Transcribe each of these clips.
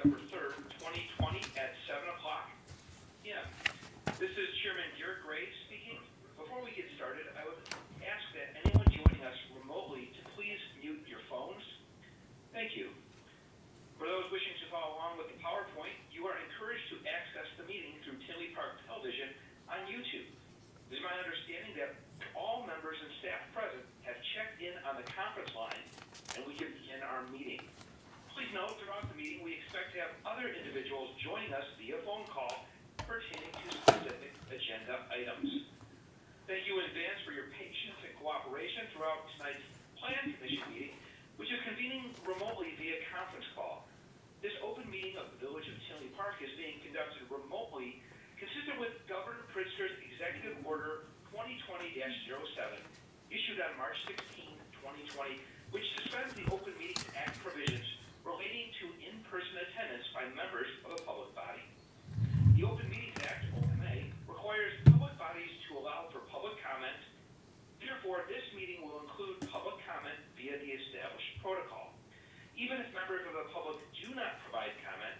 November 3rd, 2020 at 7 o'clock p.m. This is Chairman Garrett Gray speaking. Before we get started, I would ask that anyone joining us remotely to please mute your phones. Thank you. For those wishing to follow along with the PowerPoint, you are encouraged to access the meeting through Tinley Park Television on YouTube. It is my understanding that all members and staff present have checked in on the conference line, and we can begin our meeting. Please note, throughout the meeting, we expect to have other individuals joining us via phone call pertaining to specific agenda items. Thank you in advance for your patience and cooperation throughout tonight's Plan Commission meeting, which is convening remotely via conference call. This open meeting of the Village of Tinley Park is being conducted remotely, consistent with Governor Pritzker's Executive Order 2020-07, issued on March 16, 2020, which suspends the Open Meetings Act provisions relating to in-person attendance by members of a public body. The Open Meetings Act, OMA, requires public bodies to allow for public comment. Therefore, this meeting will include public comment via the established protocol. Even if members of the public do not provide comment,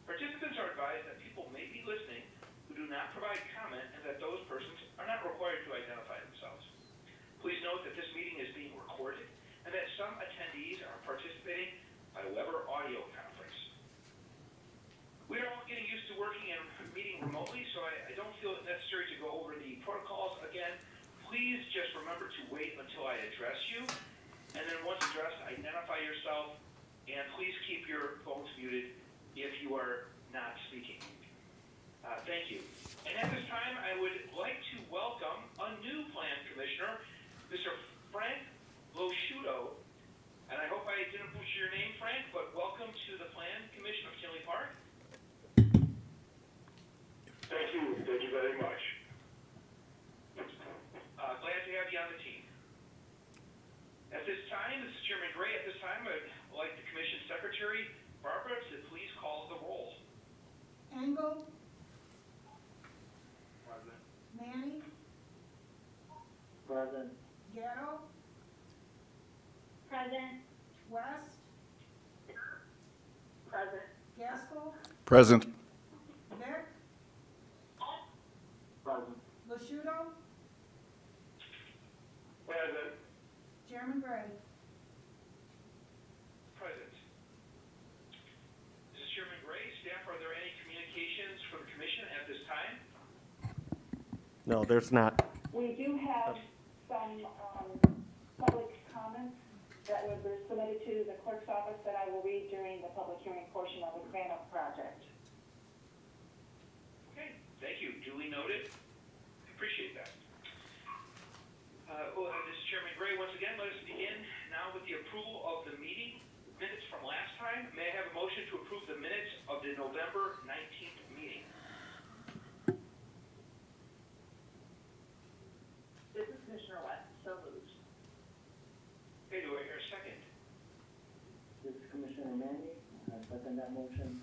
participants are advised that people may be listening who do not provide comment and that those persons are not required to identify themselves. Please note that this meeting is being recorded and that some attendees are participating by web or audio conference. We are all getting used to working and meeting remotely, so I don't feel it necessary to go over the protocols again. Please just remember to wait until I address you, and then once addressed, identify yourself, and please keep your phones muted if you are not speaking. Thank you. And at this time, I would like to welcome a new Plan Commissioner, Mr. Frank Losciuto. And I hope I didn't butcher your name, Frank, but welcome to the Plan Commission of Tinley Park. Thank you. Thank you very much. Glad to have you on the team. At this time, this is Chairman Gray. At this time, I'd like the Commission Secretary, Barbara, to please call the roll. Engel. Present. Manny. Present. Gatto. Present. West. Present. Gaskell. Present. Vic. Present. Losciuto. Present. Chairman Gray. Present. This is Chairman Gray. Staff, are there any communications for the Commission at this time? No, there's not. We do have some public comments that were submitted to the clerk's office that I will read during the public hearing portion of the grant project. Okay, thank you. Duly noted. Appreciate that. This is Chairman Gray. Once again, let us begin now with the approval of the meeting minutes from last time. May I have a motion to approve the minutes of the November 19th meeting? This is Commissioner West. So moved. Okay, do I hear a second? This is Commissioner Manny. I second that motion.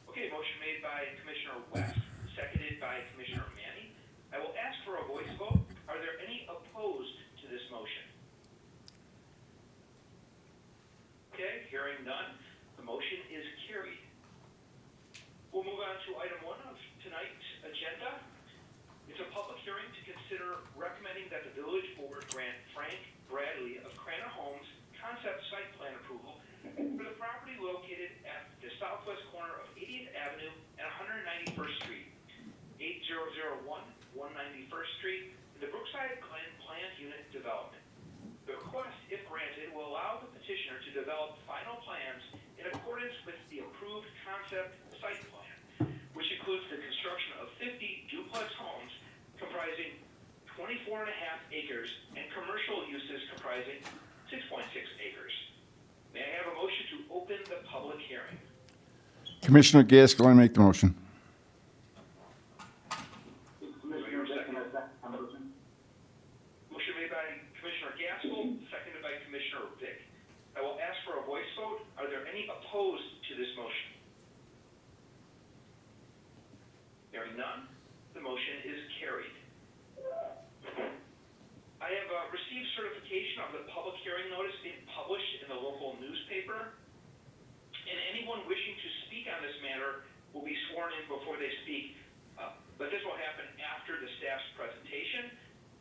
Okay, motion made by Commissioner West, seconded by Commissioner Manny. I will ask for a voice vote. Are there any opposed to this motion? Okay, hearing none, the motion is carried. We'll move on to item 1 of tonight's agenda. It's a public hearing to consider recommending that the village board grant Frank Bradley of Cranor Homes concept site plan approval for the property located at the southwest corner of 80th Avenue and 191st Street, 8001 191st Street, in the Brookside Glen Planned Unit Development. The request, if granted, will allow the petitioner to develop final plans in accordance with the approved concept site plan, which includes the construction of 50 duplex homes comprising 24.5 acres and commercial uses comprising 6.6 acres. May I have a motion to open the public hearing? Commissioner Gaskell, I make the motion. Commissioner second. Motion made by Commissioner Gaskell, seconded by Commissioner Vick. I will ask for a voice vote. Are there any opposed to this motion? Hearing none, the motion is carried. I have received certification of the public hearing notice being published in the local newspaper. In any Anyone wishing to speak on this matter will be sworn in before they speak, but this will happen after the staff's presentation.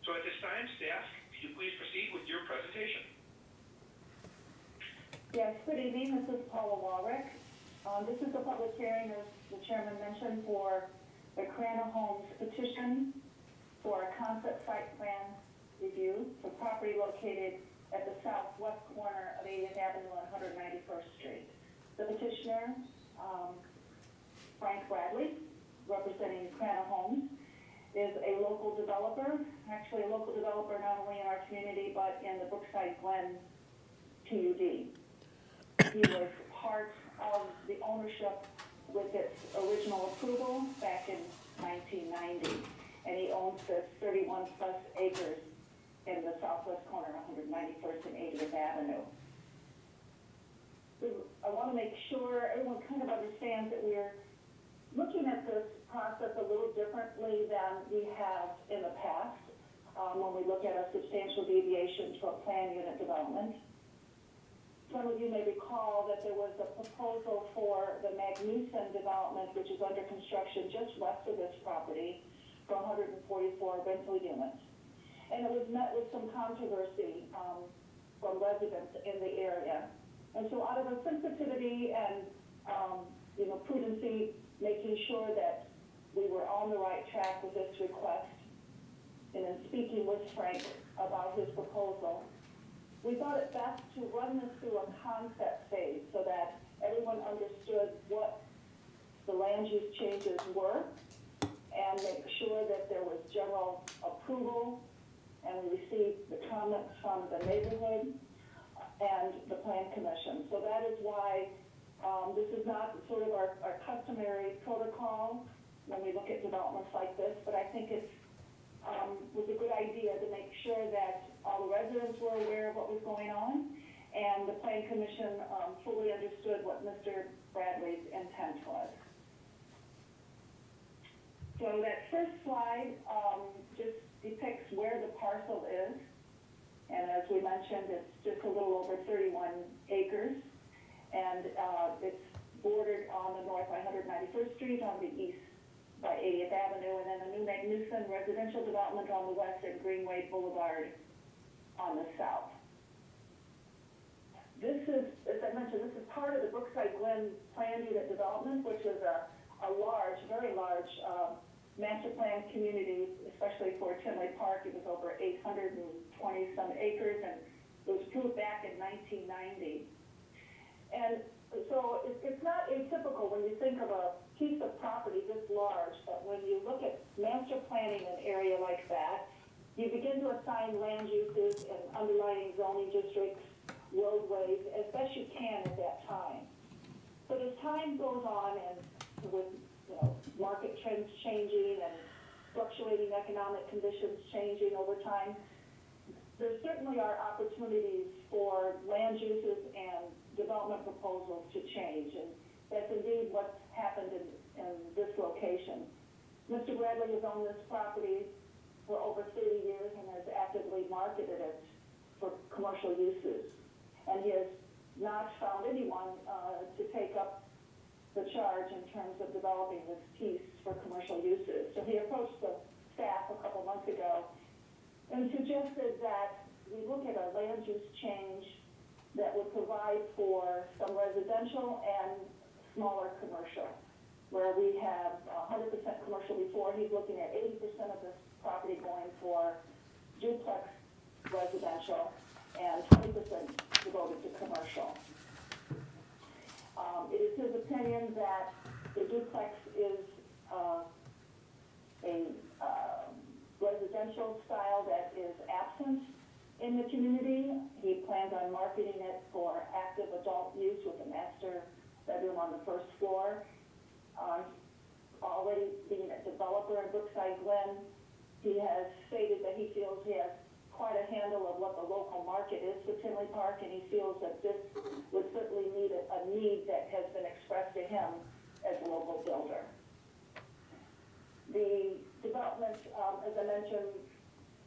So at this time, staff, could you please proceed with your presentation? Yes, good evening, this is Paula Walrick. This is a public hearing, as the chairman mentioned, for the Crana Homes petition for a concept site plan review for property located at the southwest corner of 80th Avenue and 191st Street. The petitioner, Frank Bradley, representing Crana Homes, is a local developer, actually a local developer not only in our community but in the Brookside Glen PUD. He was part of the ownership with its original approval back in 1990, and he owns this 31 plus acres in the southwest corner of 191st and 80th Avenue. I want to make sure everyone kind of understands that we're looking at this process a little differently than we have in the past when we look at a substantial deviation to a planned unit development. Some of you may recall that there was a proposal for the Magnuson development, which is under construction just west of this property, for 144 rental units. And it was met with some controversy from residents in the area. And so out of a sensitivity and, prudency, making sure that we were on the right track with this request, and in speaking with Frank about his proposal, we thought it best to run this through a concept phase so that everyone understood what the land use changes were and make sure that there was general approval and we received the comments from the neighborhood and the plan commission. So that is why this is not sort of our customary protocol when we look at developments like this, but I think it was a good idea to make sure that all the residents were aware of what was going on and the plan commission fully understood what Mr. Bradley's intent was. So that first slide just depicts where the parcel is. And as we mentioned, it's just a little over 31 acres. And it's bordered on the north by 191st Street, on the east by 80th Avenue, and then the new Magnuson residential development on the west and Greenway Boulevard on the south. This is, as I mentioned, this is part of the Brookside Glen planned unit development, which is a large, very large master plan community, especially for Tinley Park. It was over 820 some acres, and it was approved back in 1990. And so it's not atypical when you think of a piece of property this large, but when you look at master planning an area like that, you begin to assign land uses and underlying zoning districts, roadways, as best you can at that time. But as time goes on and with market trends changing and fluctuating economic conditions changing over time, there certainly are opportunities for land uses and development proposals to change, and that's indeed what's happened in this location. Mr. Bradley has owned this property for over 30 years and has actively marketed it for commercial uses, and he has not found anyone to take up the charge in terms of developing this piece for commercial uses. So he approached the staff a couple months ago and suggested that we look at a land use change that would provide for some residential and smaller commercial. Where we have 100% commercial before, he's looking at 80% of this property going for duplex residential and 20% devoted to commercial. It is his opinion that the duplex is a residential style that is absent in the community. He plans on marketing it for active adult use with a master bedroom on the first floor. Already being a developer in Brookside Glen, he has stated that he feels he has quite a handle of what the local market is for Tinley Park, and he feels that this would certainly meet a need that has been expressed to him as a local builder. The development, as I mentioned,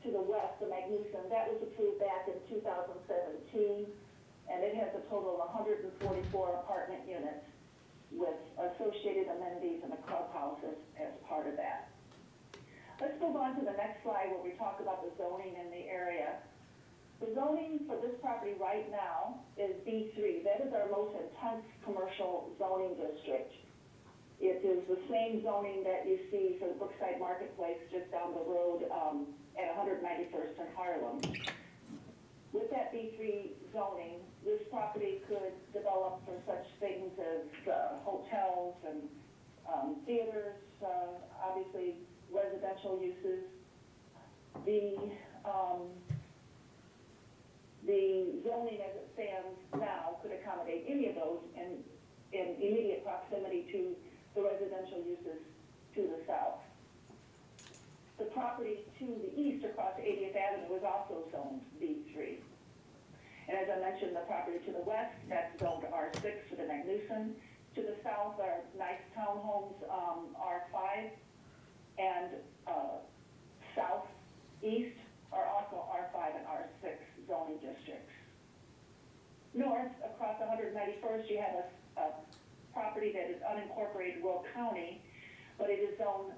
to the west, the Magnuson, that was approved back in 2017, and it has a total of 144 apartment units. with associated amenities and a clubhouse as part of that. Let's move on to the next slide where we talk about the zoning in the area. The zoning for this property right now is B3. That is our most intense commercial zoning district. It is the same zoning that you see for the Brookside Marketplace just down the road at 191st and Harlem. With that B3 zoning, this property could develop for such things as hotels and theaters, obviously residential uses. The zoning as it stands now could accommodate any of those in immediate proximity to the residential uses to the south. The property to the east across 80th Avenue is also zoned B3. And as I mentioned, the property to the west, that's zoned R6 for the Magnuson. To the south are nice townhomes, R5, and southeast are also R5 and R6 zoning districts. North, across 191st, you have a property that is unincorporated Will County, but it is zoned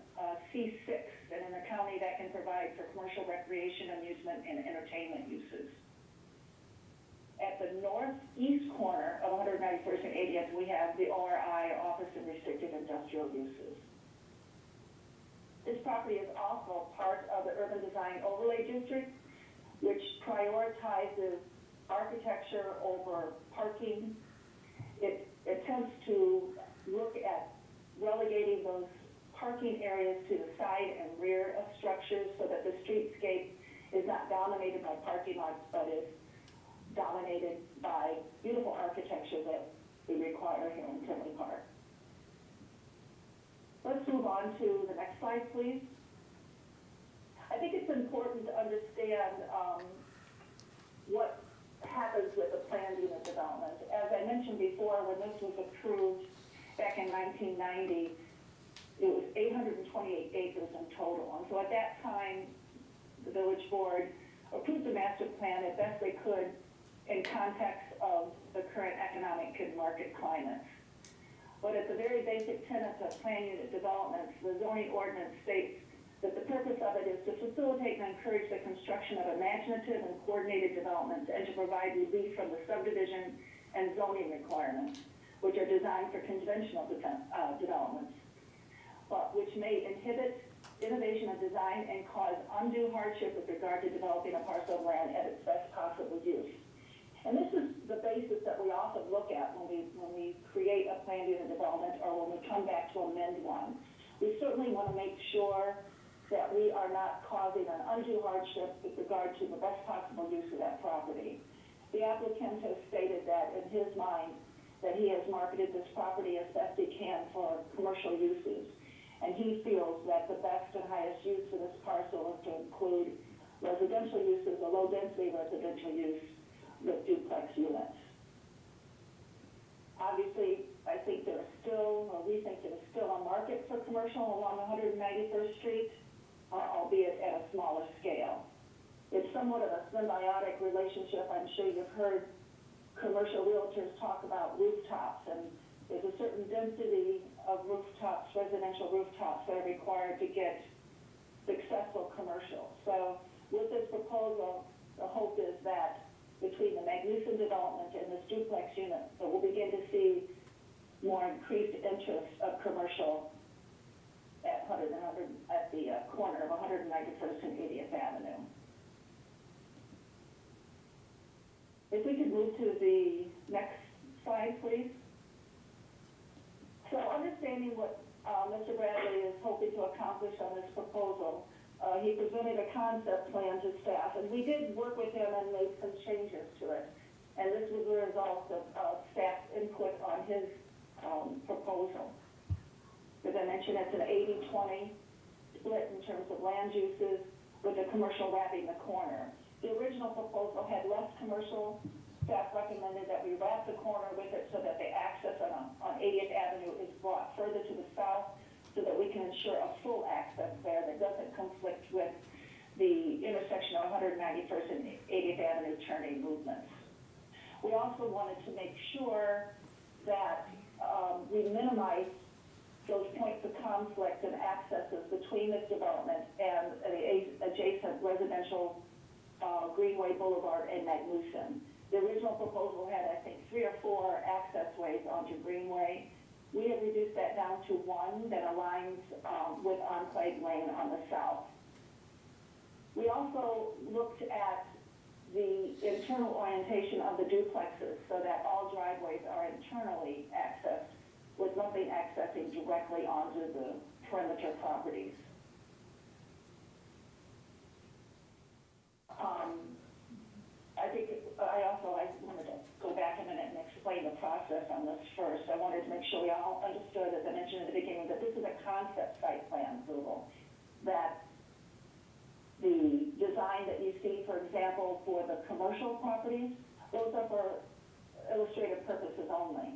C6, and in a county that can provide for commercial recreation, amusement, and entertainment uses. At the northeast corner of 191st and 80th, we have the ORI, Office and Restricted Industrial Uses. This property is also part of the Urban Design Overlay District, which prioritizes architecture over parking. It attempts to look at relegating those parking areas to the side and rear of structures so that the streetscape is not dominated by parking lots, but is dominated by beautiful architecture that we require here in Tinley Park. Let's move on to the next slide, please. I think it's important to understand what happens with the planned unit development. As I mentioned before, when this was approved back in 1990, it was 828 acres in total. And so at that time, the village board approved the master plan as best they could in context of the current economic and market climates. But at the very basic tenets of plan unit development, the zoning ordinance states that the purpose of it is to facilitate and encourage the construction of imaginative and coordinated developments and to provide relief from the subdivision and zoning requirements, which are designed for conventional developments, but which may inhibit innovation of design and cause undue hardship with regard to developing a parcel of land at its best possible use. And this is the basis that we often look at when we create a planned unit development or when we come back to amend one. We certainly want to make sure that we are not causing an undue hardship with regard to the best possible use of that property. The applicant has stated that in his mind that he has marketed this property as best he can for commercial uses. And he feels that the best and highest use for this parcel is to include residential uses, a low-density residential use with duplex units. Obviously, I think there is still, or we think there is still a market for commercial along 191st Street, albeit at a smaller scale. It's somewhat of a symbiotic relationship. I'm sure you've heard commercial realtors talk about rooftops, and there's a certain density of rooftops, residential rooftops, that are required to get successful commercial. So with this proposal, the hope is that between the Magnuson development and this duplex unit, that we'll begin to see more increased interest of commercial at the corner of 191st and 80th Avenue. If we could move to the next slide, please. So understanding what Mr. Bradley is hoping to accomplish on this proposal, he presented a concept plan to staff, and we did work with him and made some changes to it. And this was a result of staff's input on his proposal. As I mentioned, it's an 80-20 split in terms of land uses, with the commercial wrapping the corner. The original proposal had less commercial. Staff recommended that we wrap the corner with it so that the access on 80th Avenue is brought further to the south so that we can ensure a full access there that doesn't conflict with the intersection of 191st and 80th Avenue turning movements. We also wanted to make sure that we minimize minimize those points of conflict and accesses between this development and the adjacent residential Greenway Boulevard and Magnuson. The original proposal had, I think, 3 or 4 access ways onto Greenway. We have reduced that down to 1 that aligns with Enclave Lane on the south. We also looked at the internal orientation of the duplexes so that all driveways are internally accessed with nothing accessing directly onto the perimeter properties. I think I wanted to go back a minute and explain the process on this first. I wanted to make sure we all understood, as I mentioned in the beginning, that this is a concept site plan approval, that the design that you see, for example, for the commercial properties, those are for illustrative purposes only.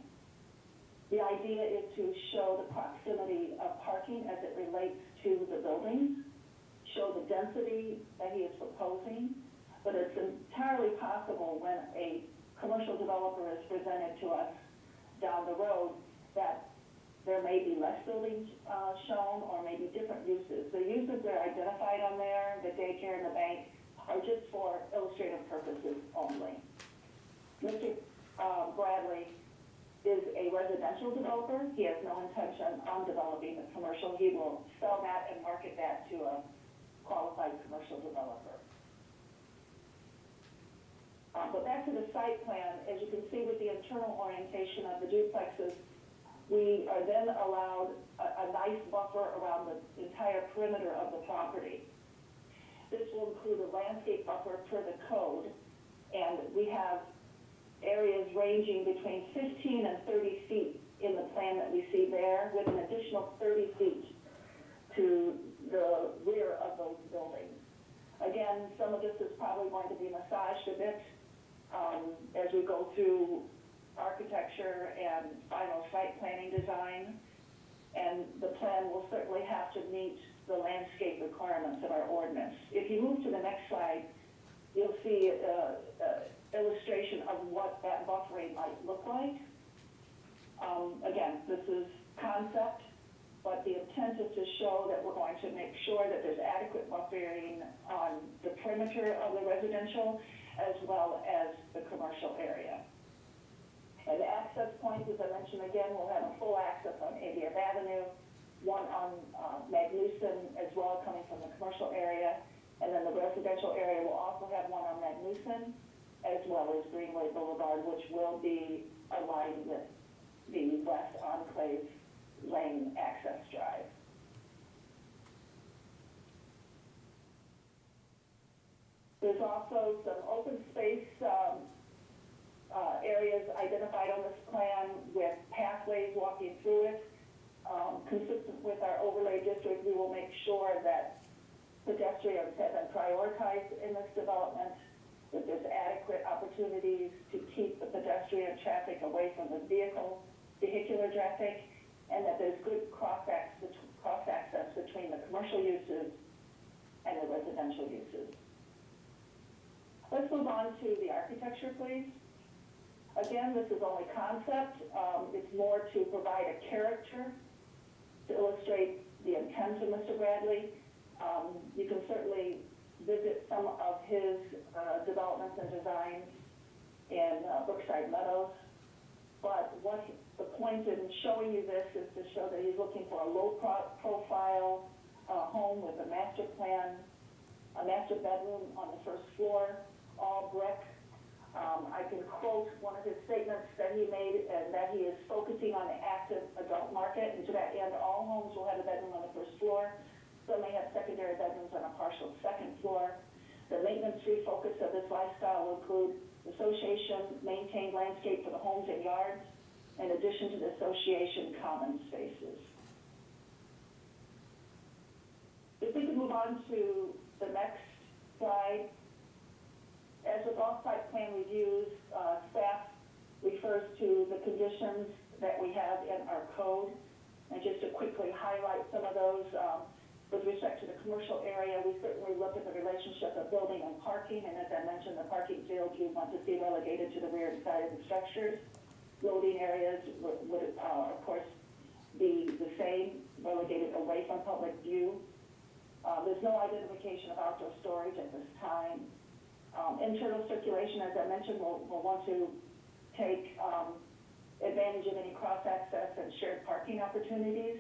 The idea is to show the proximity of parking as it relates to the buildings, show the density that he is proposing, but it's entirely possible when a commercial developer is presented to us down the road that there may be less buildings shown or maybe different uses. The uses that are identified on there, the daycare and the bank, are just for illustrative purposes only. Mr. Bradley is a residential developer. He has no intention on developing the commercial. He will sell that and market that to a qualified commercial developer. But back to the site plan, as you can see with the internal orientation of the duplexes, we are then allowed a nice buffer around the entire perimeter of the property. This will include a landscape buffer per the code, and we have areas ranging between 15 and 30 feet in the plan that we see there, with an additional 30 feet to the rear of those buildings. Again, some of this is probably going to be massaged a bit as we go through architecture and final site planning design, and the plan will certainly have to meet the landscape requirements of our ordinance. If you move to the next slide, you'll see illustration of what that buffering might look like. Again, this is concept, but the intent is to show that we're going to make sure that there's adequate buffering on the perimeter of the residential as well as the commercial area. And the access points, as I mentioned again, will have a full access on 80th Avenue, one on Magnuson as well coming from the commercial area, and then the residential area will also have one on Magnuson as well as Greenway Boulevard, which will be aligned with the West Enclave Lane access drive. There's also some open space areas identified on this plan with pathways walking through it. Consistent with our overlay district, we will make sure that pedestrians have been prioritized in this development, that there's adequate opportunities to keep the pedestrian traffic away from the vehicular traffic, and that there's good cross-access between the commercial uses and the residential uses. Let's move on to the architecture, please. Again, this is only concept. It's more to provide a character to illustrate the intent of Mr. Bradley. You can certainly visit some of his developments and designs in Brookside Meadows. But the point in showing you this is to show that he's looking for a low-profile home with a master plan, a master bedroom on the first floor, all brick. I can quote one of his statements that he made, and that he is focusing on the active adult market, and to that end, all homes will have a bedroom on the first floor. Some may have secondary bedrooms on a partial second floor. The maintenance-free focus of this lifestyle will include association, maintained landscape for the homes and yards, in addition to the association common spaces. If we could move on to the next slide. As with all site plan reviews, staff refers to the conditions that we have in our code. And just to quickly highlight some of those, with respect to the commercial area, we certainly look at the relationship of building and parking. And as I mentioned, the parking fields we want to see relegated to the rear side of the structures. Loading areas would of course, be the same, relegated away from public view. There's no identification of outdoor storage at this time. Internal circulation, as I mentioned, we'll want to take advantage of any cross-access and shared parking opportunities.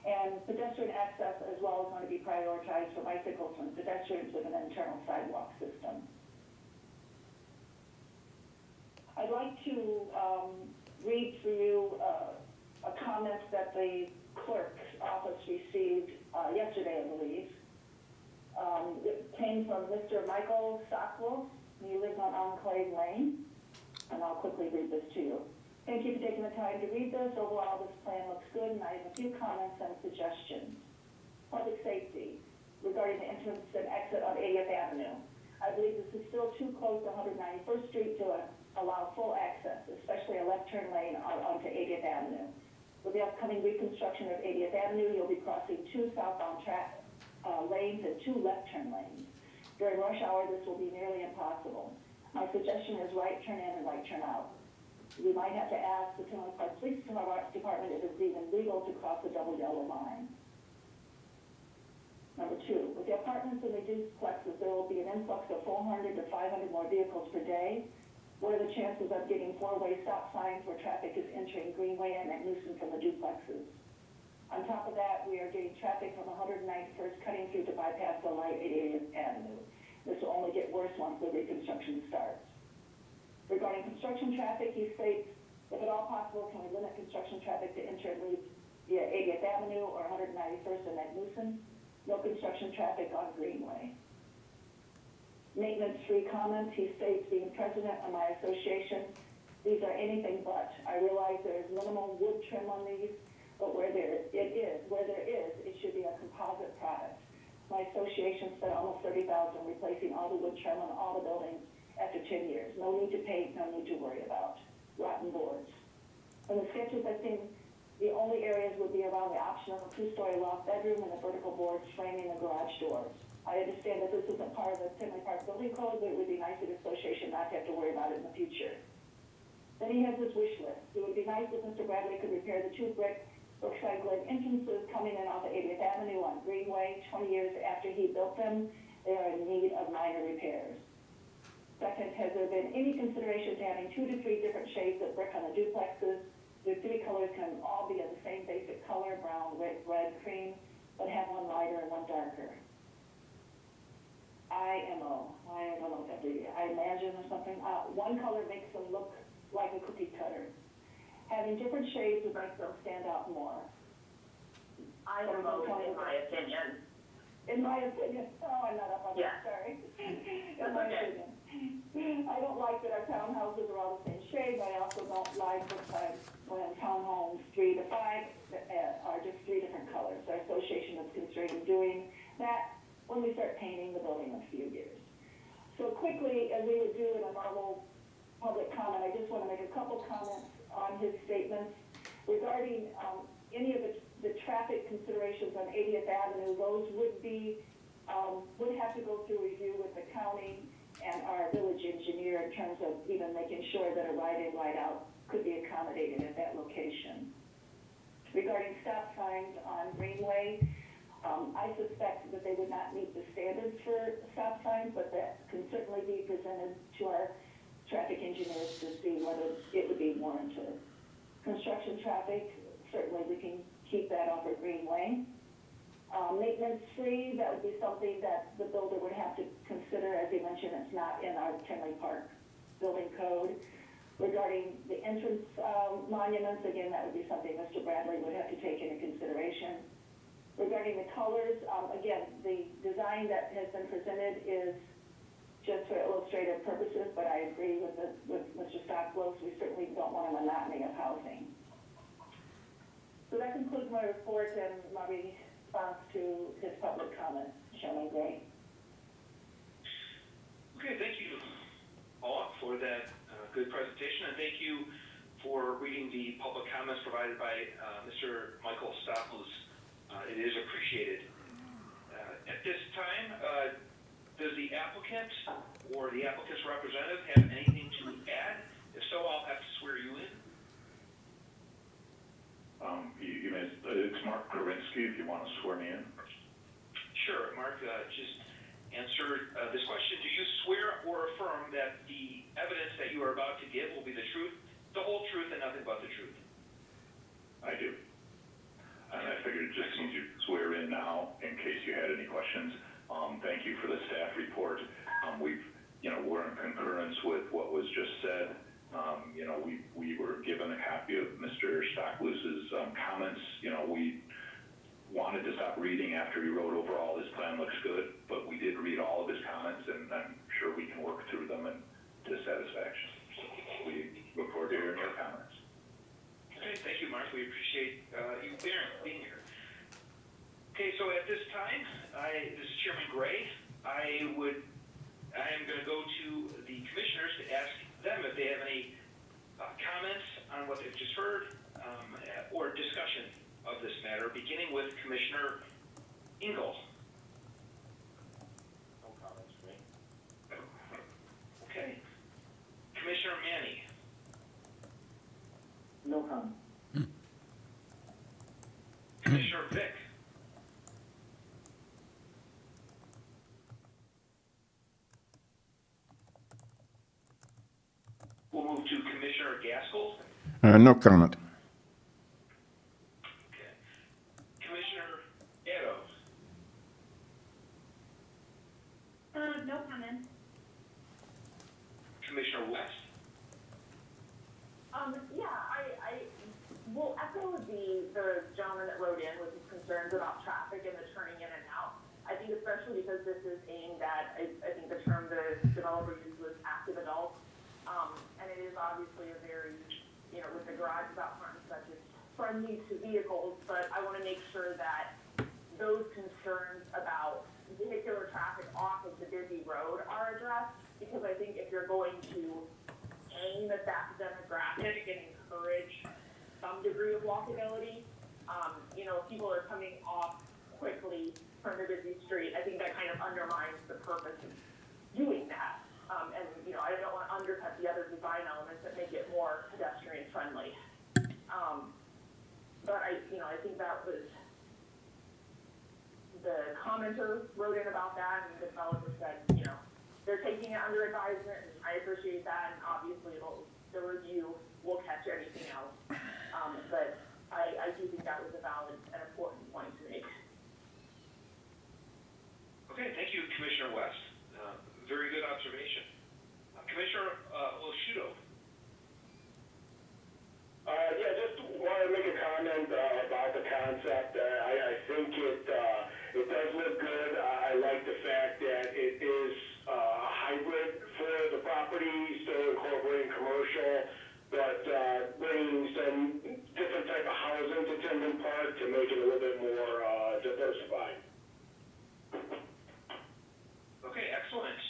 And pedestrian access as well is going to be prioritized for bicycles and pedestrians with an internal sidewalk system. I'd like to read for you a comment that the clerk's office received yesterday, I believe. It came from Mr. Michael Stockwell. He lives on Enclave Lane, and I'll quickly read this to you. Thank you for taking the time to read this. Overall, this plan looks good, and I have a few comments and suggestions. Public safety, regarding the entrance and exit on 80th Avenue. I believe this is still too close to 191st Street to allow full access, especially a left turn lane onto 80th Avenue. With the upcoming reconstruction of 80th Avenue, you'll be crossing 2 southbound lanes and 2 left turn lanes. During rush hour, this will be nearly impossible. My suggestion is right turn in and right turn out. We might have to ask the Tinley Park Police Department if it's even legal to cross the double yellow line. Number 2, with the apartments and the duplexes, there will be an influx of 400 to 500 more vehicles per day. What are the chances of getting 4-way stop signs where traffic is entering Greenway and at Newsom from the duplexes? On top of that, we are getting traffic from 191st cutting through to bypass the light at 80th Avenue. This will only get worse once the reconstruction starts. Regarding construction traffic, he states, if at all possible, can we limit construction traffic to enter and leave via 80th Avenue or 191st and at Newsom? No construction traffic on Greenway. Maintenance-free comments, he states, being president of my association, these are anything but. I realize there is minimal wood trim on these, but where there is, it should be a composite product. My association spent almost $30,000 replacing all the wood trim on all the buildings after 10 years. No need to paint, no need to worry about. Rotten boards. From the sketches I've seen, the only areas would be around the optional 2-story loft bedroom and the vertical boards framing the garage doors. I understand that this isn't part of the Tinley Park building code, but it would be nice for the association not to have to worry about it in the future. Then he has his wish list. It would be nice if Mr. Bradley could repair the 2 brick Brookside Glen entrances coming in off of 80th Avenue on Greenway. 20 years after he built them, they are in need of minor repairs. Second, has there been any consideration to having 2 to 3 different shades of brick on the duplexes? The 3 colors can all be of the same basic color, brown, red, cream, but have one lighter and one darker. IMO, I don't know what that is. I imagine or something. One color makes them look like a cookie cutter. Having different shades would make them stand out more. IMO, in my opinion. In my opinion, oh, I'm not up on that, sorry. In my opinion. I don't like that our townhouses are all the same shade, but I also don't like when townhomes 3 to 5 are just 3 different colors. Our association is considering doing that when we start painting the building in a few years. So quickly, as we would do in a normal public comment, I just want to make a couple comments on his statements regarding any of the traffic considerations on 80th Avenue. Those would have to go through review with the county and our village engineer in terms of even making sure that a right-in, right-out could be accommodated at that location. Regarding stop signs on Greenway, I suspect that they would not meet the standards for stop signs, but that can certainly be presented to our traffic engineers to see whether it would be warranted. Construction traffic, certainly we can keep that off of Greenway. Maintenance-free, that would be something that the builder would have to consider. As he mentioned, it's not in our Tinley Park building code. Regarding the entrance monuments, again, that would be something Mr. Bradley would have to take into consideration. Regarding the colors, again, the design that has been presented is just for illustrative purposes, but I agree with Mr. Stockwell. We certainly don't want a monotony of housing. So that concludes my report and my response to his public comments. Chairman Gray. Okay, thank you, Paula, for that good presentation, and thank you for reading the public comments provided by Mr. Michael Stockwell. It is appreciated. At this time, does the applicant or the applicant's representative have anything to add? If so, I'll have to swear you in. You mentioned It's Mark Karinsky, if you want to swear me in. Sure, Mark, just answer this question. Do you swear or affirm that the evidence that you are about to give will be the truth, the whole truth, and nothing but the truth? I do. And I figured just need you to swear in now in case you had any questions. Thank you for the staff report. We're in concurrence with what was just said. We were given a copy of Mr. Stockloose's comments. We wanted to stop reading after he wrote overall this plan looks good, but we did read all of his comments, and I'm sure we can work through them and to satisfaction. So we look forward to hearing your comments. Okay, thank you, Mark. We appreciate you being here. Okay, so at this time, this is Chairman Gray. I am going to go to the commissioners to ask them if they have any comments on what they've just heard or discussion of this matter, beginning with Commissioner Engel. No comments for me. Okay. Commissioner Manny. No comment. Commissioner Vick. We'll move to Commissioner Gaskell. No comment. Okay. Commissioner Edo. No comment. Commissioner West. Yeah, I will echo the gentleman that wrote in with his concerns about traffic and the turning in and out. I think especially because this is aimed at, I think the term the developer used was active adults. And it is obviously a very, with the garages out front and such, it's friendly to vehicles, but I want to make sure that those concerns about vehicular traffic off of the busy road are addressed, because I think if you're going to aim at that demographic and encourage some degree of walkability, if people are coming off quickly from the busy street, I think that kind of undermines the purpose of doing that. I don't want to undercut the other design elements that make it more pedestrian friendly. But I think that was, the commenter wrote in about that, and the developer said, they're taking it under advisement, and I appreciate that, and obviously the review will catch anything else. But I do think that was a valid and important point to make. Okay, thank you, Commissioner West. Very good observation. Commissioner Losciuto. Just want to make a comment about the concept. I think it does look good. I like the fact that it is a hybrid for the property, still incorporating commercial, but bringing some different type of housing to Tinley Park to make it a little bit more diversified. Okay, excellent.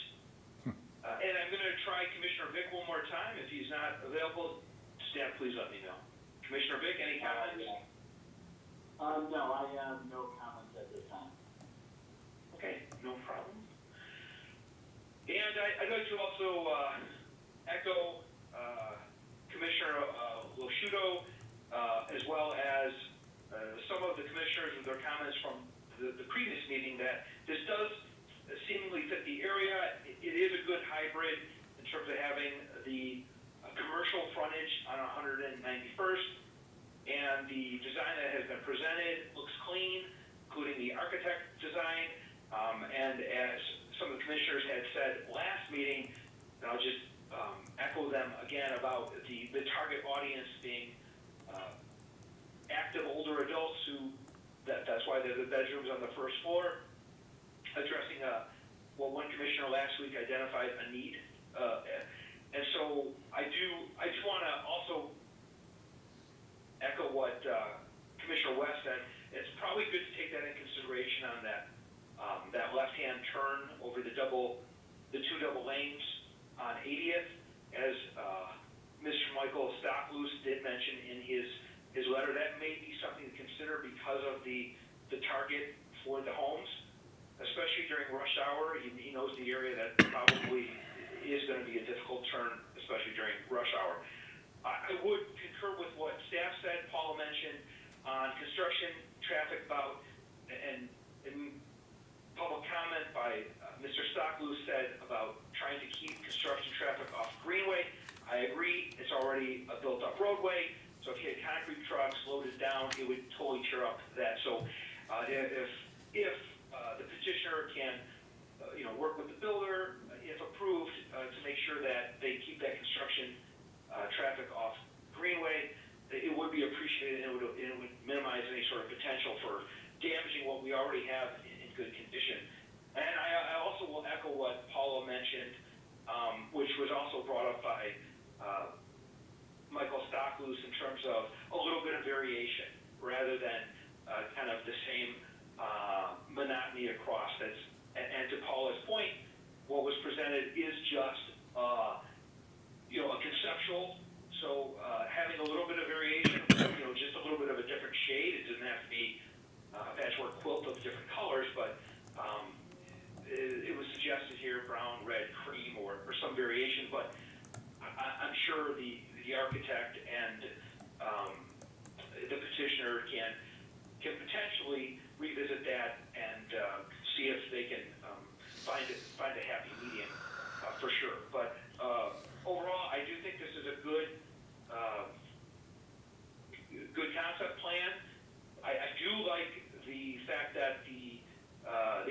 And I'm going to try Commissioner Vick one more time. If he's not available, staff, please let me know. Commissioner Vick, any comments? No, I have no comments at this time. Okay, no problem. And I'd like to also echo Commissioner Losciuto, as well as some of the commissioners with their comments from the previous meeting, that this does seemingly fit the area. It is a good hybrid in terms of having the commercial frontage on 191st, and the design that has been presented looks clean, including the architect design. And as some of the commissioners had said last meeting, and I'll just echo them again about the target audience being active older adults that's why there's the bedrooms on the first floor, addressing what one commissioner last week identified a need. And so I do want to also echo what Commissioner West said. It's probably good to take that in consideration on that left-hand turn over the two double lanes on 80th, as Mr. Michael Stockloose did mention in his letter. That may be something to consider because of the target for the homes, especially during rush hour. He knows the area that probably is going to be a difficult turn, especially during rush hour. I would concur with what staff said. Paula mentioned on on construction traffic about, and public comment by Mr. Stockley said about trying to keep construction traffic off Greenway. I agree, it's already a built-up roadway, so if you had concrete trucks loaded down, it would totally tear up that. So if the petitioner can, work with the builder, if approved, to make sure that they keep that construction traffic off Greenway, it would be appreciated, and it would minimize any sort of potential for damaging what we already have in good condition. And I also will echo what Paula mentioned, which was also brought up by Michael Stockley in terms of a little bit of variation rather than kind of the same monotony across. And to Paula's point, what was presented is just a conceptual. So having a little bit of variation, just a little bit of a different shade. It doesn't have to be a patchwork quilt of different colors, but it was suggested here, brown, red, cream, or some variation. But I'm sure the architect and the petitioner can potentially revisit that and see if they can find a happy medium for sure. But overall, I do think this is a good concept plan. I do like the fact that the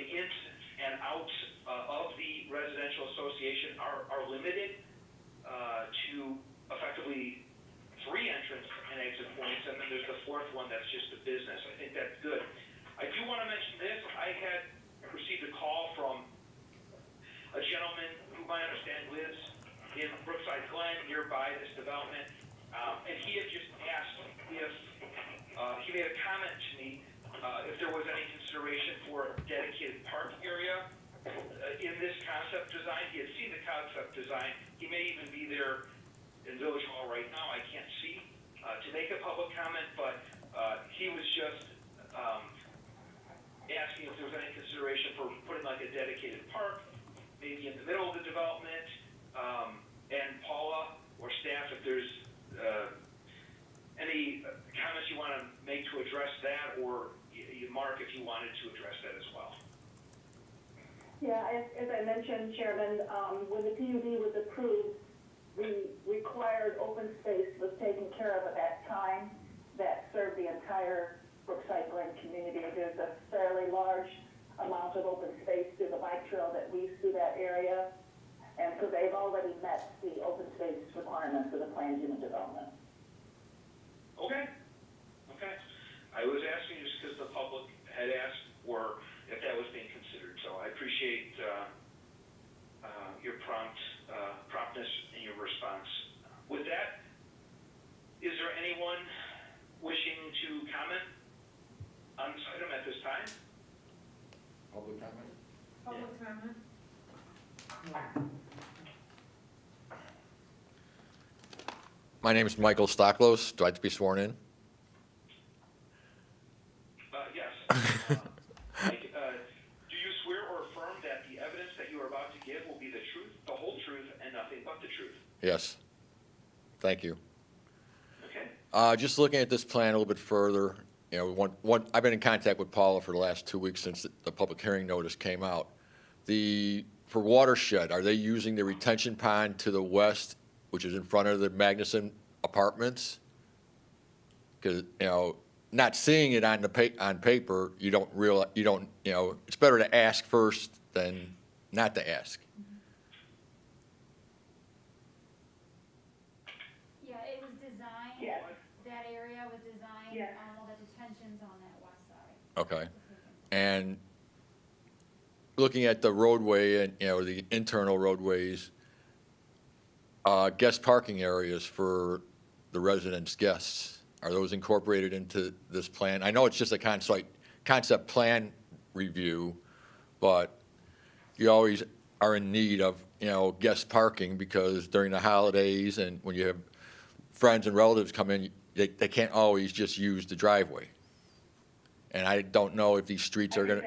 ins and outs of the residential association are limited to effectively 3 entrance and exit points, and then there's the 4th one that's just a business. I think that's good. I do want to mention this. I had received a call from a gentleman whom I understand lives in Brookside Glen, nearby this development, and he had just asked if he made a comment to me if there was any consideration for a dedicated parking area in this concept design. He had seen the concept design. He may even be there in Village Hall right now. I can't see to make a public comment, but he was just asking if there was any consideration for putting like a dedicated park, maybe in the middle of the development. And Paula or staff, if there's any comments you want to make to address that, or Mark, if you wanted to address that as well. Yeah, as I mentioned, Chairman, when the PUD was approved, the required open space was taken care of at that time that served the entire Brookside Glen community. There's a fairly large amount of open space through the bike trail that leads through that area. And so they've already met the open space requirements of the planned unit development. Okay. I was asking just because the public had asked, or if that was being considered. So I appreciate your promptness in your response. With that, is there anyone wishing to comment on this item at this time? Public comment? Public comment? My name is Michael Stocklos. Do I have to be sworn in? Yes. Mike, do you swear or affirm that the evidence that you are about to give will be the truth, the whole truth, and nothing but the truth? Yes. Thank you. Okay. Just looking at this plan a little bit further, I've been in contact with Paula for the last 2 weeks since the public hearing notice came out. For watershed, are they using the retention pond to the west, which is in front of the Magnuson apartments? Because, not seeing it on paper, you don't realize, it's better to ask first than not to ask. Yeah, it was designed, Yes. that area was designed, Yes. all the detentions on that west side. Okay. And looking at the roadway and, the internal roadways, guest parking areas for the residents' guests, are those incorporated into this plan? I know it's just a concept plan review, but you always are in need of, guest parking because during the holidays and when you have friends and relatives come in, they can't always just use the driveway. And I don't know if these streets are going to...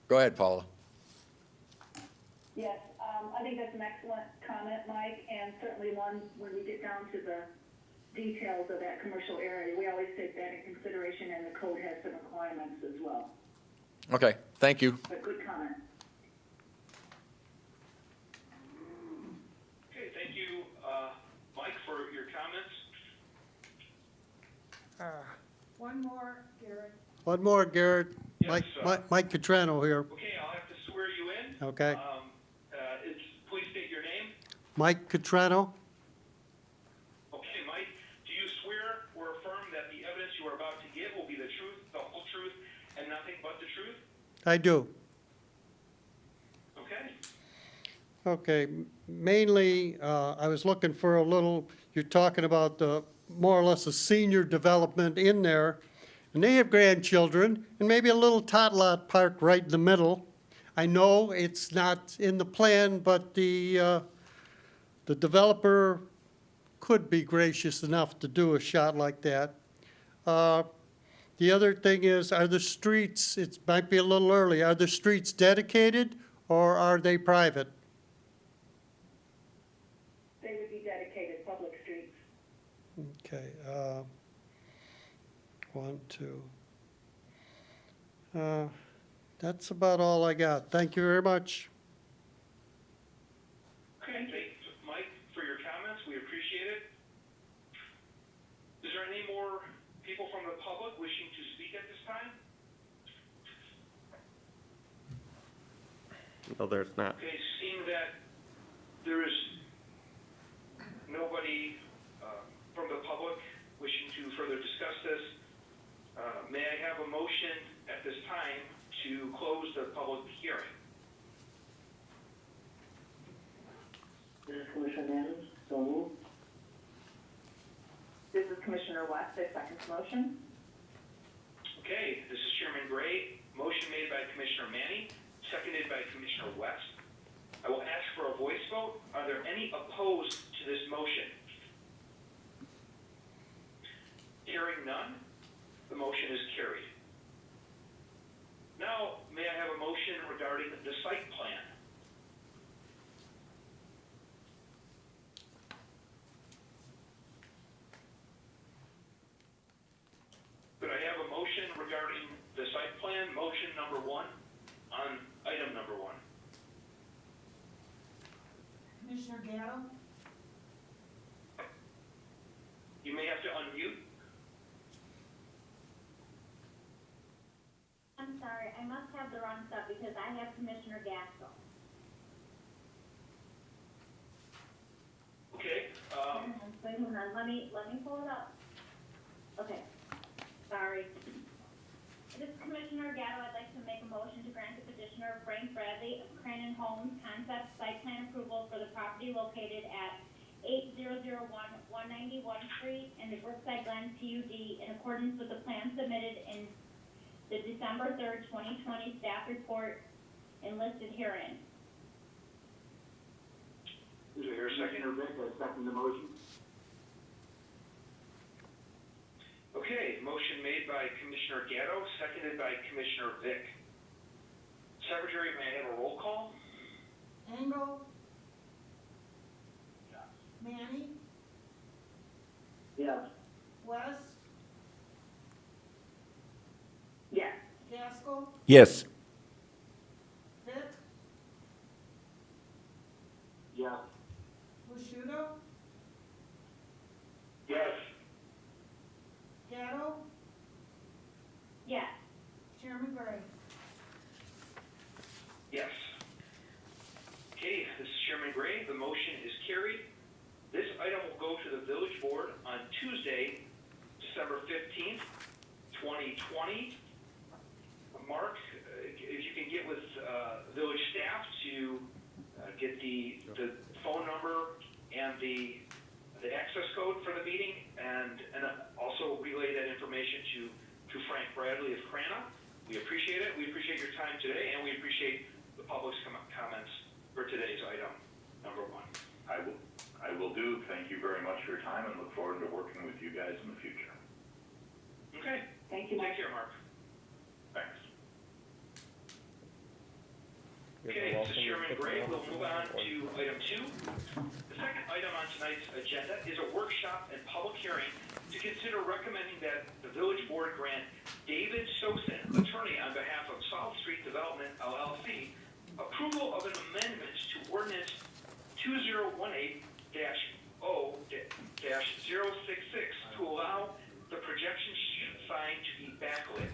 Go ahead, Paula. Yes, I think that's an excellent comment, Mike, and certainly one when we get down to the details of that commercial area. We always take that in consideration, and the code has some requirements as well. Okay, thank you. But good comment. Okay, thank you, Mike, for your comments. One more, Garrett. One more, Garrett. Yes, Mike Catrano here. Okay, I'll have to swear you in. Okay. Please state your name. Mike Catrano? Okay, Mike, do you swear or affirm that the evidence you are about to give will be the truth, the whole truth, and nothing but the truth? I do. Okay. Okay, mainly, I was looking for a little, you're talking about the, more or less a senior development in there, and they have grandchildren, and maybe a little tot lot parked right in the middle. I know it's not in the plan, but the developer could be gracious enough to do a shot like that. The other thing is, are the streets, it might be a little early, are the streets dedicated or are they private? They would be dedicated public streets. Okay, 1, 2. That's about all I got. Thank you very much. Okay, thanks, Mike, for your comments. We appreciate it. Is there any more people from the public wishing to speak at this time? No, there's not. Okay, seeing that there is nobody from the public wishing to further discuss this, may I have a motion at this time to close the public hearing? This is Commissioner Manning, so moved. This is Commissioner West, I second the motion. Okay, this is Chairman Gray. Motion made by Commissioner Manning, seconded by Commissioner West. I will ask for a voice vote. Are there any opposed to this motion? Hearing none, the motion is carried. Now, may I have a motion regarding the site plan? Could I have a motion regarding the site plan, motion number 1, on item number 1? Commissioner Gatto? You may have to unmute. I'm sorry, I must have the wrong stuff because I have Commissioner Gaskell. Okay, Wait, hold on, let me pull it up. Okay, sorry. This is Commissioner Gatto. I'd like to make a motion to grant the petitioner Frank Bradley of Cranon Homes concept site plan approval for the property located at 8001 191 Street in the Brookside Glen PUD in accordance with the plan submitted in the December 3rd, 2020 staff report and listed herein. is there a second? Commissioner Vick, I second the motion. Okay, motion made by Commissioner Gatto, seconded by Commissioner Vick. Secretary, may I have a roll call? Engel. Manny. Yes. West. Yes. Gaskell. Yes. Vick. Yes. Bushudo. Yes. Gatto. Yes. Chairman Gray. Yes. Okay, this is Chairman Gray. The motion is carried. This item will go to the village board on Tuesday, December 15th, 2020. Mark, if you can get with village staff to get the phone number and the access code for the meeting, and also relay that information to Frank Bradley of Crana. We appreciate it. We appreciate your time today, and we appreciate the public's comments for today's item, number 1. I will do. Thank you very much for your time and look forward to working with you guys in the future. Okay. Thank you, Take Mike. care, Mark. Thanks. Okay, this is Chairman Chairman Gray. We'll move on to item 2. The second item on tonight's agenda is a workshop and public hearing to consider recommending that the village board grant David Sosin, attorney on behalf of South Street Development LLC, approval of an amendment to ordinance 2018-0-066 to allow the projection sign to be backlit.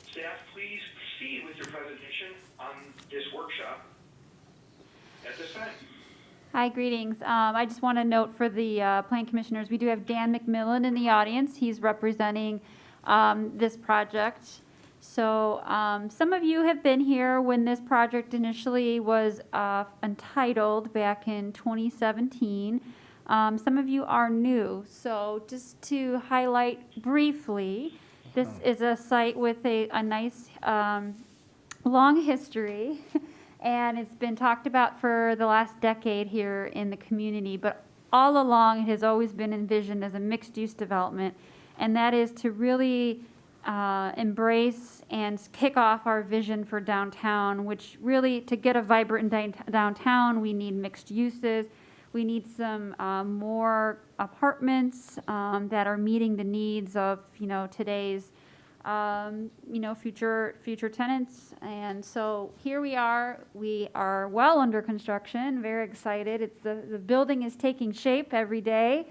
Staff, please proceed with your presentation on this workshop at this time. Hi, greetings. I just want to note for the Plan Commissioners, we do have Dan McMillan in the audience. He's representing this project. So some of you have been here when this project initially was entitled back in 2017. Some of you are new. So just to highlight briefly, this is a site with a nice long history. And it's been talked about for the last decade here in the community, but all along it has always been envisioned as a mixed-use development, and that is to really embrace and kick off our vision for downtown, which really, to get a vibrant downtown, we need mixed uses. We need some more apartments that are meeting the needs of, today's future tenants. And so here we are well under construction, very excited. The building is taking shape every day,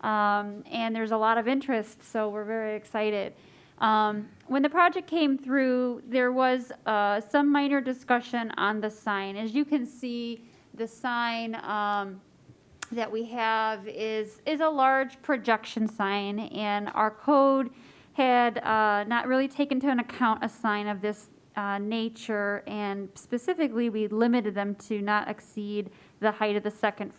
and there's a lot of interest, so we're very excited. When the project came through, there was some minor discussion on the sign. As you can see, the sign that we have is a large projection sign, and our code had not really taken into account a sign of this nature, and specifically we limited them to not exceed the height of the second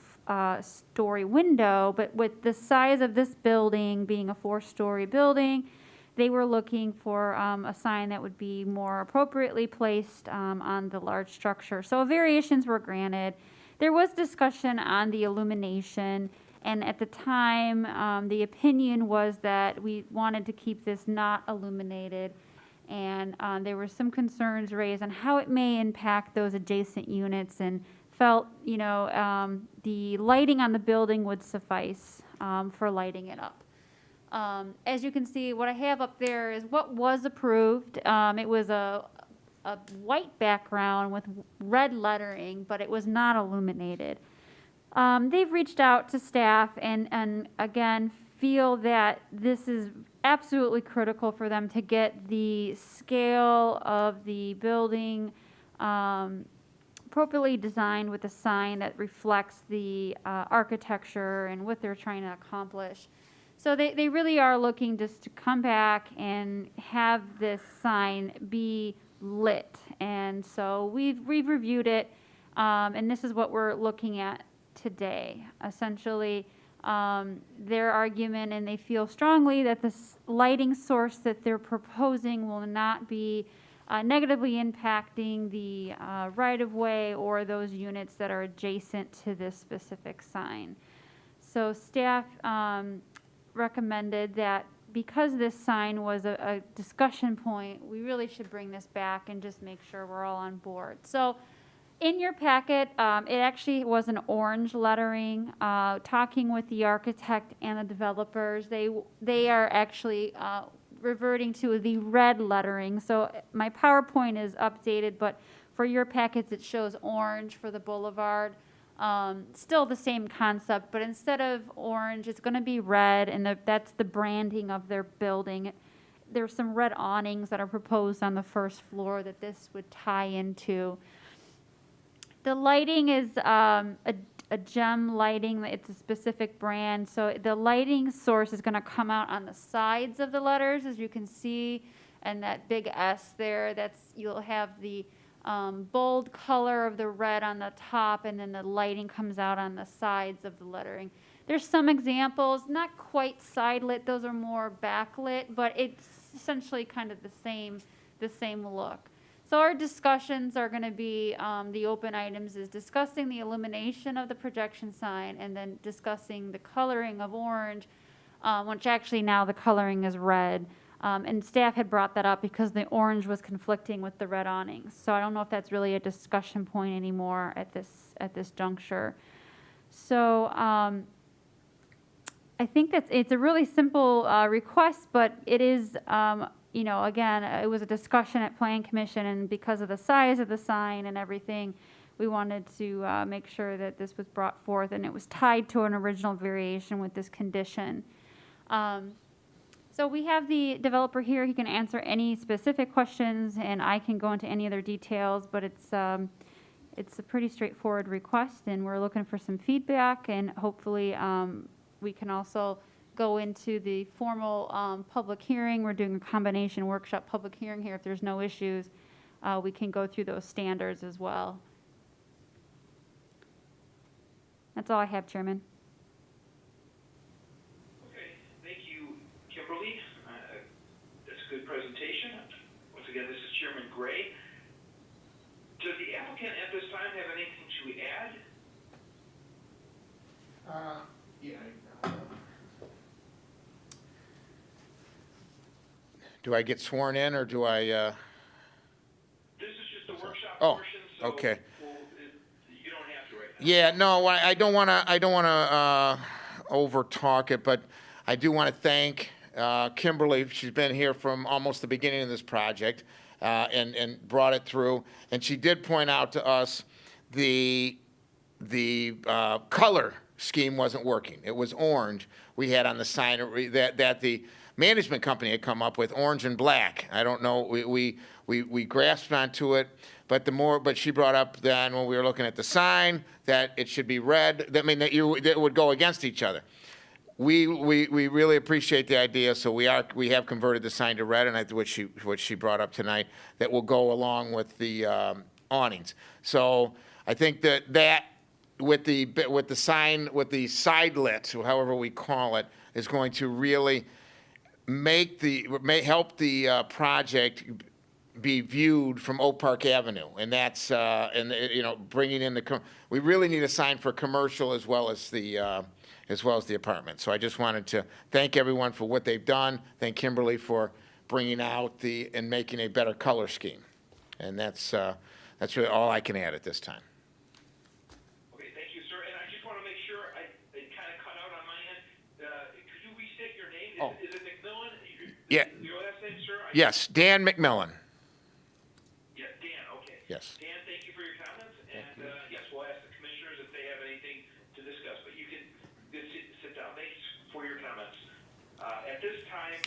story window. But with the size of this building being a 4-story building, they were looking for a sign that would be more appropriately placed on the large structure. So variations were granted. There was discussion on the illumination. And at the time, the opinion was that we wanted to keep this not illuminated. And there were some concerns raised on how it may impact those adjacent units, and felt, the lighting on the building would suffice for lighting it up. As you can see, what I have up there is what was approved. It was a white background with red lettering, but it was not illuminated. They've reached out to staff and again feel that this is absolutely critical for them to get the scale of the building appropriately designed with a sign that reflects the architecture and what they're trying to accomplish. So they really are looking just to come back and have this sign be lit. And so we've reviewed it, and this is what we're looking at today. Essentially, their argument, and they feel strongly that this lighting source that they're proposing will not be negatively impacting the right-of-way or those units that are adjacent to this specific sign. So staff recommended that because this sign was a discussion point, we really should bring this back and just make sure we're all on board. So in your packet, it actually was an orange lettering. Talking with the architect and the developers, they are actually reverting to the red lettering. So my PowerPoint is updated, but for your packets, it shows orange for the boulevard. Still the same concept, but instead of orange, it's going to be red, and that's the branding of their building. There's some red awnings that are proposed on the first floor that this would tie into. The lighting is a gem lighting. It's a specific brand. So the lighting source is going to come out on the sides of the letters, as you can see, and that big S there, you'll have the bold color of the red on the top, and then the lighting comes out on the sides of the lettering. There's some examples, not quite side lit, those are more backlit, but it's essentially kind of the same look. So our discussions are going to be, the open items is discussing the illumination of the projection sign, and then discussing the coloring of orange, which actually now the coloring is red, And staff had brought that up because the orange was conflicting with the red awnings. So I don't know if that's really a discussion point anymore at this juncture. So I think it's a really simple request, but it is, again, it was a discussion at Plan Commission, and because of the size of the sign and everything, we wanted to make sure that this was brought forth, and it was tied to an original variation with this condition. So we have the developer here. He can answer any specific questions, and I can go into any other details, but it's a pretty straightforward request, and we're looking for some feedback, and hopefully we can also go into the formal public hearing. We're doing a combination workshop public hearing here. If there's no issues, we can go through those standards as well. That's all I have, Chairman. Okay, thank you, Kimberly. That's a good presentation. Once again, this is Chairman Gray. Does the applicant at this time have anything to add? Do I get sworn in, or do I, This is just a workshop Oh, portion, so okay. You don't have to right now. Yeah, no, I don't want to over talk it, but I do want to thank Kimberly. She's been here from almost the beginning of this project and brought it through. And she did point out to us the color scheme wasn't working. It was orange we had on the sign that the management company had come up with, orange and black. I don't know. We grasped onto it. But she brought up then when we were looking at the sign that it should be red. That it would go against each other. We really appreciate the idea, so we have converted the sign to red, and what she brought up tonight that will go along with the awnings. So I think that with the sign, with the side lit, however we call it, is going to really help the project be viewed from Oak Park Avenue, and that's bringing in we really need a sign for commercial as well as the apartment. So I just wanted to thank everyone for what they've done. Thank Kimberly for bringing out and making a better color scheme, and that's really all I can add at this time. Okay, thank you, sir. And I just want to make sure it kind of cut out on my end. Could you restate your name? Is it McMillan? Yeah. Your last name, sir? Yes, Dan McMillan. Yeah, Dan. Okay. Yes. Dan, thank you for your comments. And yes, we'll ask the commissioners if they have anything to discuss. But you can sit down. Thanks for your comments. At this time,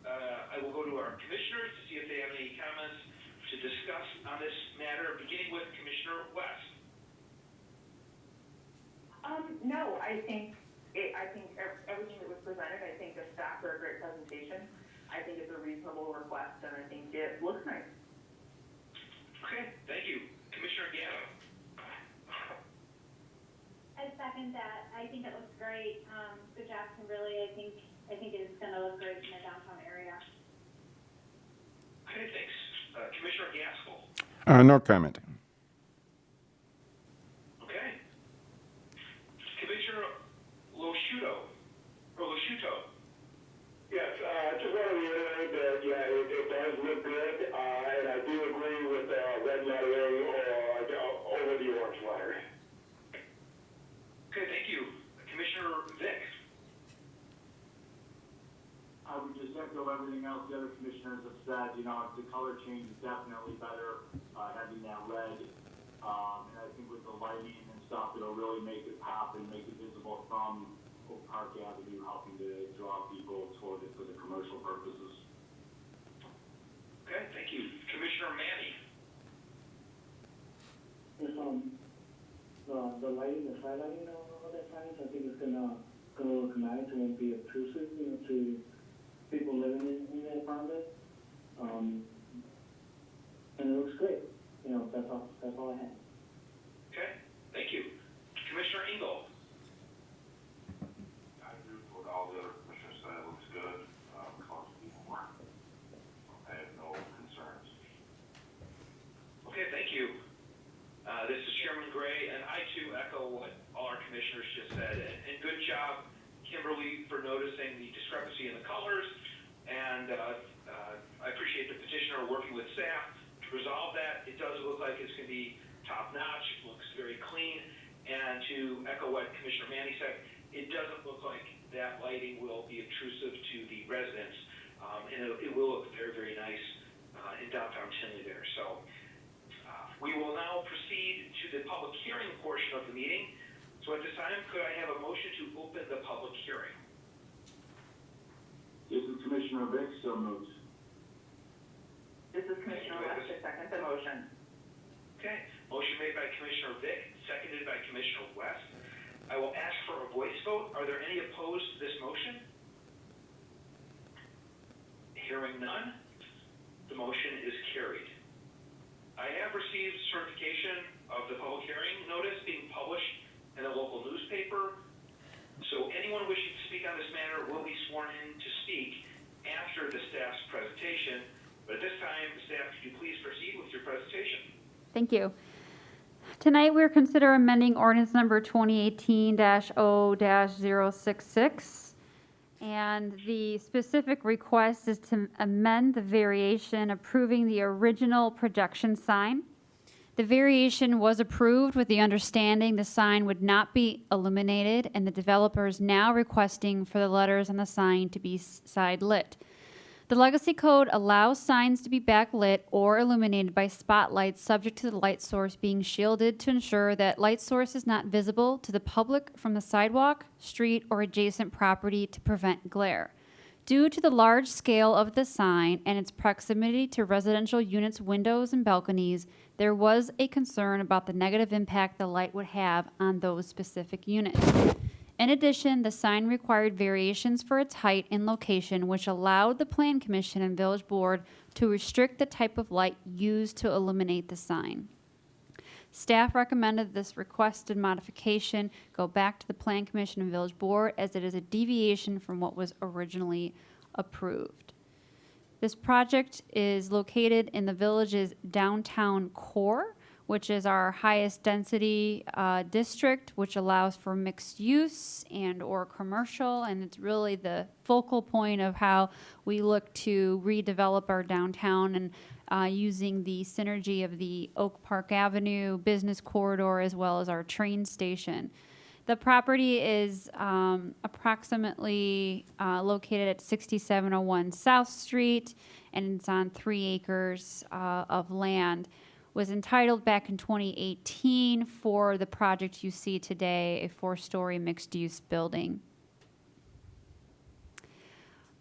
I will go to our commissioners to see if they have any comments to discuss on this matter, beginning with Commissioner West. No, I think everything that was presented, I think the staff did a great presentation. I think it's a reasonable request, and I think it looks nice. Okay, thank you. Commissioner Gatto. I second that. I think it looks great. Good job, Kimberly. I think it's gonna look great in the downtown area. Okay, thanks. Commissioner Gaskell. No comment. Okay. Commissioner Losciuto. Yes, just want to reiterate that, it does look good, and I do agree with red lettering over the orange lettering. Okay, thank you. Commissioner Vick. I would just echo everything else the other commissioners have said. The color change is definitely better, having that red. And I think with the lighting and stuff, it'll really make it pop and make it visible from Oak Park Avenue, helping to draw people toward it for the commercial purposes. Okay, thank you. Commissioner Manny. The lighting, the side lighting of the signs, I think it's gonna look nice and won't be obtrusive, to people living in the apartment. And it looks great. That's all I have. Okay, thank you. Commissioner Engel. I agree with what all the other commissioners said. It looks good. Costs even more. I have no concerns. Okay, thank you. This is Chairman Gray, and I too echo what all our commissioners just said. And good job, Kimberly, for noticing the discrepancy in the colors. And I appreciate the petitioner working with staff to resolve that. It does look like it's going to be top-notch. It looks very clean. And to echo what Commissioner Manny said, it doesn't look like that lighting will be obtrusive to the residents. And it will look very, very nice in downtown Tinley there. So we will now proceed to the public hearing portion of the meeting. So at this time, could I have a motion to open the public hearing? This is Commissioner Vick, so moved. This is Commissioner West, I second the motion. Okay, motion made by Commissioner Vick, seconded by Commissioner West. I will ask for a voice vote. Are there any opposed to this motion? Hearing none, the motion is carried. I have received certification of the public hearing notice being published in a local newspaper. So anyone wishing to speak on this matter will be sworn in to speak after the staff's presentation. But at this time, staff, could you please proceed with your presentation? Thank you. Tonight, we're considering amending ordinance number 2018-0-066. And the specific request is to amend the variation approving the original projection sign. The variation was approved with the understanding the sign would not be illuminated, and the developer is now requesting for the letters on the sign to be side lit. The Legacy Code allows signs to be backlit or illuminated by spotlights subject to the light source being shielded to ensure that light source is not visible to the public from the sidewalk, street, or adjacent property to prevent glare. Due to the large scale of the sign and its proximity to residential units' windows and balconies, there was a concern about the negative impact the light would have on those specific units. In addition, the sign required variations for its height and location, which allowed the Plan Commission and Village Board to restrict the type of light used to illuminate the sign. Staff recommended this requested modification go back to the Plan Commission and Village Board as it is a deviation from what was originally approved. This project is located in the village's downtown core, which is our highest density district, which allows for mixed use and or commercial, and it's really the focal point of how we look to redevelop our downtown and using the synergy of the Oak Park Avenue business corridor as well as our train station. The property is approximately located at 6701 South Street, and it's on 3 acres of land. Was entitled back in 2018 for the project you see today, a 4-story mixed-use building.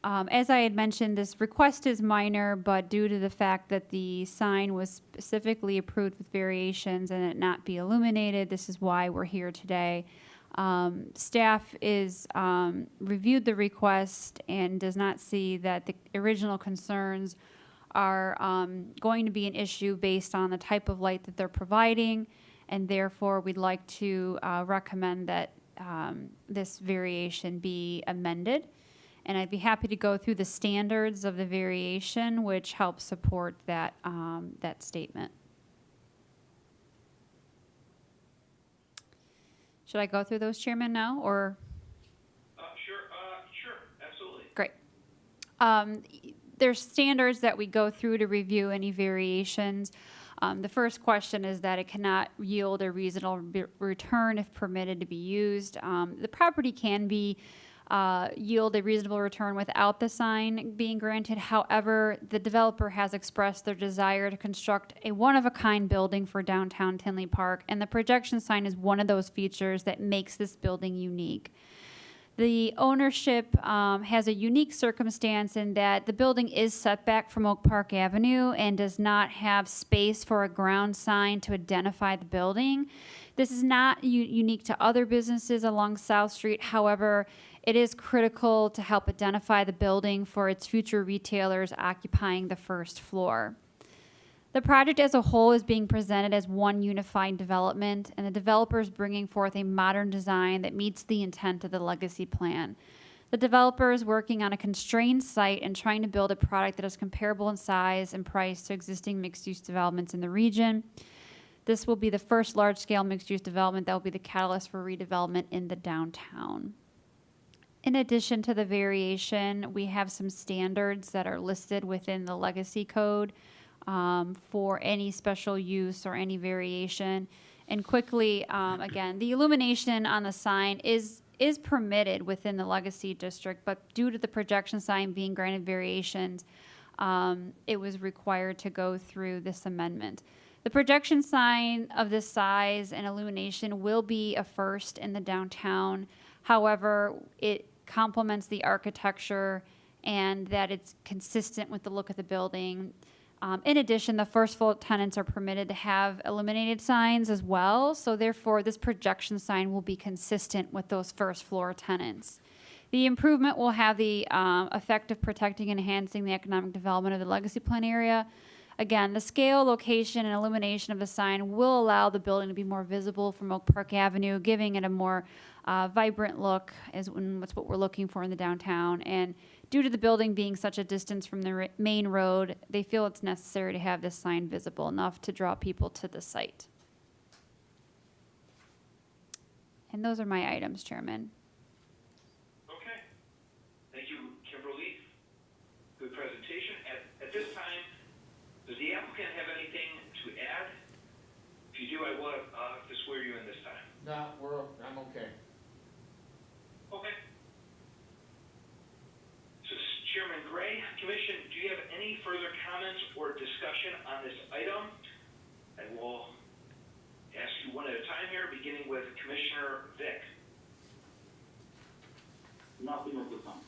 As I had mentioned, this request is minor, but due to the fact that the sign was specifically approved with variations and it not be illuminated, this is why we're here today. Staff is reviewed the request and does not see that the original concerns are going to be an issue based on the type of light that they're providing, and therefore we'd like to recommend that this variation be amended. And I'd be happy to go through the standards of the variation, which helps support that, that statement. Should I go through those, Chairman, now, or? Sure, absolutely. Great. There's standards that we go through to review any variations. The first question is that it cannot yield a reasonable return if permitted to be used. The property can be yield a reasonable return without the sign being granted. However, the developer has expressed their desire to construct a one-of-a-kind building for downtown Tinley Park, and the projection sign is one of those features that makes this building unique. The ownership has a unique circumstance in that the building is set back from Oak Park Avenue and does not have space for a ground sign to identify the building. This is not unique to other businesses along South Street. However, it is critical to help identify the building for its future retailers occupying the first floor. The project as a whole is being presented as one unified development, and the developer is bringing forth a modern design that meets the intent of the legacy plan. The developer is working on a constrained site and trying to build a product that is comparable in size and price to existing mixed-use developments in the region. This will be the first large-scale mixed-use development that will be the catalyst for redevelopment in the downtown. In addition to the variation, we have some standards that are listed within the legacy code for any special use or any variation. And quickly, again, the illumination on the sign is permitted within the legacy district, but due to the projection sign being granted variations, it was required to go through this amendment. The projection sign of this size and illumination will be a first in the downtown. However, it complements the architecture and that it's consistent with the look of the building. In addition, the first floor tenants are permitted to have illuminated signs as well, so therefore this projection sign will be consistent with those first floor tenants. The improvement will have the effect of protecting and enhancing the economic development of the legacy plan area. Again, the scale, location, and illumination of the sign will allow the building to be more visible from Oak Park Avenue, giving it a more vibrant look, that's what we're looking for in the downtown. And due to the building being such a distance from the main road, they feel it's necessary to have this sign visible enough to draw people to the site. And those are my items, Chairman. Okay. Thank you, Kimberly. Good presentation. At this time, does the applicant have anything to add? If you do, I will have to swear you in this time. No, I'm okay. Okay. So Chairman Gray, Commission, do you have any further comments or discussion on this item? I will ask you one at a time here, beginning with Commissioner Vick. Nothing at this time.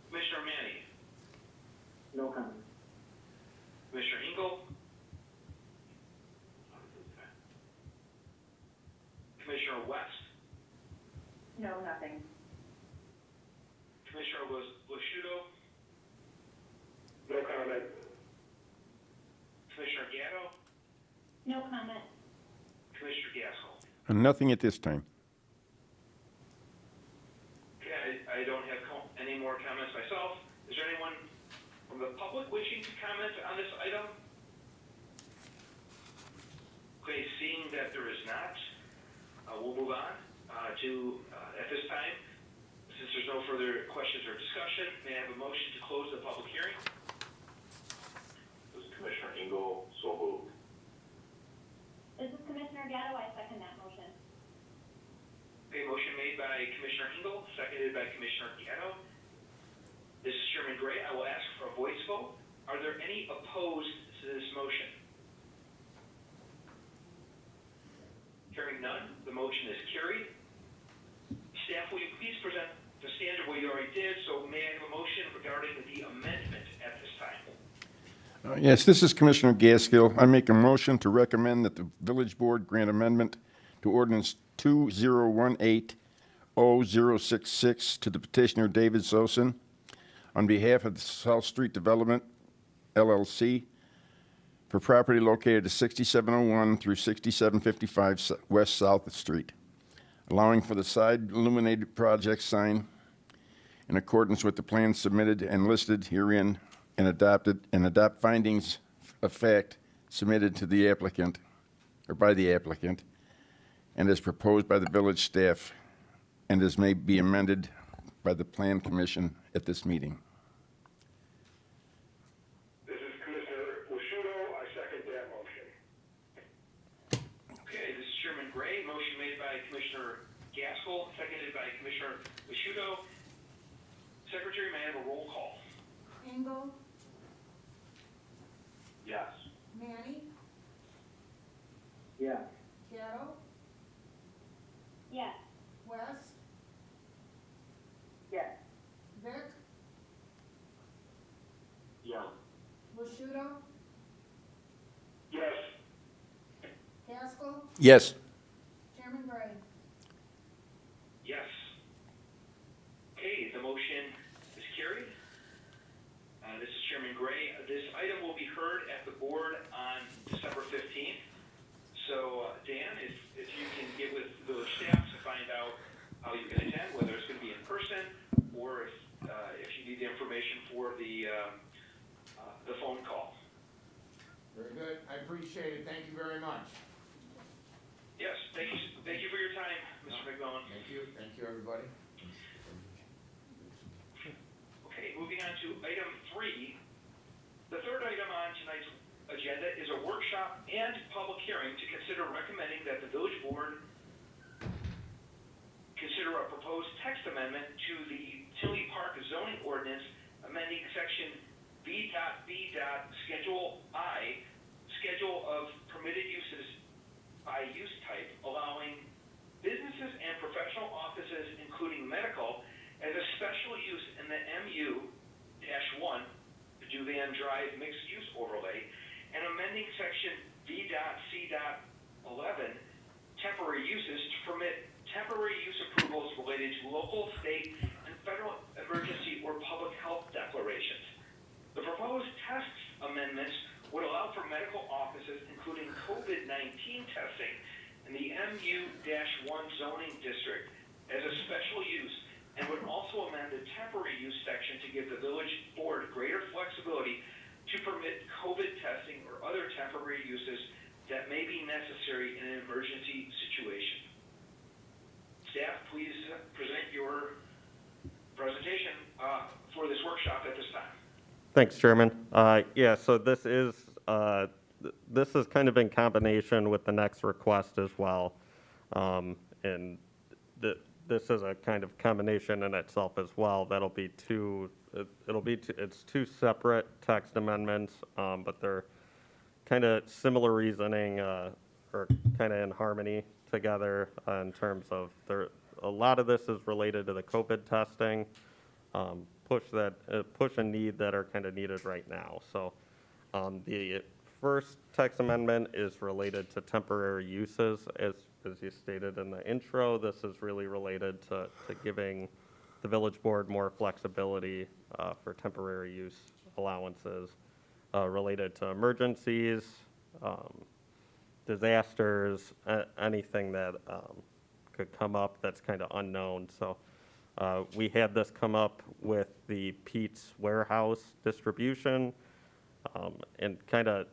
Commissioner Manny. No comment. Commissioner Engel. Commissioner West. No, nothing. Commissioner Lasciuto. No comment. Commissioner Gatto. No comment. Commissioner Gaskell. Nothing at this time. Okay, I don't have any more comments myself. Is there anyone from the public wishing to comment on this item? Okay, seeing that there is not, we'll move on to, at this time, since there's no further questions or discussion, may I have a motion to close the public hearing? This is Commissioner Engel, so moved. This is Commissioner Gatto, I second that motion. Okay, motion made by Commissioner Engel, seconded by Commissioner Gatto. This is Chairman Gray. I will ask for a voice vote. Are there any opposed to this motion? Hearing none, the motion is carried. Staff, will you please present the standard what you already did? So may I have a motion regarding the amendment at this time? Yes, this is Commissioner Gaskill. I make a motion to recommend that the village board grant amendment to ordinance 2018-0066 to the petitioner David Sosin on behalf of the South Street Development, LLC, for property located at 6701 through 6755 West South Street, allowing for the side illuminated project sign in accordance with the plans submitted and listed herein and adopt findings of fact submitted to the applicant, or by the applicant, and as proposed by the village staff, and as may be amended by the Plan Commission at this meeting. This is Commissioner Lasciuto. I second that motion. Okay, this is Chairman Gray. Motion made by Commissioner Gaskell, seconded by Commissioner Lasciuto. Secretary, may I have a roll call? Engel, Yes. Manny, Yes. Gatto, Yes. West, Yes. Vic, Yes. Lasciuto, Yes. Gaskell, Yes. Chairman Gray. Yes. Okay, the motion is carried. This is Chairman Gray. This item will be heard at the board on December 15th. So, Dan, if you can get with village staff to find out how you can attend, whether it's going to be in person or if you need the information for the phone call. Very good. I appreciate it. Thank you very much. Yes, thank you for your time, Mr. How's it going? Thank you, everybody. Okay, moving on to item 3. The third item on tonight's agenda is a workshop and public hearing to consider recommending that the village board consider a proposed text amendment to the Tinley Park zoning ordinance, amending section B.B. Schedule I, Schedule of Permitted Uses by Use Type, allowing businesses and professional offices, including medical, as a special use in the MU-1, the Duvan Drive Mixed Use Overlay, and amending section B.C.11, temporary uses, to permit temporary use approvals related to local, state, and federal emergency or public health declarations. The proposed text amendments would allow for medical offices, including COVID-19 testing, in the MU-1 zoning district as a special use, and would also amend the temporary use section to give the village board greater flexibility to permit COVID testing or other temporary uses that may be necessary in an emergency situation. Staff, please present your presentation for this workshop at this time. Thanks, Chairman. Yeah, so this is kind of in combination with the next request as well. And this is a kind of combination in itself as well. That'll be it's two separate text amendments, but they're kind of similar reasoning, or kind of in harmony together in terms of a lot of this is related to the COVID testing, push a need that are kind of needed right now. So the first text amendment is related to temporary uses, as you stated in the intro. This is really related to giving the village board more flexibility for temporary use allowances related to emergencies, disasters, anything that could come up that's kind of unknown. So we had this come up with the Pete's Warehouse distribution, and kind of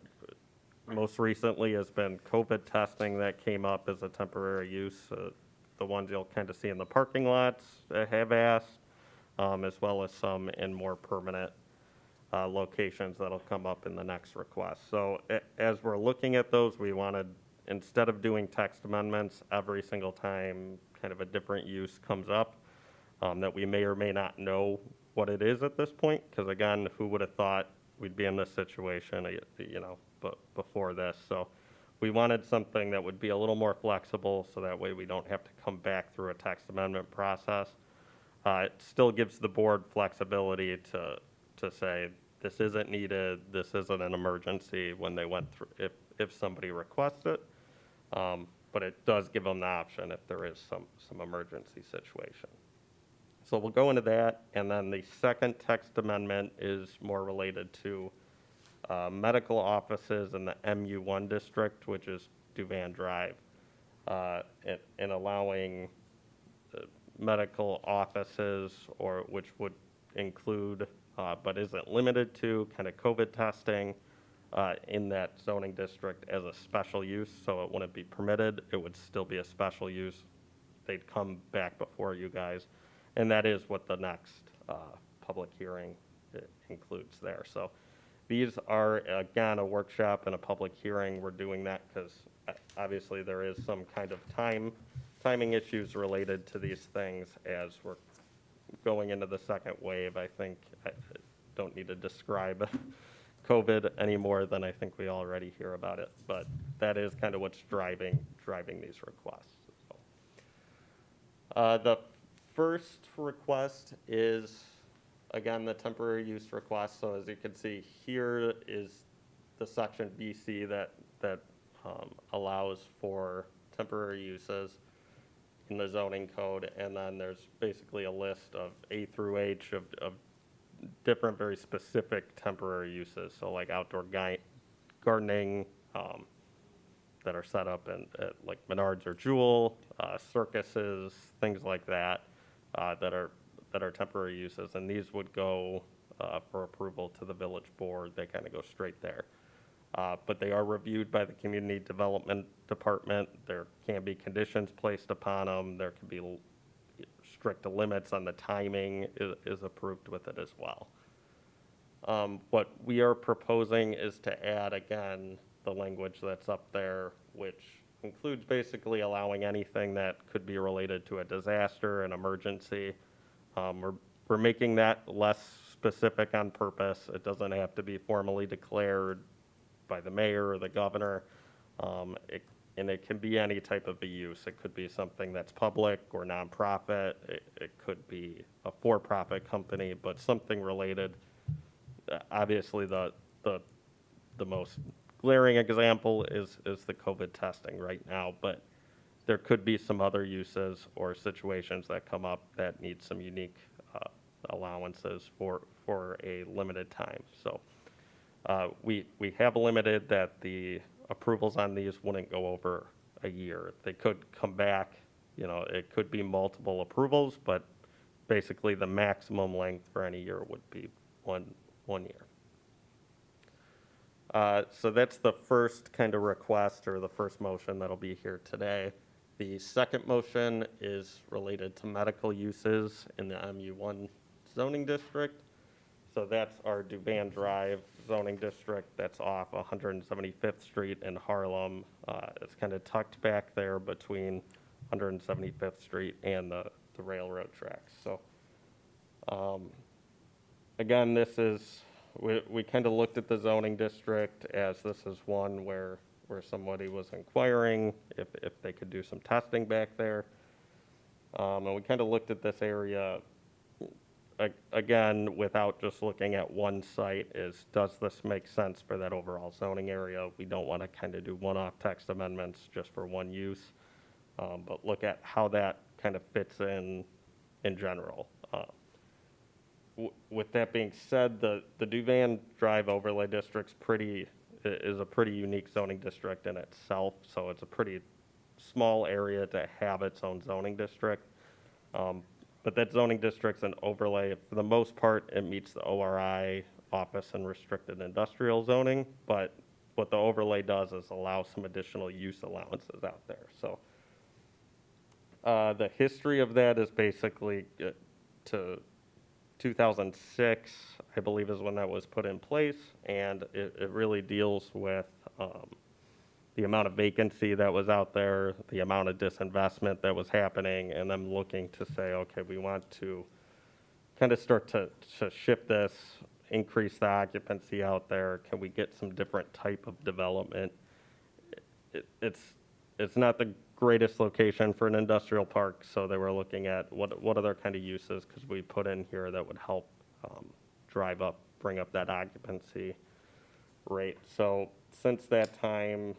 most recently has been COVID testing that came up as a temporary use. The ones you'll kind of see in the parking lots have asked, as well as some in more permanent locations that'll come up in the next request. So as we're looking at those, we wanted, instead of doing text amendments every single time kind of a different use comes up, that we may or may not know what it is at this point, because again, who would have thought we'd be in this situation, but before this. So we wanted something that would be a little more flexible, so that way we don't have to come back through a text amendment process. It still gives the board flexibility to say, this isn't needed, this isn't an emergency when they went through, if somebody requests it. But it does give them the option if there is some emergency situation. So we'll go into that, and then the second text amendment is more related to medical offices in the MU1 district, which is Duvan Drive, and allowing medical offices, or which would include, but isn't limited to, kind of COVID testing in that zoning district as a special use. So it wouldn't be permitted, it would still be a special use. They'd come back before you guys. And that is what the next public hearing includes there. So these are, again, a workshop and a public hearing. We're doing that because obviously there is some kind of timing issues related to these things as we're going into the second wave. I think I don't need to describe COVID any more than I think we already hear about it. But that is kind of what's driving these requests. So, the first request is, again, the temporary use request. So as you can see, here is the section BC that allows for temporary uses in the zoning code, and then there's basically a list of A through H of different very specific temporary uses. So like outdoor gardening that are set up in like Menards or Jewel, circuses, things like that. That are temporary uses, and these would go for approval to the village board. They kind of go straight there. but they are reviewed by the Community Development Department. There can be conditions placed upon them. There can be strict limits on the timing is approved with it as well. What we are proposing is to add, again, the language that's up there, which includes basically allowing anything that could be related to a disaster, an emergency. We're making that less specific on purpose. It doesn't have to be formally declared by the mayor or the governor. And it can be any type of a use. It could be something that's public or nonprofit. It could be a for-profit company, but something related. Obviously, the most glaring example is the COVID testing right now, but there could be some other uses or situations that come up that need some unique allowances for a limited time. So we have limited that the approvals on these wouldn't go over a year. They could come back, it could be multiple approvals, but basically the maximum length for any year would be one year. So that's the first kind of request or the first motion that'll be here today. The second motion is related to medical uses in the MU1 zoning district. So that's our Duvan Drive zoning district that's off 175th Street in Harlem. It's kind of tucked back there between 175th Street and the railroad tracks. So again, this is, we kind of looked at the zoning district as this is one where somebody was inquiring if they could do some testing back there. And we kind of looked at this area again, without just looking at one site, does this make sense for that overall zoning area? We don't want to kind of do one-off text amendments just for one use, but look at how that kind of fits in general. With that being said, the Duvan Drive Overlay District's is a pretty unique zoning district in itself, so it's a pretty small area to have its own zoning district. But that zoning district's an overlay. For the most part, it meets the ORI office and restricted industrial zoning, but what the overlay does is allow some additional use allowances out there. So the history of that is basically to 2006, I believe is when that was put in place, and it really deals with the amount of vacancy that was out there, the amount of disinvestment that was happening, and them looking to say, okay, we want to kind of start to shift this, increase the occupancy out there. Can we get some different type of development? It's not the greatest location for an industrial park, so they were looking at what other kind of uses could we put in here that would help bring up that occupancy rate. So since that time,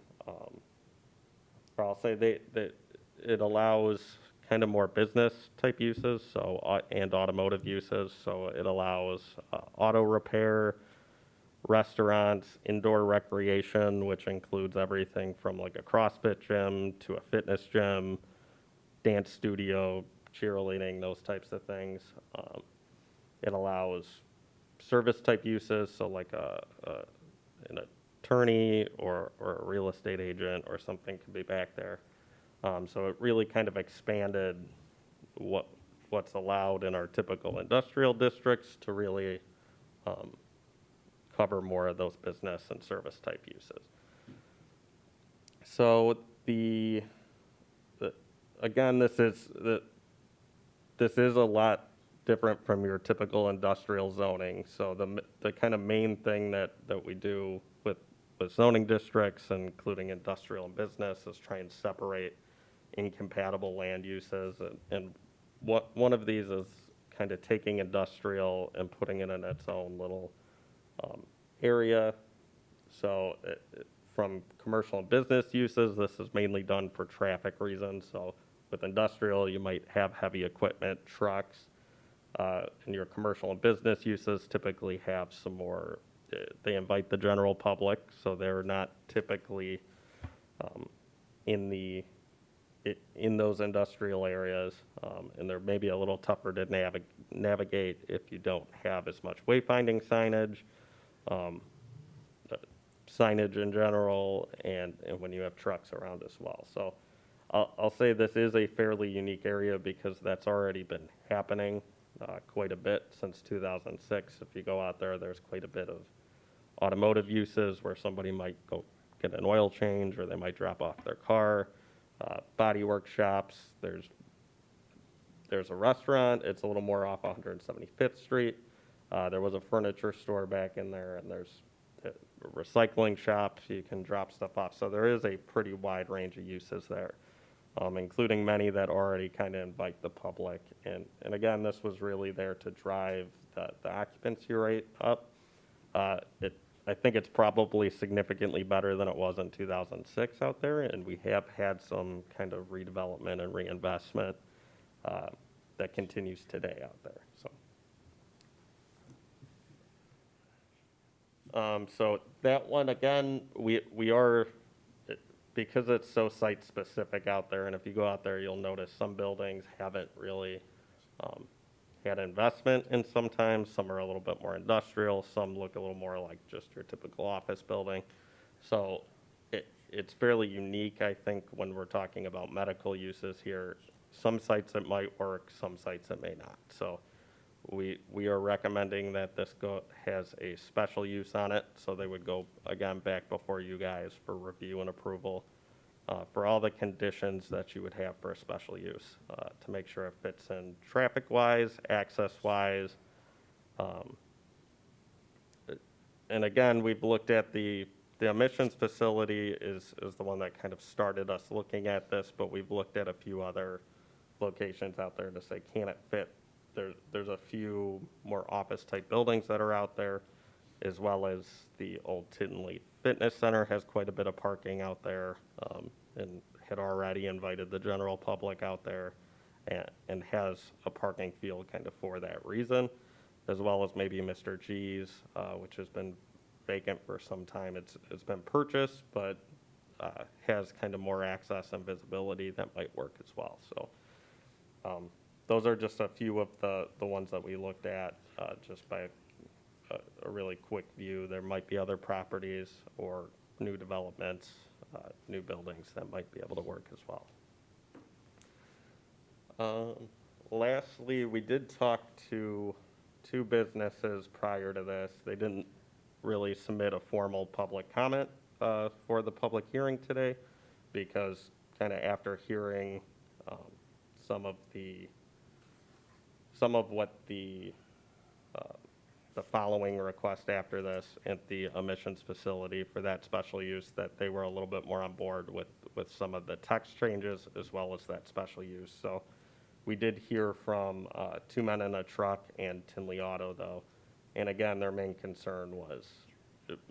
I'll say that it allows kind of more business type uses, and automotive uses. So it allows auto repair, restaurants, indoor recreation, which includes everything from like a CrossFit gym to a fitness gym, dance studio, cheerleading, those types of things. It allows service type uses, so like an attorney or a real estate agent or something could be back there. So it really kind of expanded what's allowed in our typical industrial districts to really cover more of those business and service type uses. So again, this is a lot different from your typical industrial zoning. So the kind of main thing that we do with zoning districts, including industrial and business, is try and separate incompatible land uses. And one of these is kind of taking industrial and putting it in its own little area. So from commercial and business uses, this is mainly done for traffic reasons. So with industrial, you might have heavy equipment, trucks, and your commercial and business uses typically have some more, they invite the general public, so they're not typically in those industrial areas, and they're maybe a little tougher to navigate if you don't have as much wayfinding signage. signage in general and when you have trucks around as well. So I'll say this is a fairly unique area because that's already been happening quite a bit since 2006. If you go out there, there's quite a bit of automotive uses where somebody might go get an oil change or they might drop off their car, body workshops. There's a restaurant. It's a little more off 175th Street. There was a furniture store back in there, and there's a recycling shop. You can drop stuff off. So there is a pretty wide range of uses there, including many that already kind of invite the public. And again, this was really there to drive the occupancy rate up. I think it's probably significantly better than it was in 2006 out there, and we have had some kind of redevelopment and reinvestment that continues today out there. So that one, again, we are, because it's so site-specific out there, and if you go out there, you'll notice some buildings haven't really had investment in sometimes. Some are a little bit more industrial. Some look a little more like just your typical office building. So it's fairly unique, I think, when we're talking about medical uses here. Some sites it might work, some sites it may not. So we are recommending that this has a special use on it. So they would go, again, back before you guys for review and approval for all the conditions that you would have for a special use to make sure it fits in traffic-wise, access-wise. And again, we've looked at the emissions facility is the one that kind of started us looking at this, but we've looked at a few other locations out there to say, can it fit? There's a few more office-type buildings that are out there, as well as the old Tinley Fitness Center has quite a bit of parking out there, and had already invited the general public out there and has a parking field kind of for that reason, as well as maybe Mr. G's, which has been vacant for some time. It's been purchased, but has kind of more access and visibility that might work as well. So those are just a few of the ones that we looked at just by a really quick view. There might be other properties or new developments, new buildings that might be able to work as well. Lastly, we did talk to two businesses prior to this. They didn't really submit a formal public comment for the public hearing today because kind of after hearing some of what the following request after this at the emissions facility for that special use, that they were a little bit more on board with some of the text changes as well as that special use. So we did hear from Two Men in a Truck and Tinley Auto, though. And again, their main concern was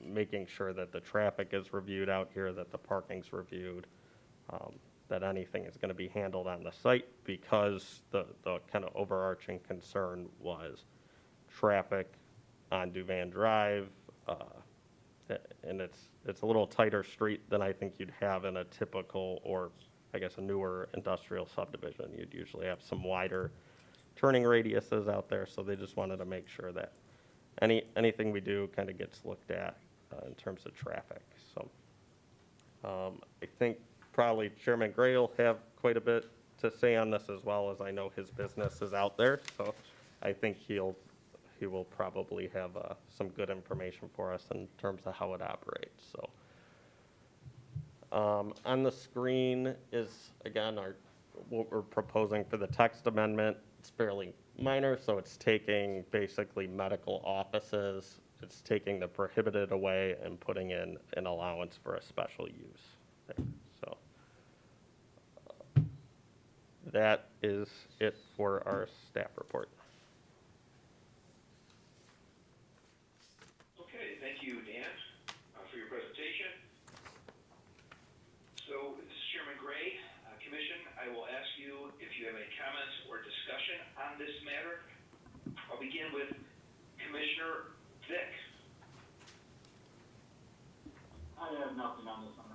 making sure that the traffic is reviewed out here, that the parking's reviewed, that anything is going to be handled on the site, because the kind of overarching concern was traffic on Duvan Drive, and it's a little tighter street than I think you'd have in a typical, or I guess a newer industrial subdivision. You'd usually have some wider turning radiuses out there, so they just wanted to make sure that anything we do kind of gets looked at in terms of traffic. So I think probably Chairman Gray will have quite a bit to say on this, as well as I know his business is out there. So I think he will probably have some good information for us in terms of how it operates. So on the screen is, again, what we're proposing for the text amendment. It's fairly minor, so it's taking basically medical offices, it's taking the prohibited away and putting in an allowance for a special use there. So that is it for our staff report. Okay, thank you, Dan, for your presentation. So, this is Chairman Gray. Commission, I will ask you if you have any comments or discussion on this matter. I'll begin with Commissioner Vick. I have nothing on this one.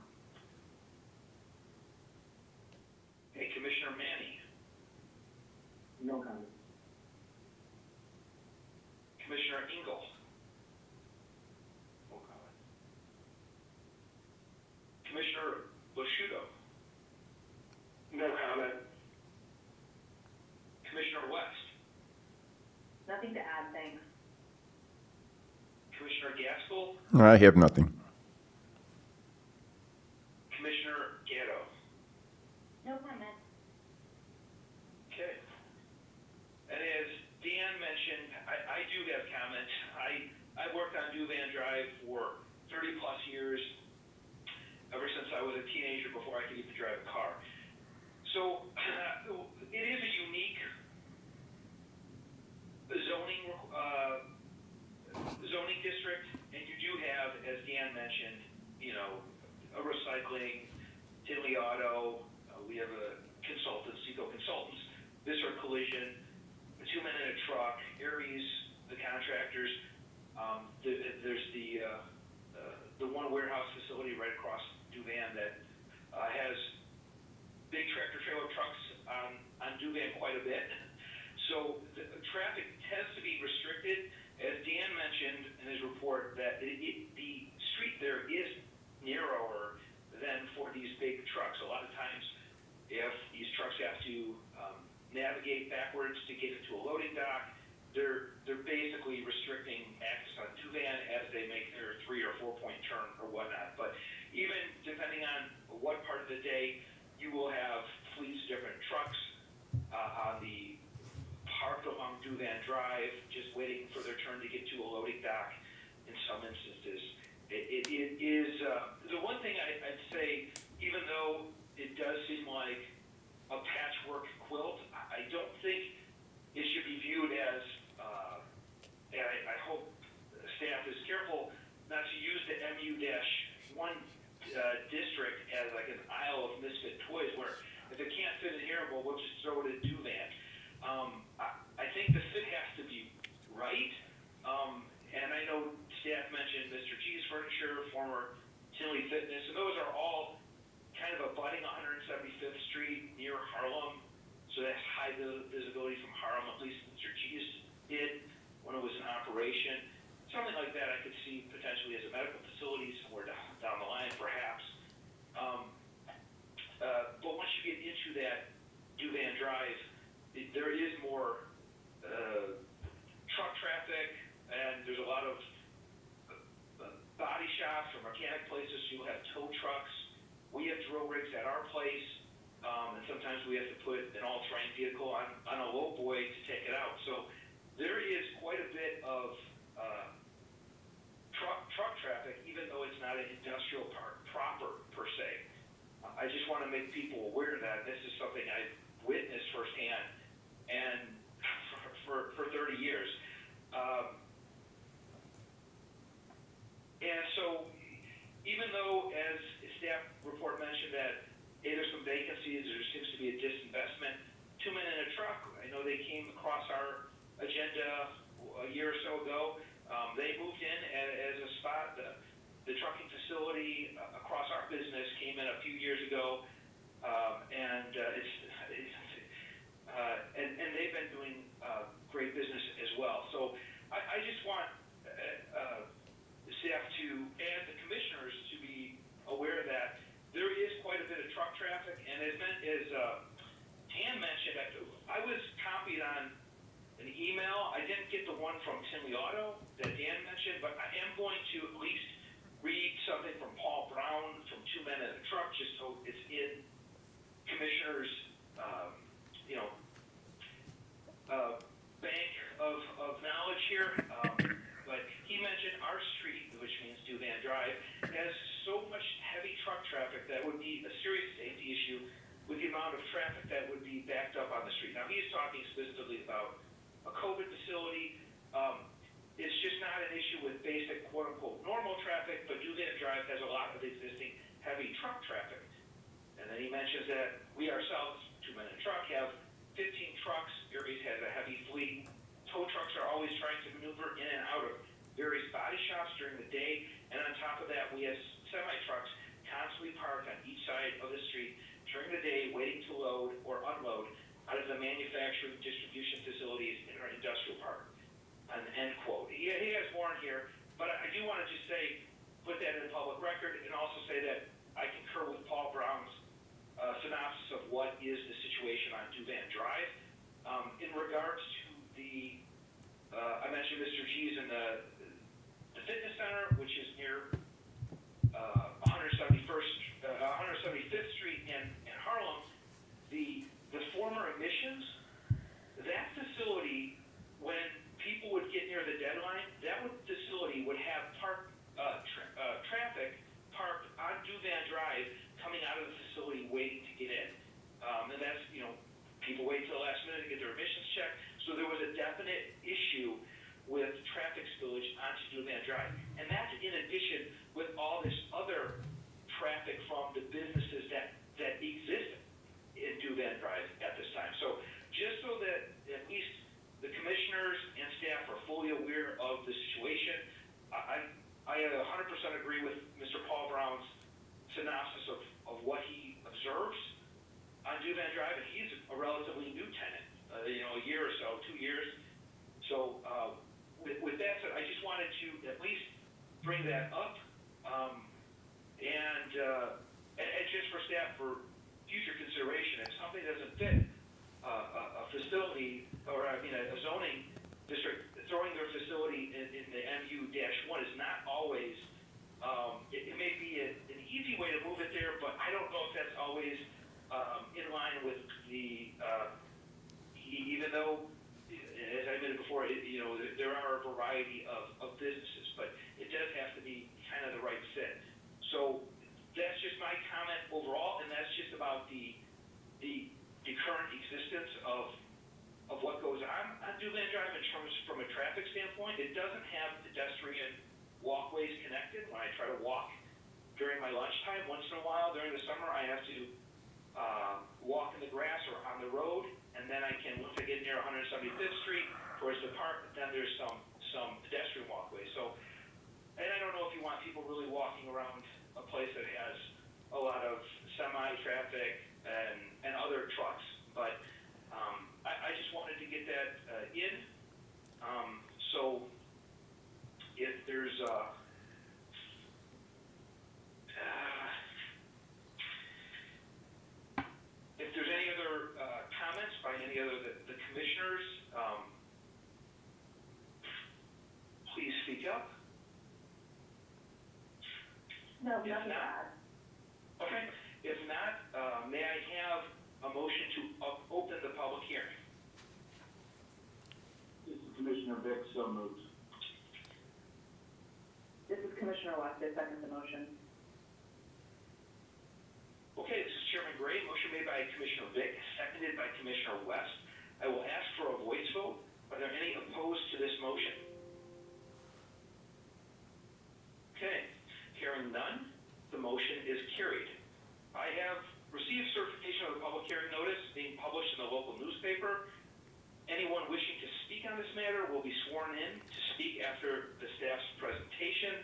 Okay, Commissioner Manny. No comment. Commissioner Engel. No comment. thanks. Commissioner Gaskell, I have nothing. Commissioner Gatto. No comment. Okay. And as Dan mentioned, I do have comments. I worked on Duvan Drive for 30 plus years, ever since I was a teenager before I could even drive a car. So it is a unique zoning district, and you do have, as Dan mentioned, a recycling, Tinley Auto, we have a consultant, Seco Consultants, Visser Collision, a 2-minute truck, Aries, the contractors. There's the one warehouse facility right across Duvan that has big tractor trailer trucks on Duvan quite a bit. So the traffic tends to be restricted. As Dan mentioned in his report, that the street there is narrower than for these big trucks. A lot of times, if these trucks have to navigate backwards to get into a loading dock, they're basically restricting access on Duvan as they make their 3 or 4 point turn or whatnot. But even depending on what part of the day, you will have fleets of different trucks on the parked along Duvan Drive, just waiting for their turn to get to a loading dock. In some instances, it is the one thing I'd say, even though it does seem like a patchwork quilt, I don't think it should be viewed as, and I hope staff is careful not to use the MU-1 district as like an aisle of misfit toys where if it can't fit in here, well, we'll just throw it at Duvan. I think the fit has to be right, and I know staff mentioned Mr. G's Furniture, former Tinley Fitness, and those are all kind of abutting 175th Street near Harlem, so that's high visibility from Harlem, at least Mr. G's did when it was in operation. Something like that I could see potentially as a medical facility somewhere down the line, perhaps. But once you get into that Duvan Drive, there is more truck traffic, and there's a lot of body shops or mechanic places. You'll have tow trucks. We have drill rigs at our place, and sometimes we have to put an all-terrain vehicle on a low boy to take it out. So there is quite a bit of truck traffic, even though it's not an industrial park proper per se. I just want to make people aware that this is something I've witnessed firsthand, and for 30 years. And so, even though, as staff report mentioned that, hey, there's some vacancies, there seems to be a disinvestment, 2-minute in a truck, I know they came across our agenda a year or so ago. They moved in as a spot. The trucking facility across our business came in a few years ago, and they've been doing great business as well. So I just want staff to, and the commissioners, to be aware that there is quite a bit of truck traffic, and as Dan mentioned, I was copied on an email. I didn't get the one from Tinley Auto that Dan mentioned, but I am going to at least read something from Paul Brown from 2 Men in a Truck, just so it's in commissioners' bank of knowledge here. But he mentioned our street, which means Duvan Drive, has so much heavy truck traffic that would be a serious safety issue with the amount of traffic that would be backed up on the street. Now, he's talking specifically about a COVID facility. It's just not an issue with basic quote-unquote normal traffic, but Duvan Drive has a lot of existing heavy truck traffic. And then he mentions that we ourselves, 2 Men in a Truck, have 15 trucks. Aries has a heavy fleet. Tow trucks are always trying to maneuver in and out of various body shops during the day. And on top of that, we have semi-trucks constantly parked on each side of the street during the day, waiting to load or unload out of the manufacturing distribution facilities in our industrial park. An end quote. He has more in here, but I do want to just say, put that in the public record, and also say that I concur with Paul Brown's synopsis of what is the situation on Duvan Drive. In regards to I mentioned Mr. G's in the fitness center, which is near 175th Street and Harlem, the former emissions, that facility, when people would get near the deadline, facility would have traffic parked on Duvan Drive coming out of the facility waiting to get in. And that's, people wait till the last minute to get their emissions checked. So there was a definite issue with traffic spillage onto Duvan Drive. And that's in addition with all this other traffic from the businesses that exist in Duvan Drive at this time. So just so that at least the commissioners and staff are fully aware of the situation, I 100% agree with Mr. Paul Brown's synopsis of what he observes on Duvan Drive, and he's a relatively new tenant, a year or so, 2 years. So with that said, I just wanted to at least bring that up, and just for staff for future consideration, if something doesn't fit a facility or a zoning district, throwing their facility in the MU-1 is not always. It may be an easy way to move it there, but I don't know if that's always in line with the. Even though, as I admitted before, there are a variety of businesses, but it does have to be kind of the right fit. So that's just my comment overall, and that's just about the current existence of what goes on Duvan Drive in terms from a traffic standpoint. It doesn't have pedestrian walkways connected. When I try to walk during my lunchtime, once in a while during the summer, I have to walk in the grass or on the road, and then I can, once I get near 175th Street towards the park, then there's some pedestrian walkways. So, and I don't know if you want people really walking around a place that has a lot of semi-traffic and other trucks, but I just wanted to get that in. So if there's any other comments by any other the commissioners, please speak up. No, If nothing to not, add. okay. If not, may I have a motion to open the public hearing? This is Commissioner Vick, so moved. This is Commissioner West, I second the motion. Okay, this is Chairman Gray. Motion made by Commissioner Vick, seconded by Commissioner West. I will ask for a voice vote. Are there any opposed to this motion? Okay, hearing none, the motion is carried. I have received certification of the public hearing notice being published in the local newspaper. Anyone wishing to speak on this matter will be sworn in to speak after the staff's presentation.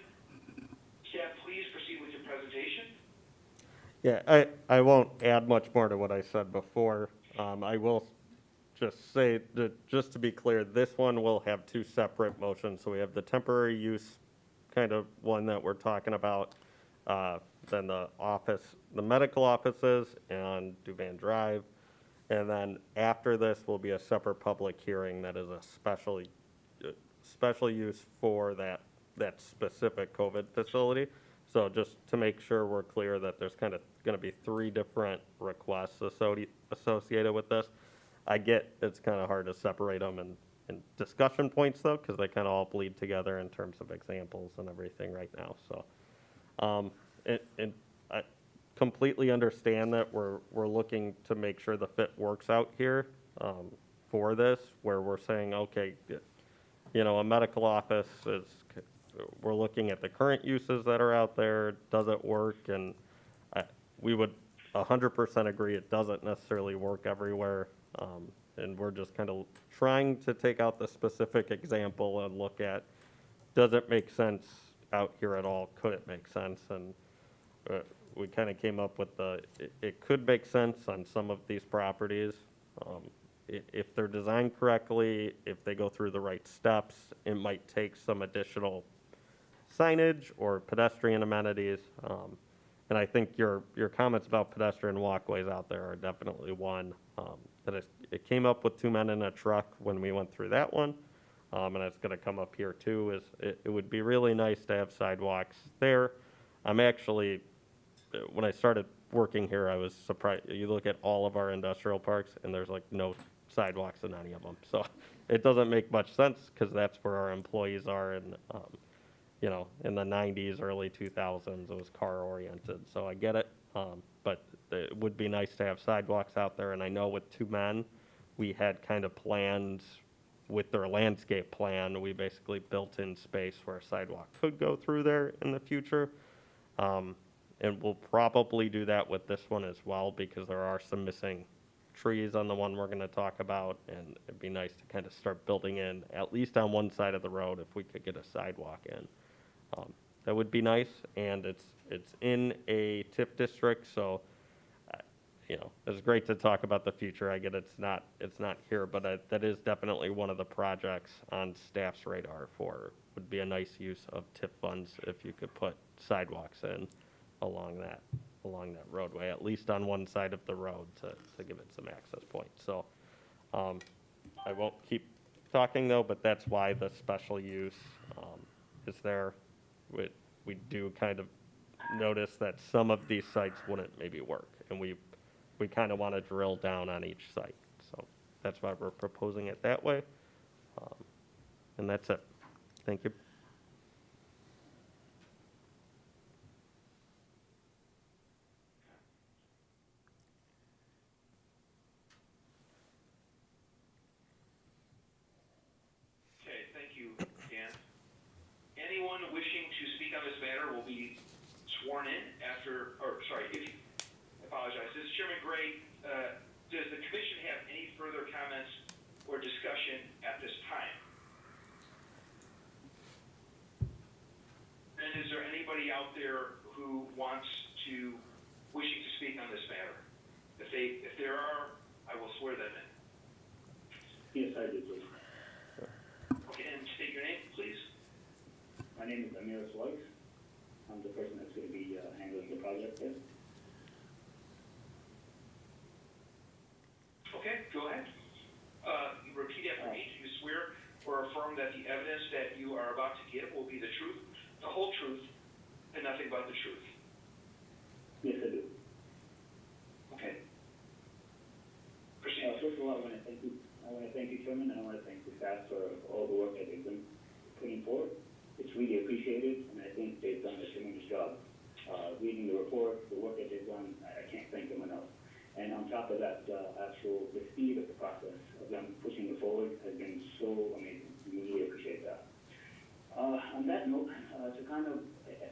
Staff, please proceed with your presentation. Yeah, I won't add much more to what I said before. I will just say that, just to be clear, this one will have two separate motions. So we have the temporary use kind of one that we're talking about, then the medical offices and Duvan Drive. And then after this will be a separate public hearing that is a special use for that specific COVID facility. So just to make sure we're clear that there's kind of going to be three different requests associated with this. I get it's kind of hard to separate them in discussion points though, because they kind of all bleed together in terms of examples and everything right now. So, and I completely understand that we're looking to make sure the fit works out here for this, where we're saying, okay, a medical office is. We're looking at the current uses that are out there. Does it work? And we would 100% agree it doesn't necessarily work everywhere. And we're just kind of trying to take out the specific example and look at, does it make sense out here at all? Could it make sense? And we kind of came up with it could make sense on some of these properties. If they're designed correctly, if they go through the right steps, it might take some additional signage or pedestrian amenities. And I think your comments about pedestrian walkways out there are definitely one. That it came up with two men in a truck when we went through that one. and it's gonna come up here too, is it would be really nice to have sidewalks there. I'm actually, when I started working here, I was surprised. You look at all of our industrial parks, and there's like no sidewalks in any of them. So it doesn't make much sense, because that's where our employees are, and, you know, in the 90s, early 2000s, it was car-oriented, so I get it. But it would be nice to have sidewalks out there, and I know with Two Men, we had kind of planned with their landscape plan, we basically built in space where a sidewalk could go through there in the future. And we'll probably do that with this one as well, because there are some missing trees on the one we're gonna talk about, and it'd be nice to kind of start building in, at least on one side of the road, if we could get a sidewalk in. That would be nice, and it's in a TIF district, so, you know, it's great to talk about the future. I get it's not here, but that is definitely one of the projects on staff's radar would be a nice use of TIF funds if you could put sidewalks in along that roadway, at least on one side of the road to give it some access points. So I won't keep talking though, but that's why the special use is there. We do kind of notice that some of these sites wouldn't maybe work, and we kind of want to drill down on each site. So that's why we're proposing it that way. And that's it. Thank you. Okay, thank you, Dan. Anyone wishing to speak on this matter will be sworn in after, or sorry, I apologize. This is Chairman Gray. Does the commission have any further comments or discussion at this time? And is there anybody out there who wishing to speak on this matter? If there are, I will swear them in. Yes, I do, please. Okay, and state your name, please. My name is Amir Swikes. I'm the person that's going to be handling the project there. Okay, go ahead. Repeat after me. Do you swear or affirm that the evidence that you are about to give will be the truth, the whole truth, and nothing but the truth? Yes, I do. Okay. Proceed. First of all, I want to thank you, Chairman, and I want to thank the staff for all the work that they've been putting forward. It's really appreciated, and I think they've done a tremendous job. Reading the report, the work that they've done, I can't thank them enough. And on top of that, the speed of the process of them pushing it forward has been so amazing. We really appreciate that. On that note, to kind of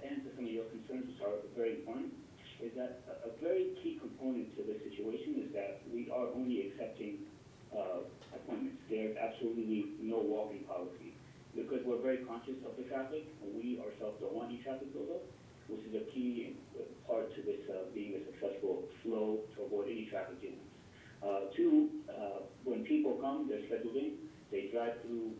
answer some of your concerns, which are very important, is that a very key component to this situation is that we are only accepting appointments. There's absolutely no walking policy, because we're very conscious of the traffic, and we ourselves don't want any traffic buildup, which is a key part to this being a successful flow to avoid any traffic jams. Two, when people come, they're scheduled in, they drive through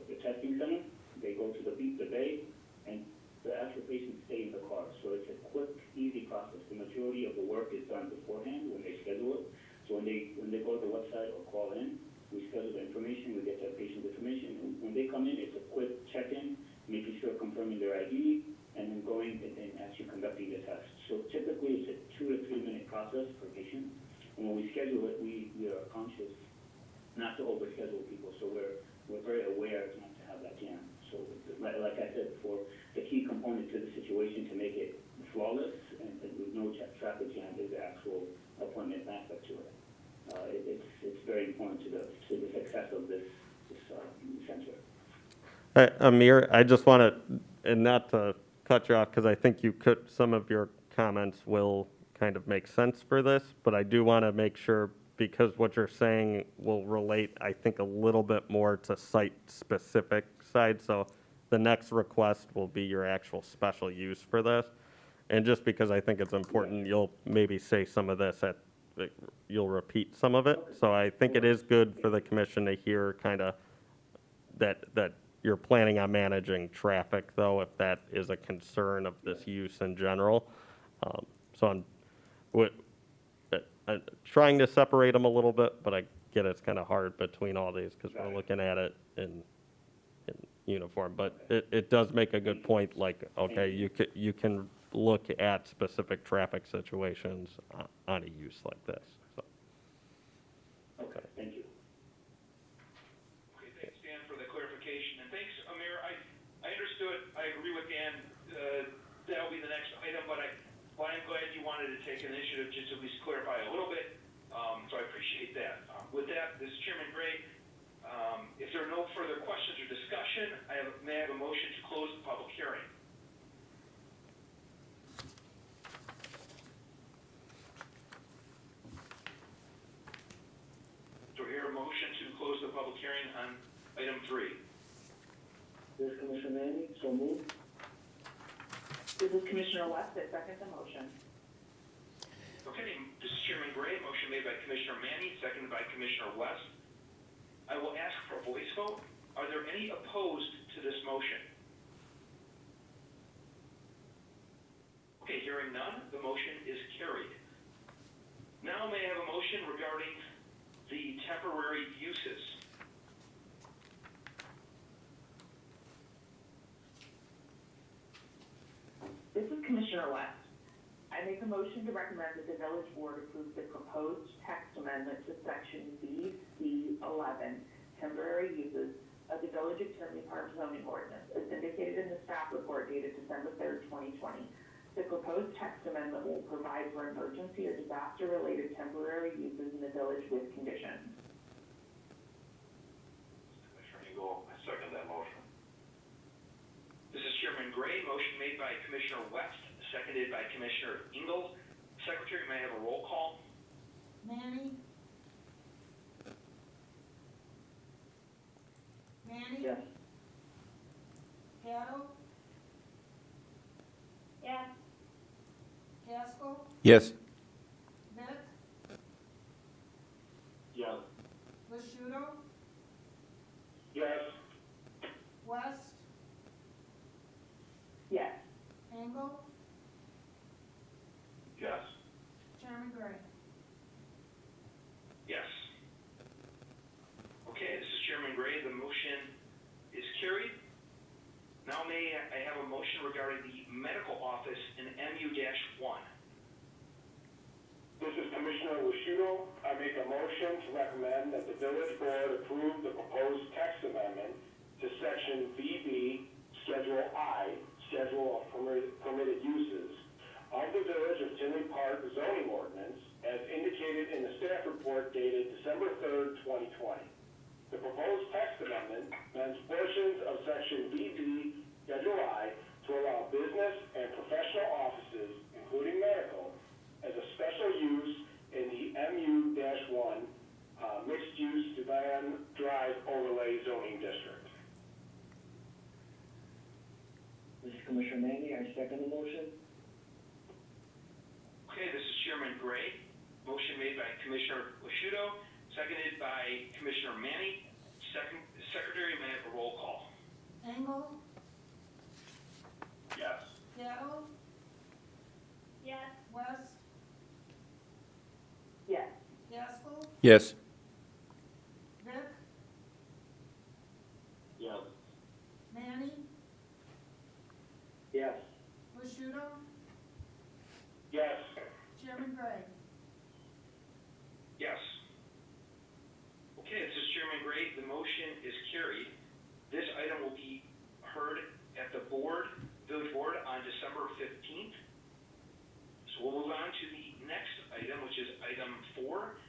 the testing center, they go to the bay, and the actual patients stay in the car. So it's a quick, easy process. The majority of the work is done beforehand when they schedule it. So when they go to the website or call in, we schedule the information, we get their patient information, and when they come in, it's a quick check-in, making sure confirming their ID, and then going and actually conducting the test. So typically, it's a 2 to 3 minute process per patient. And when we schedule it, we are conscious not to overschedule people. So we're very aware not to have that jam. So like I said before, the key component to the situation to make it flawless and with no traffic jam is the actual appointment aspect to it. It's very important to the success of this center. Amir, I just want to, and not to cut you off, because I think some of your comments will kind of make sense for this, but I do want to make sure, because what you're saying will relate, I think, a little bit more to site-specific side. So the next request will be your actual special use for this. And just because I think it's important, you'll maybe say some of this you'll repeat some of it. So I think it is good for the commission to hear kind of that you're planning on managing traffic, though, if that is a concern of this use in general. So I'm trying to separate them a little bit, but I get it's kind of hard between all these, because we're looking at it in uniform. But it does make a good point, like, okay, you can look at specific traffic situations on a use like this, so. Okay, thank you. Okay, thanks, Dan, for the clarification, and thanks, Amir. I understood, I agree with Dan, that'll be the next item, but I'm glad you wanted to take initiative just to at least clarify a little bit, so I appreciate that. With that, this is Chairman Gray. If there are no further questions or discussion, may I have a motion to close the public hearing? Do I hear a motion to close the public hearing on item 3? This is Commissioner Manning, so moved. This is Commissioner West that seconds the motion. Okay, this is Chairman Gray, motion made by Commissioner Manning, seconded by Commissioner West. I will ask for a voice vote. Are there any opposed to this motion? Okay, hearing none, the motion is carried. Now may I have a motion regarding the temporary uses? This is Commissioner West. I make a motion to recommend that the village board approve the proposed text amendment to section BC11, temporary uses of the Village of Tinley Park zoning ordinance, as indicated in the staff report dated December 3rd, 2020. The proposed text amendment will provide for emergency or disaster-related temporary uses in the village with conditions. Commissioner Engel, I second that motion. This is Chairman Gray, motion made by Commissioner West, seconded by Commissioner Ingalls. Secretary, may I have a roll call? Manning? Manning? Yes. Gatto? Yes. Gaskell? Yes. Vic? Yes. Lashudo? Yes. West? Yes. Engel? Yes. Chairman Gray? Yes. Okay, this is Chairman Gray. The motion is carried. Now may I have a motion regarding the medical office in MU-1? This is Commissioner Lashudo. I make a motion to recommend that the village board approve the proposed text amendment to section VB, Schedule I, Schedule of Permitted Uses, of the Village of Tinley Park zoning ordinance, as indicated in the staff report dated December 3rd, 2020. The proposed text amendment amends portions of section VB, Schedule I, to allow business and professional offices, including medical, as a special use in the MU-1 mixed-use Divan Drive overlay zoning district. This is Commissioner Manning, I second the motion. Okay, this is Chairman Gray. Motion made by Commissioner Lashudo, seconded by Commissioner Manning. Secretary, may I have a roll call? Engel? Yes. Gatto? Yes. West? Yes. Gaskell? Yes. Vic? Yes. Manning? Yes. Lashudo? Yes. Chairman Gray? Yes. Okay, this is Chairman Gray. The motion is carried. This item will be heard at the village board on December 15th. So we'll move on to the next item, which is item 4.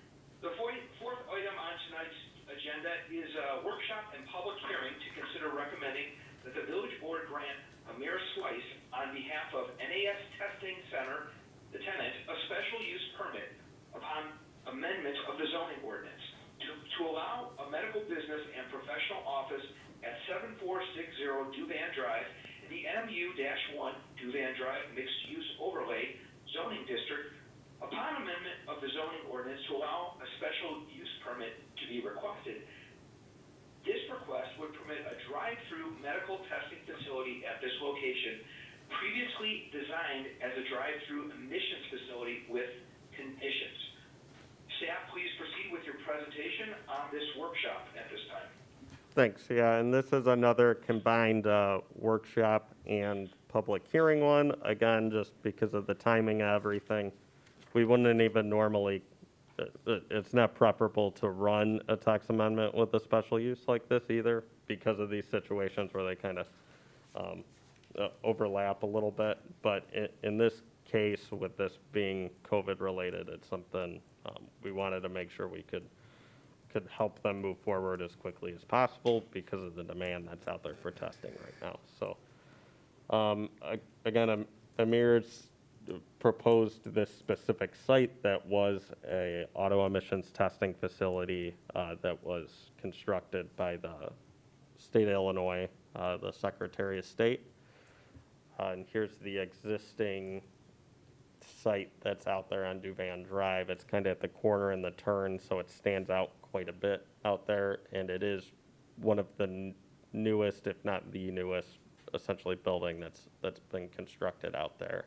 The fourth item on tonight's agenda is a workshop and public hearing to consider recommending that the village board grant Amir Slice, on behalf of NAS Testing Center, the tenant, a special use permit upon amendment of the zoning ordinance to allow a medical business and professional office at 7460 Duvan Drive in the MU-1 Duvan Drive mixed-use overlay zoning district upon amendment of the zoning ordinance to allow a special use permit to be requested. This request would permit a drive-through medical testing facility at this location, previously designed as a drive-through admissions facility with conditions. Staff, please proceed with your presentation on this workshop at this time. Thanks, yeah, and this is another combined workshop and public hearing one. Again, just because of the timing of everything, we wouldn't even normally, it's not preferable to run a tax amendment with a special use like this either, because of these situations where they kind of overlap a little bit. But in this case, with this being COVID-related, it's something we wanted to make sure we could help them move forward as quickly as possible because of the demand that's out there for testing right now. So, again, Amir's proposed this specific site that was a auto emissions testing facility that was constructed by the state of Illinois, the Secretary of State. And here's the existing site that's out there on Duvan Drive. It's kind of at the corner and the turn, so it stands out quite a bit out there, and it is one of the newest, if not the newest, essentially building that's been constructed out there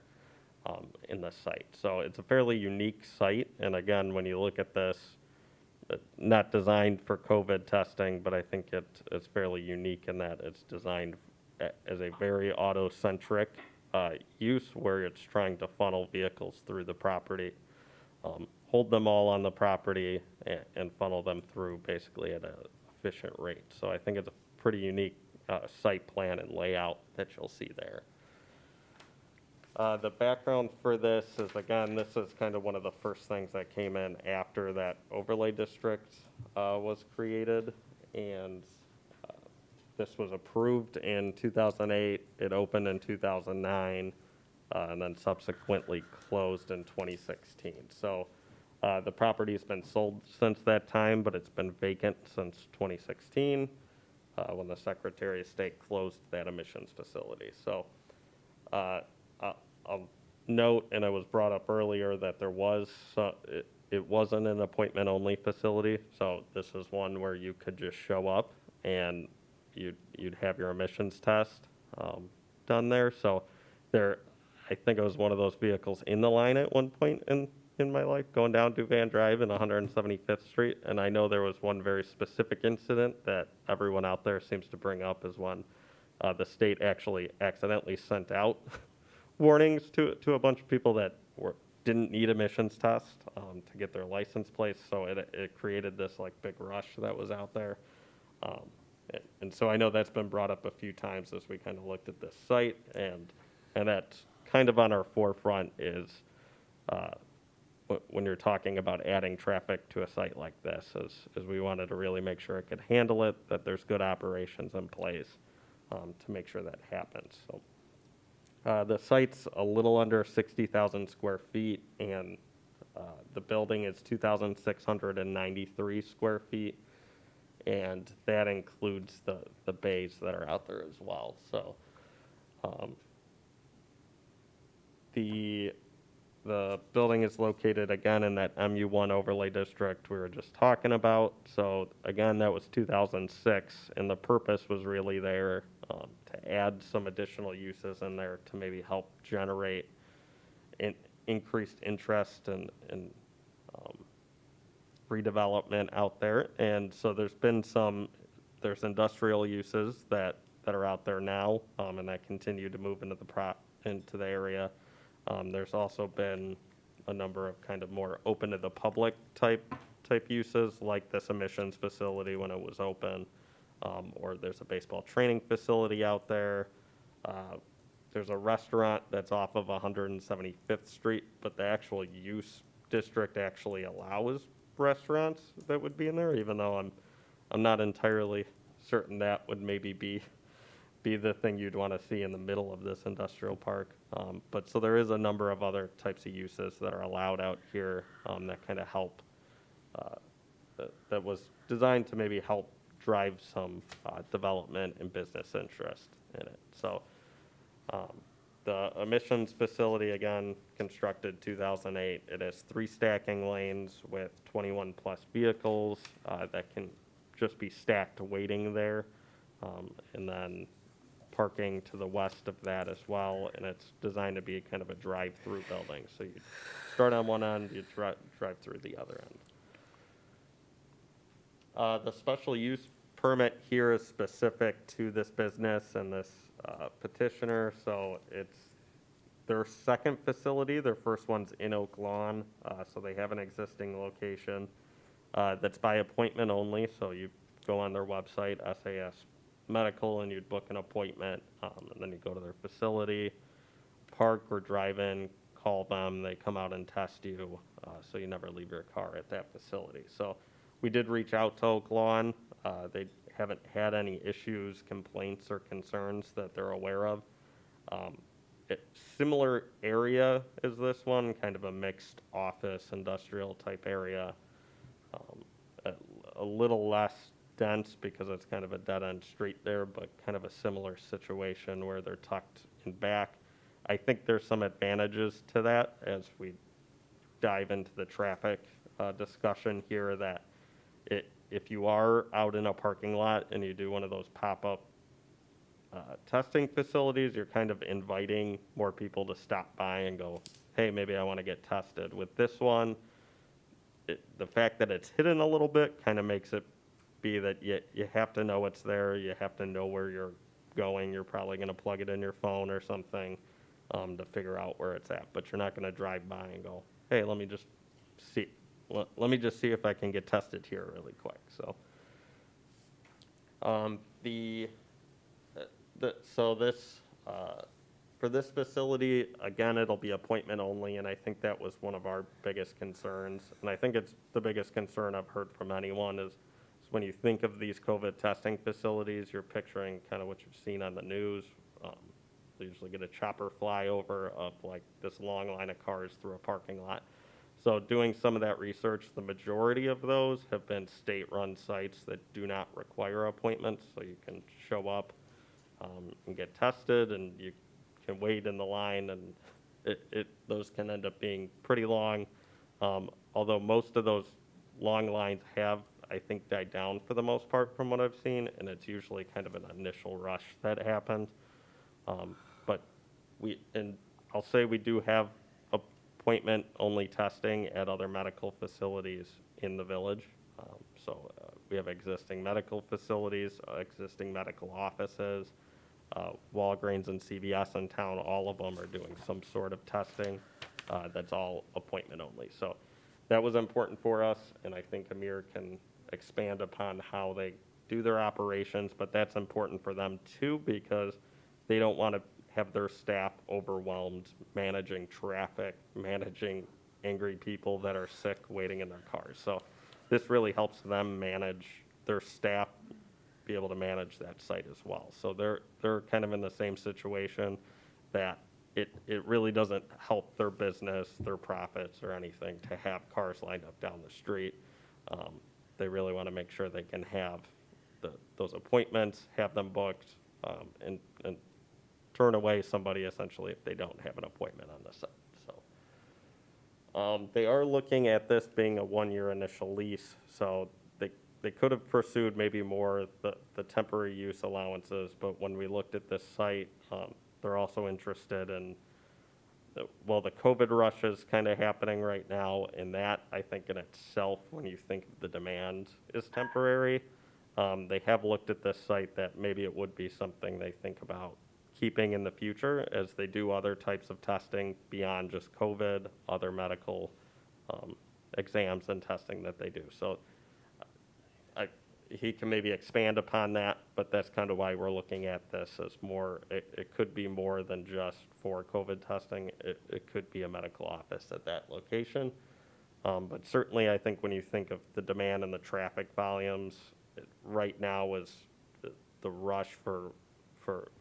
in the site. So it's a fairly unique site, and again, when you look at this, not designed for COVID testing, but I think it's fairly unique in that it's designed as a very auto-centric use where it's trying to funnel vehicles through the property, hold them all on the property, and funnel them through basically at an efficient rate. So I think it's a pretty unique site plan and layout that you'll see there. The background for this is, again, this is kind of one of the first things that came in after that overlay district was created, and this was approved in 2008, it opened in 2009, and then subsequently closed in 2016. So the property's been sold since that time, but it's been vacant since 2016 when the Secretary of State closed that emissions facility. So I'll note, and it was brought up earlier, that there was, it wasn't an appointment-only facility, so this is one where you could just show up and you'd have your emissions test done there. So there, I think it was one of those vehicles in the line at one point in my life, going down Duvan Drive and 175th Street, and I know there was one very specific incident that everyone out there seems to bring up is when the state actually accidentally sent out warnings to a bunch of people that didn't need emissions test to get their license plates, so it created this like big rush that was out there. And so I know that's been brought up a few times as we kind of looked at this site, and that's kind of on our forefront is when you're talking about adding traffic to a site like this, is we wanted to really make sure it could handle it, that there's good operations in place to make sure that happens. So the site's a little under 60,000 square feet, and the building is 2,693 square feet. And that includes the bays that are out there as well. So the building is located again in that MU1 overlay district we were just talking about. So again, that was 2006, and the purpose was really there to add some additional uses in there to maybe help generate increased interest and redevelopment out there. And so there's industrial uses that are out there now, and that continue to move into the area. There's also been a number of kind of more open to the public type uses, like this emissions facility when it was open, or there's a baseball training facility out there. There's a restaurant that's off of 175th Street, but the actual use district actually allows restaurants that would be in there, even though I'm not entirely certain that would maybe be the thing you'd want to see in the middle of this industrial park. But so there is a number of other types of uses that are allowed out here that kind of help, that was designed to maybe help drive some development and business interest in it. So the emissions facility, again, constructed 2008. It has 3 stacking lanes with 21 plus vehicles that can just be stacked waiting there. And then parking to the west of that as well. And it's designed to be kind of a drive-through building. So you start on one end, you drive through the other end. The special use permit here is specific to this business and this petitioner, so it's their second facility. Their first one's in Oak Lawn, so they have an existing location that's by appointment only. So you go on their website, SAS Medical, and you'd book an appointment, and then you go to their facility, park or drive in, call them, they come out and test you, so you never leave your car at that facility. So we did reach out to Oak Lawn. They haven't had any issues, complaints, or concerns that they're aware of. Similar area as this one, kind of a mixed office, industrial type area. A little less dense because it's kind of a dead-end street there, but kind of a similar situation where they're tucked in back. I think there's some advantages to that as we dive into the traffic discussion here, that if you are out in a parking lot and you do one of those pop-up testing facilities, you're kind of inviting more people to stop by and go, hey, maybe I want to get tested. With this one, the fact that it's hidden a little bit kind of makes it be that you have to know it's there, you have to know where you're going, you're probably going to plug it in your phone or something to figure out where it's at, but you're not going to drive by and go, hey, let me just see if I can get tested here really quick. So for this facility, again, it'll be appointment only, and I think that was one of our biggest concerns. And I think it's the biggest concern I've heard from anyone is when you think of these COVID testing facilities, you're picturing kind of what you've seen on the news. They usually get a chopper flyover of like this long line of cars through a parking lot. So doing some of that research, the majority of those have been state-run sites that do not require appointments, so you can show up and get tested, and you can wait in the line, and those can end up being pretty long. Although most of those long lines have, I think, died down for the most part from what I've seen, and it's usually kind of an initial rush that happens. But I'll say we do have appointment-only testing at other medical facilities in the village. So we have existing medical facilities, existing medical offices, Walgreens and CVS in town. All of them are doing some sort of testing. That's all appointment only. So that was important for us, and I think Amir can expand upon how they do their operations, but that's important for them too, because they don't want to have their staff overwhelmed managing traffic, managing angry people that are sick waiting in their cars. So this really helps them manage their staff, be able to manage that site as well. So they're kind of in the same situation, that it really doesn't help their business, their profits or anything to have cars lined up down the street. They really want to make sure they can have those appointments, have them booked, and turn away somebody essentially if they don't have an appointment on the site. So they are looking at this being a 1-year initial lease, so they could have pursued maybe more the temporary use allowances, but when we looked at this site, they're also interested in, the COVID rush is kind of happening right now, and that, I think in itself, when you think the demand is temporary, they have looked at this site that maybe it would be something they think about keeping in the future as they do other types of testing beyond just COVID, other medical exams and testing that they do. So he can maybe expand upon that, but that's kind of why we're looking at this as more, it could be more than just for COVID testing. It could be a medical office at that location. But certainly I think when you think of the demand and the traffic volumes, right now is the rush for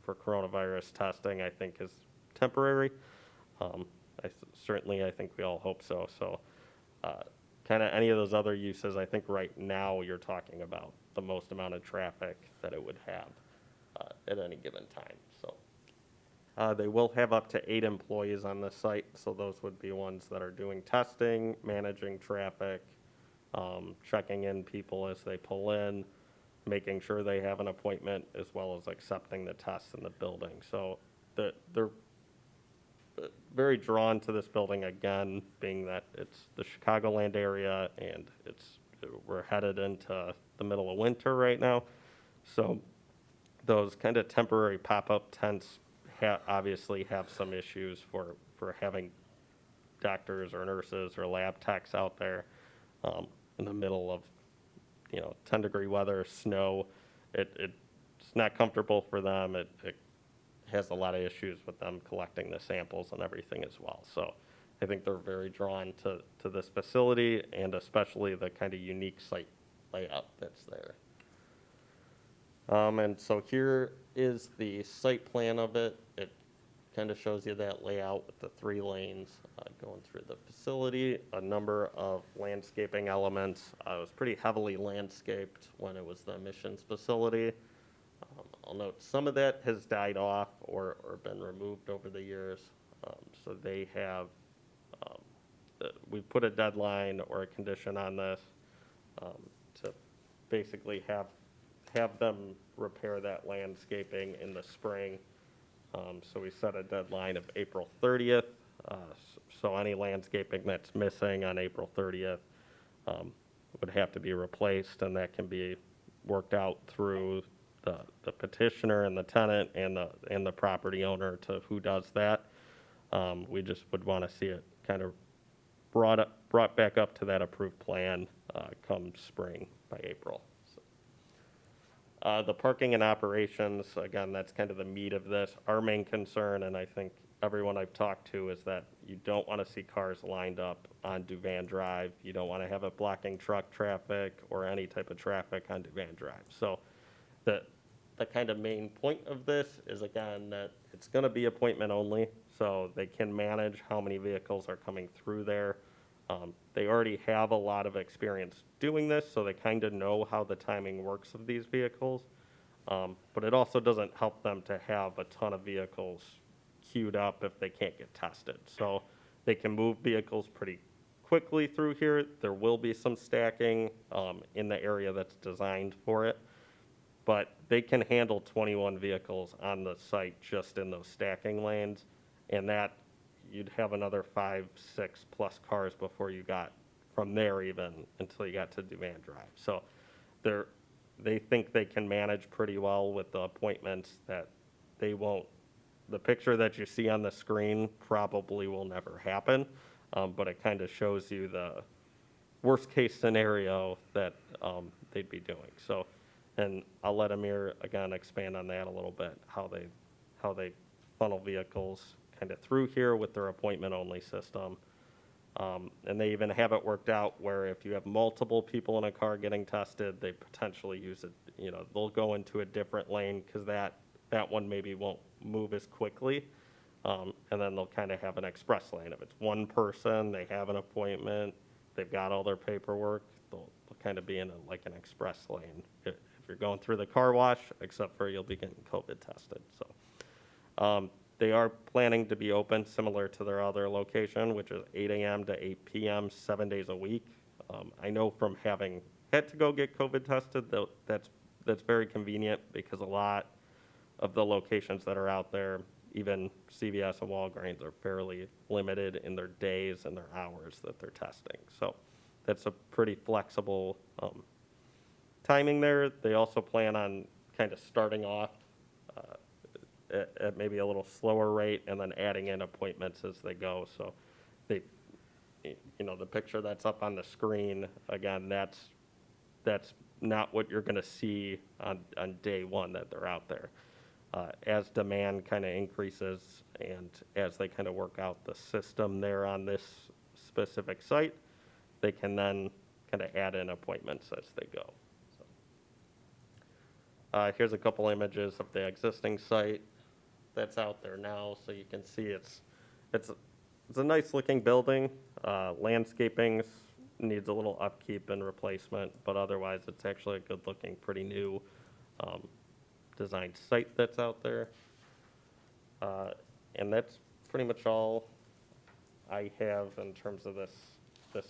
coronavirus testing, I think, is temporary. I think we all hope so. So kind of any of those other uses, I think right now you're talking about the most amount of traffic that it would have at any given time. So they will have up to 8 employees on the site, so those would be ones that are doing testing, managing traffic, checking in people as they pull in, making sure they have an appointment, as well as accepting the tests in the building. So they're very drawn to this building, again, being that it's the Chicagoland area and we're headed into the middle of winter right now. So those kind of temporary pop-up tents obviously have some issues for having doctors or nurses or lab techs out there in the middle of 10-degree weather, snow. It's not comfortable for them. It has a lot of issues with them collecting the samples and everything as well. So I think they're very drawn to this facility, and especially the kind of unique site layout that's there. And so here is the site plan of it. It kind of shows you that layout with the 3 lanes going through the facility, a number of landscaping elements. It was pretty heavily landscaped when it was the emissions facility. I'll note some of that has died off or been removed over the years. So they have, we put a deadline or a condition on this to basically have them repair that landscaping in the spring. So we set a deadline of April 30th. So any landscaping that's missing on April 30th would have to be replaced, and that can be worked out through the petitioner and the tenant and the property owner to who does that. We just would want to see it kind of brought back up to that approved plan come spring by April. The parking and operations, again, that's kind of the meat of this. Our main concern, and I think everyone I've talked to, is that you don't want to see cars lined up on Duvan Drive. You don't want to have it blocking truck traffic or any type of traffic on Duvan Drive. So the kind of main point of this is, again, that it's going to be appointment only, so they can manage how many vehicles are coming through there. They already have a lot of experience doing this, so they kind of know how the timing works of these vehicles. But it also doesn't help them to have a ton of vehicles queued up if they can't get tested. So they can move vehicles pretty quickly through here. There will be some stacking in the area that's designed for it, but they can handle 21 vehicles on the site just in those stacking lanes, and that you'd have another 5, 6 plus cars before you got from there even until you got to Duvan Drive. So they think they can manage pretty well with the appointments, that they won't, the picture that you see on the screen probably will never happen, but it kind of shows you the worst case scenario that they'd be doing. So, and I'll let Amir again expand on that a little bit, how they funnel vehicles kind of through here with their appointment-only system. And they even have it worked out where if you have multiple people in a car getting tested, they potentially use it, they'll go into a different lane because that one maybe won't move as quickly. And then they'll kind of have an express lane. If it's one person, they have an appointment, they've got all their paperwork, they'll kind of be in like an express lane. If you're going through the car wash, except for you'll be getting COVID tested. So they are planning to be open similar to their other location, which is 8 a.m. to 8 p.m. 7 days a week. I know from having had to go get COVID tested, that's very convenient because a lot of the locations that are out there, even CVS and Walgreens, are fairly limited in their days and their hours that they're testing. So that's a pretty flexible timing there. They also plan on kind of starting off at maybe a little slower rate and then adding in appointments as they go. So they, the picture that's up on the screen, again, that's not what you're going to see on day one that they're out there. As demand kind of increases and as they kind of work out the system there on this specific site, they can then kind of add in appointments as they go. So, here's a couple images of the existing site that's out there now, so you can see it's a nice looking building. Landscaping needs a little upkeep and replacement, but otherwise it's actually a good looking, pretty new designed site that's out there. And that's pretty much all I have in terms of this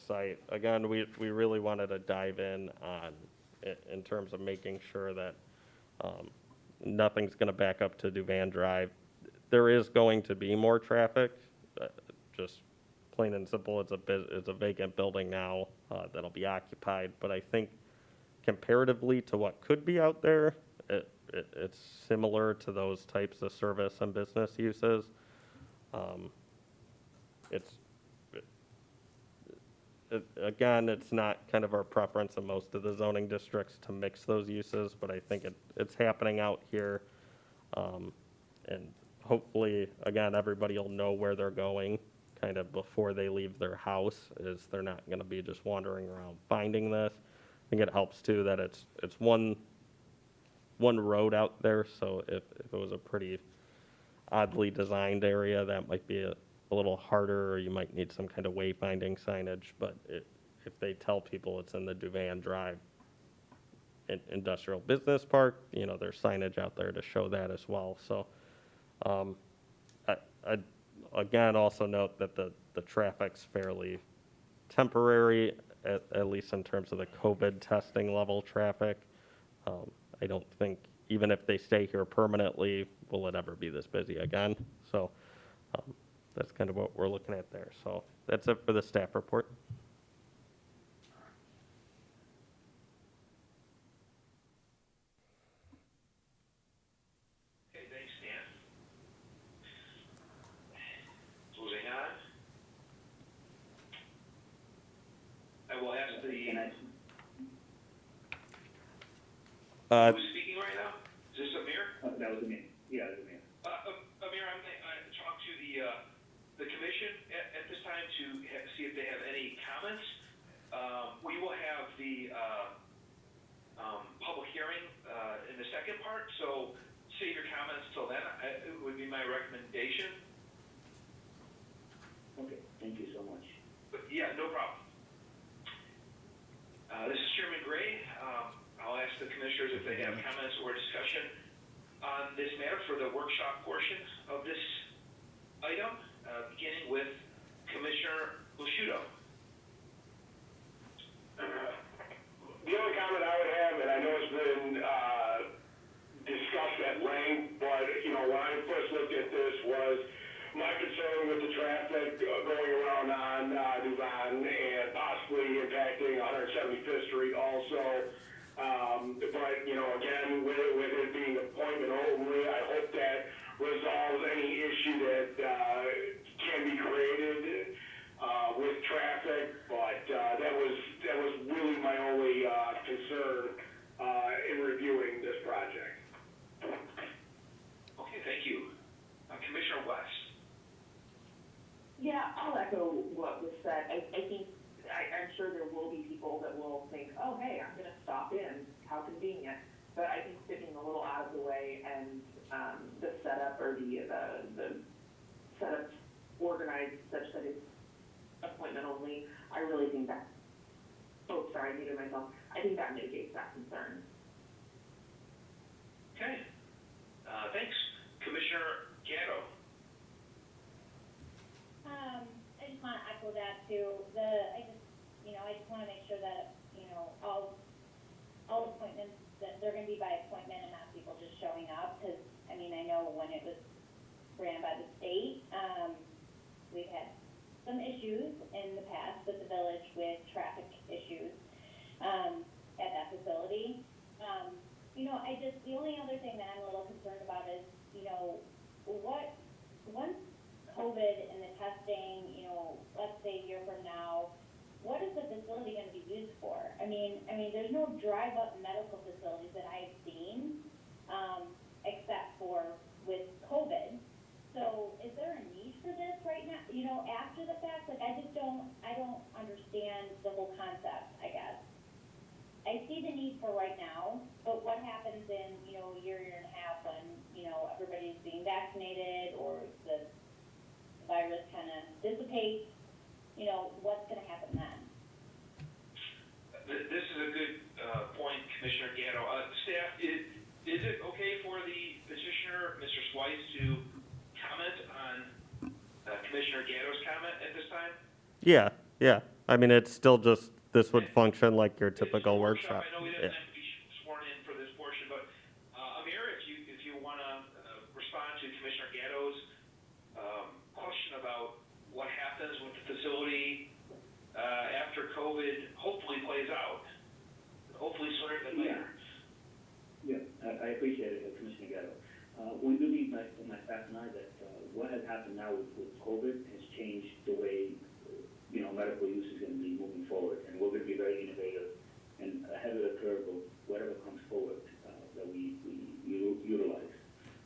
site. Again, we really wanted to dive in terms of making sure that nothing's going to back up to Duvan Drive. There is going to be more traffic, just plain and simple. It's a vacant building now that'll be occupied. But I think comparatively to what could be out there, It's similar to those types of service and business uses. Again, it's not kind of our preference in most of the zoning districts to mix those uses, but I think it's happening out here. And hopefully, again, everybody will know where they're going kind of before they leave their house, is they're not going to be just wandering around finding this. I think it helps too that it's one road out there, so if it was a pretty oddly designed area, that might be a little harder, or you might need some kind of wayfinding signage, but if they tell people it's in the Duvan Drive Industrial Business Park, there's signage out there to show that as well. So I again also note that the traffic's fairly temporary, at least in terms of the COVID testing level traffic. I don't think, even if they stay here permanently, will it ever be this busy again? So that's kind of what we're looking at there. So that's it for the staff report. Okay, thanks, Dan. Moving on. I will ask the, who's speaking right now? Is this Amir? That was me. Yeah, that was me. Amir, I'm going to talk to the commission at this time to see if they have any comments. We will have the public hearing in the second part, so save your comments till then. It would be my recommendation. Okay, thank you so much. But yeah, no problem. This is Chairman Gray. I'll ask the commissioners if they have comments or discussion on this matter for the workshop portion of this item, beginning with Commissioner Bushudo. The only comment I would have, and I know it's been discussed at length, but when I first looked at this was my concern with the traffic going around on Duvan and possibly impacting 175th Street also. But again, with it being appointment only, I hope that resolves any issue that can be created with traffic. But that was really my only concern in reviewing this project. Okay, thank you. Commissioner West. Yeah, I'll echo what was said. I'm sure there will be people that will think, oh, hey, I'm going to stop in. How convenient. But I think sticking a little out of the way and the setup or the setup organized such that it's appointment only, I really think that, I muted myself. I think that mitigates that concern. Okay. Thanks. Commissioner Gatto. I just want to echo that too. I just want to make sure that, all appointments, that they're going to be by appointment and not people just showing up. Because, I know when it was ran by the state, we've had some issues in the past with the village with traffic issues at that facility. The only other thing that I'm a little concerned about is, once COVID and the testing, let's say a year from now, what is the facility going to be used for? There's no drive-up medical facilities that I've seen, except for with COVID. So is there a need for this right now, after the fact? I don't understand the whole concept, I guess. I see the need for right now, but what happens in, a year and a half when, everybody's being vaccinated or the virus kind of dissipates, what's going to happen then? This is a good point, Commissioner Gatto. Staff, is it okay for the petitioner, Mr. Swice, to comment on Commissioner Gatto's comment at this time? Yeah. It's still just, this would function like your typical workshop. I know he doesn't have to be sworn in for this portion, but Amir, if you want to respond to Commissioner Gatto's question about what happens with the facility after COVID hopefully plays out, hopefully sooner than later. Yeah, I happened now with COVID has changed the way, medical use is gonna be moving forward. And we're gonna be very innovative and ahead of the curve of whatever comes forward, that we utilize.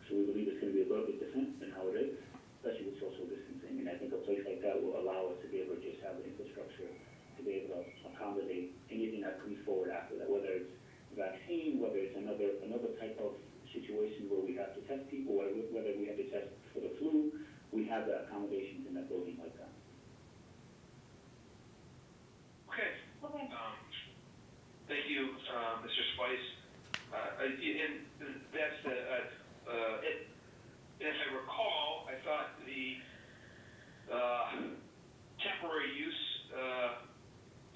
So we believe it's gonna be a little bit different than how it is, especially with social distancing. And I think a place like that will allow us to be able to just have the infrastructure to be able to accommodate anything that comes forward after that, whether it's vaccine, whether it's another type of situation where we have to test people, whether we have to test for the flu, we have the accommodations in that building like that. Okay. Okay. Thank you, Mr. Spice. And that's if I recall, I thought the temporary use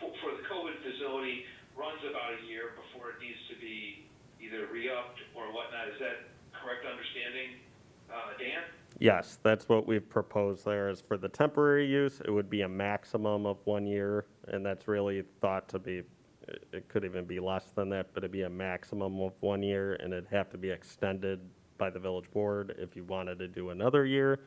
for the COVID facility runs about a year before it needs to be either re-upped or whatnot. Is that correct understanding, Dan? Yes, that's what we've proposed there. Is for the temporary use, it would be a maximum of 1 year, and that's really thought to be, it could even be less than that, but it'd be a maximum of 1 year, and it'd have to be extended by the village board if you wanted to do another year.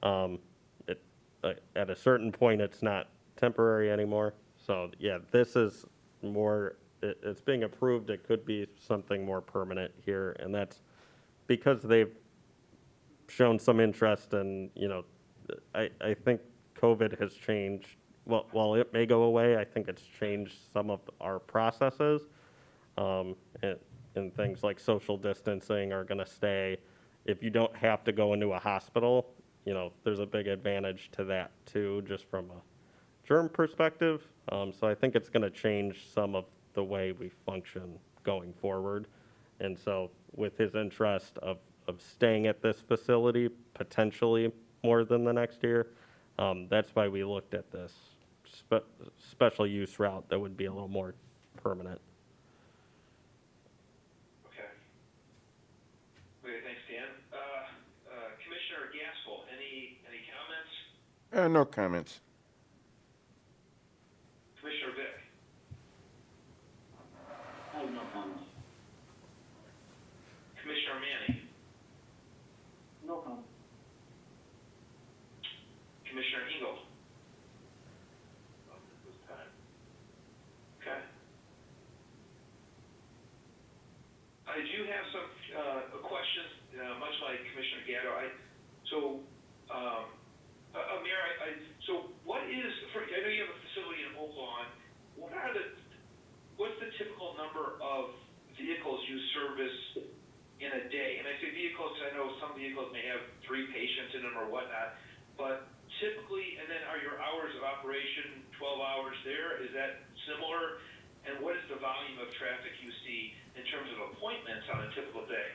At a certain point, it's not temporary anymore. So yeah, this is more, it's being approved. It could be something more permanent here, and that's because they've shown some interest in, I think COVID has changed. Well, while it may go away, I think it's changed some of our processes, and things like social distancing are going to stay. If you don't have to go into a hospital, there's a big advantage to that too, just from a germ perspective. So I think it's going to change some of the way we function going forward. And so with his interest of staying at this facility potentially more than the next year, that's why we looked at this special use route that would be a little more permanent. Okay. Okay, thanks, Dan. Commissioner Gaskell, any comments? No comments. Commissioner Vick? I have no comments. Commissioner Manning? No comments. Commissioner Engel? Okay. I do have some questions, much like Commissioner Gatto. Mayor, so what is, I know you have a facility in Oak Lawn. What's the typical number of vehicles you service in a day? And I say vehicles because I know some vehicles may have 3 patients in them or whatnot, but typically, and then are your hours of operation 12 hours there? Is that similar? And what is the volume of traffic you see in terms of appointments on a typical day?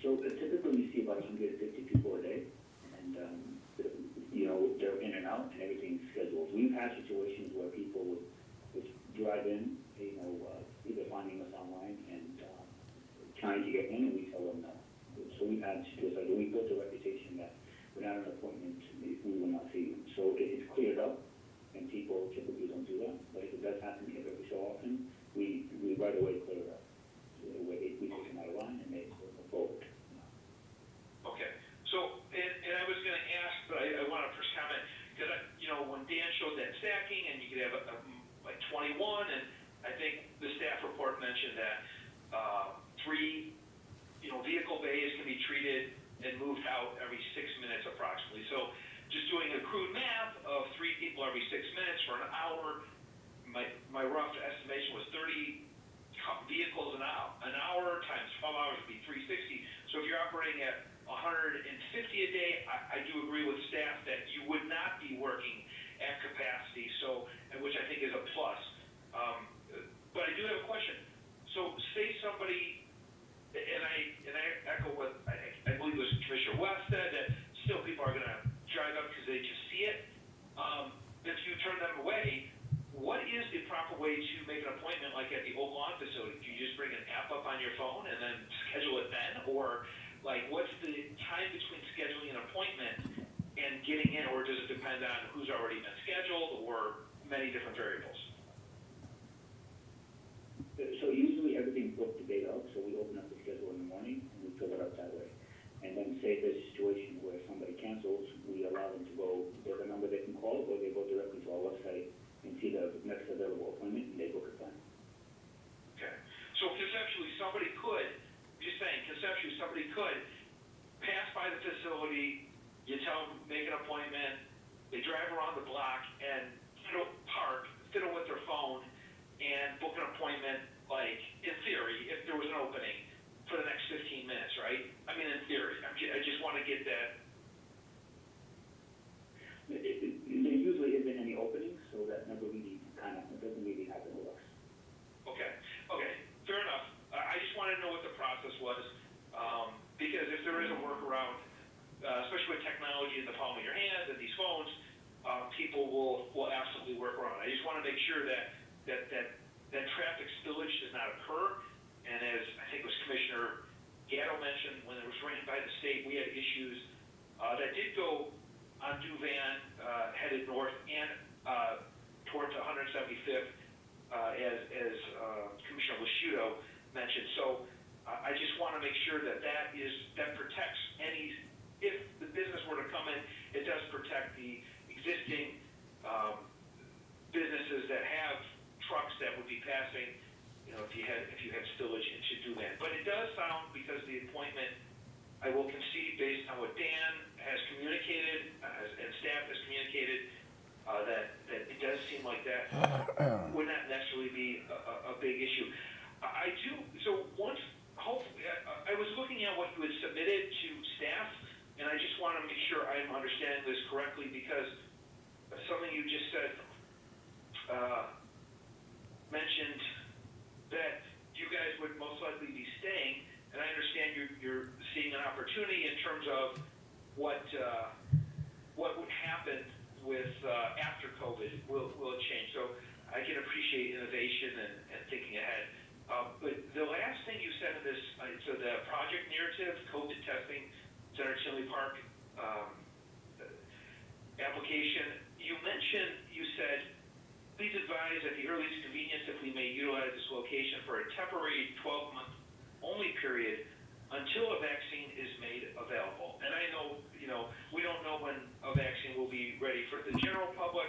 So typically you see about 150 people a day, and they're in and out, and everything's scheduled. We've had situations where people would drive in, either finding us online and trying to get in, and we tell them no. So we've had situations, we built a reputation that without an appointment, we will not see you. So it's cleared up, and people typically don't do that. But if it does happen every so often, we right away clear it up. We take them out of line, and they move forward. Okay. So, and I was going to ask, but I want to first comment, because, when Dan showed that stacking, and you could have like 21, and I think the staff report mentioned that 3, vehicle bays can be treated and moved out every 6 minutes approximately. So just doing a crude math of 3 people every 6 minutes for an hour, my rough estimation was 30 vehicles an hour times 12 hours would be 360. So if you're operating at 150 a day, I do agree with staff that you would not be working at capacity, and which I think is a plus. But I do have a question. So say somebody, and I echo what I believe was Commissioner West said, that still people are going to drive up because they just see it. If you turn them away, what is the proper way to make an appointment like at the Oak Lawn facility? Do you just bring an app up on your phone and then schedule it then? Or what's the time between scheduling an appointment and getting in, or does it depend on who's already been scheduled or many different variables? So usually everything's booked the day of, so we open up the schedule in the morning and we fill it up that way. And then say there's situation where somebody cancels, we allow them to go, there's a number they can call, or they go directly to our website and see the next available appointment, and they book a time. Okay. So conceptually, somebody could, just saying, conceptually, somebody could pass by the facility, you tell them, make an appointment, they drive around the block and fiddle with their phone and book an appointment, like, in theory, if there was an opening for the next 15 minutes, right? I mean, in theory, I just want to get that. There usually isn't any openings, so that never really it doesn't really happen with us. Okay, fair enough. I just wanted to know what the process was, because if there is a workaround, especially with technology in the palm of your hand and these phones, people will absolutely work around. I just want to make sure that traffic spillage does not occur. And as I think it was Commissioner Gatto mentioned, when it was ran by the state, we had issues that did go on Duvan, headed north and towards 175th, as Commissioner Lasciuto mentioned. So I just want to make sure that protects any, if the business were to come in, it does protect the existing businesses that have trucks that would be passing, if you had spillage into Duvan. But it does sound, because the appointment, I will concede based on what Dan has communicated and staff has communicated, that it does seem like that would not necessarily be a big issue. Hopefully, I was looking at what you had submitted to staff, and I just want to make sure I'm understanding this correctly, because something you just said mentioned that you guys would most likely be staying, and I understand you're seeing an opportunity in terms of what would happen with after COVID. Will it change? So I can appreciate innovation and thinking ahead. But the last thing you said in this, so the project narrative, COVID testing, Center Tinley Park application, you said, please advise at the earliest convenience if we may utilize this location for a temporary 12-month only period until a vaccine is made available. And I know, we don't know when a vaccine will be ready for the general public.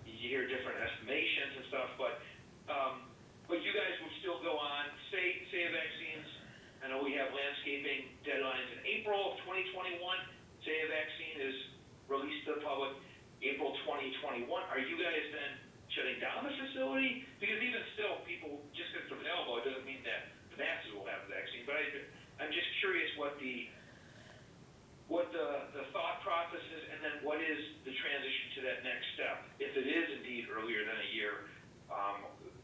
You hear different estimations and stuff, but you guys would still go on, say a vaccines, I know we have landscaping deadlines in April of 2021, say a vaccine is released to the public April 2021, are you guys then shutting down the facility? Because even still, people, just because it's available, it doesn't mean that the masses will have the vaccine. But I'm just curious what the thought process is, and then what is the transition to that next step? If it is indeed earlier than a year,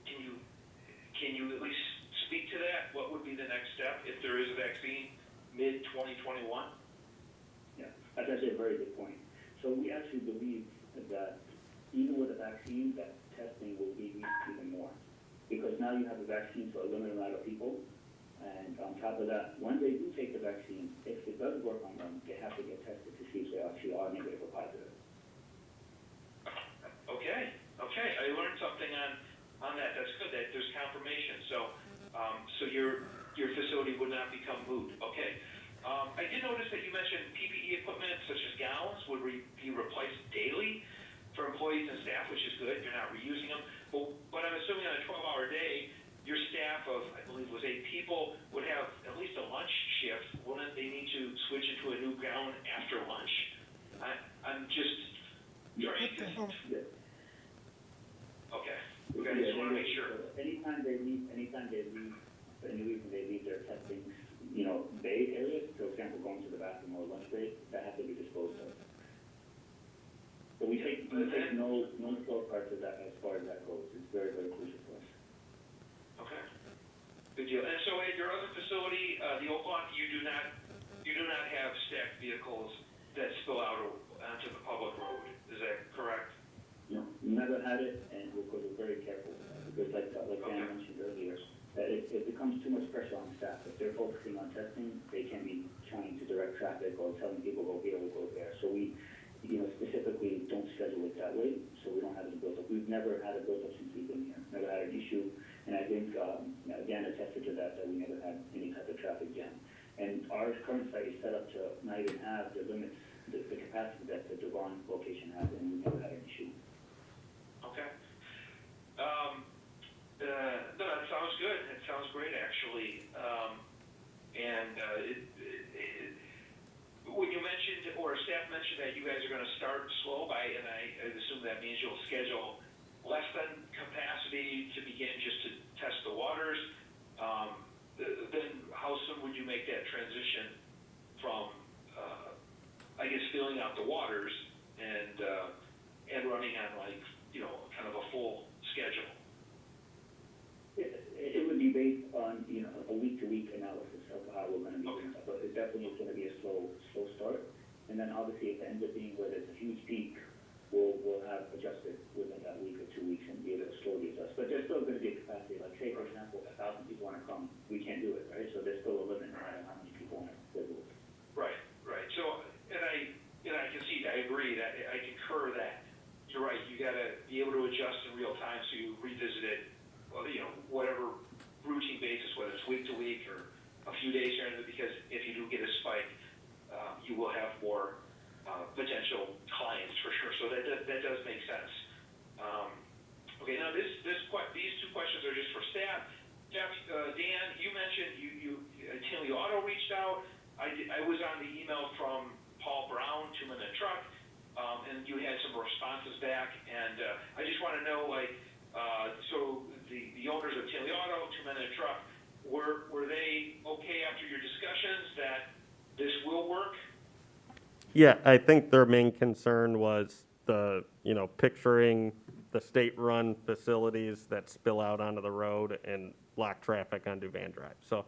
can you at least speak to that? What would be the next step if there is a vaccine mid-2021? Yeah, that's actually a very good point. So we actually believe that even with a vaccine, that testing will be used even more. Because now you have a vaccine for a limited amount of people, and on top of that, when they do take the vaccine, if it does work on them, they have to get tested to see if they actually are negative or positive. Okay, I learned something on that. That's good that there's confirmation. So your facility would not become moot. Okay. I did notice that you mentioned PPE equipment such as gowns would be replaced daily for employees and staff, which is good. You're not reusing them. But I'm assuming on a 12-hour day, your staff of, I believe it was 8 people, would have at least a lunch shift. Wouldn't they need to switch into a new gown after lunch? I'm just trying to... Okay. I just want to make sure. Anytime they leave, for any reason they leave their testing, bay areas, for example, going to the bathroom or lunch break, that has to be disposed of. But we take no spoil parts of that as far as that goes. It's very, very crucial for us. Okay. Good deal. And so at your other facility, the Oakland, you do not have stacked vehicles that spill out onto the public road. Is that correct? No, never had it, and we're very careful. Because like Dan mentioned earlier, that it becomes too much pressure on staff. If they're focusing on testing, they can be trying to direct traffic or telling people go here or go there. So we, specifically don't schedule it that way, so we don't have any build-up. We've never had a build-up since we've been here. Never had an issue, and I think Dan attested to that we never had any type of traffic jam. And our current site is set up to not even have the limits, the capacity that the Devon location has, and we've never had an issue. Okay. No, that sounds good. It sounds great, actually. When you mentioned, or staff mentioned that you guys are going to start slow by, and I assume that means you'll schedule less than capacity to begin just to test the waters. Then how soon would you make that transition from, I guess, filling out the waters and running on kind of a full schedule? It would be based on, a week-to-week analysis of how we're going to be doing that, but it definitely is going to be a slow start. And then obviously if it ends up being where there's a huge peak, we'll have adjusted within that week or 2 weeks and be able to slowly adjust. But there's still going to be a capacity. Like say, for example, if 1,000 people want to come, we can't do it, right? So there's still a limit no matter how many people want to visit. Right. So, and I concede, I agree, that I concur that you're right. You got to be able to adjust in real time, so you revisit it, whatever routine basis, whether it's week to week or a few days here and there, because if you do get a spike, you will have more potential clients for sure. So that does make sense. Okay, now these two questions are just for staff. Jeff, Dan, you mentioned Tinley Auto reached out. I was on the email from Paul Brown, 2 Minute Truck, and you had some responses back, and I just want to know, so the owners of Tinley Auto, 2 Minute Truck, were they okay after your discussions that this will work? Yeah, I think their main concern was picturing the state-run facilities that spill out onto the road and block traffic on Duvan Drive. So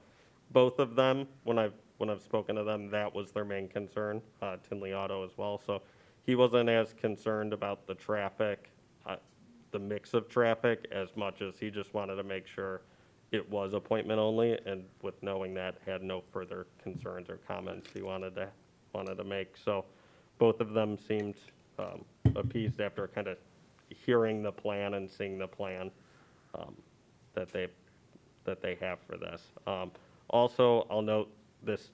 both of them, when I've spoken to them, that was their main concern, Tinley Auto as well. So he wasn't as concerned about the traffic, the mix of traffic, as much as he just wanted to make sure it was appointment only, and with knowing that, had no further concerns or comments he wanted to make. So both of them seemed appeased after kind of hearing the plan and seeing the plan that they have for this. Also, I'll note this,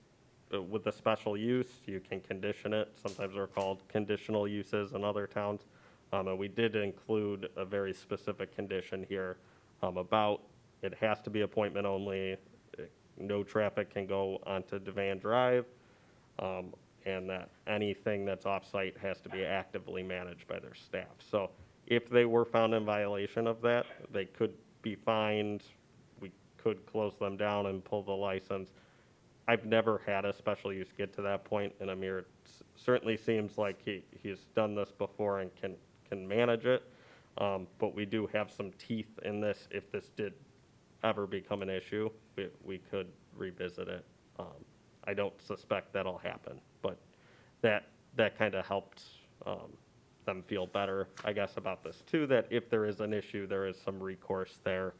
with the special use, you can condition it. Sometimes they're called conditional uses in other towns. And we did include a very specific condition here about it has to be appointment only, no traffic can go onto Devan Drive, and that anything that's off-site has to be actively managed by their staff. So if they were found in violation of that, they could be fined, we could close them down and pull the license. I've never had a special use get to that point, and Amir certainly seems like he's done this before and can manage it. But we do have some teeth in this. If this did ever become an issue, we could revisit it. I don't suspect that'll happen, but that kind of helped them feel better, I guess, about this too, that if there is an issue, there is some recourse there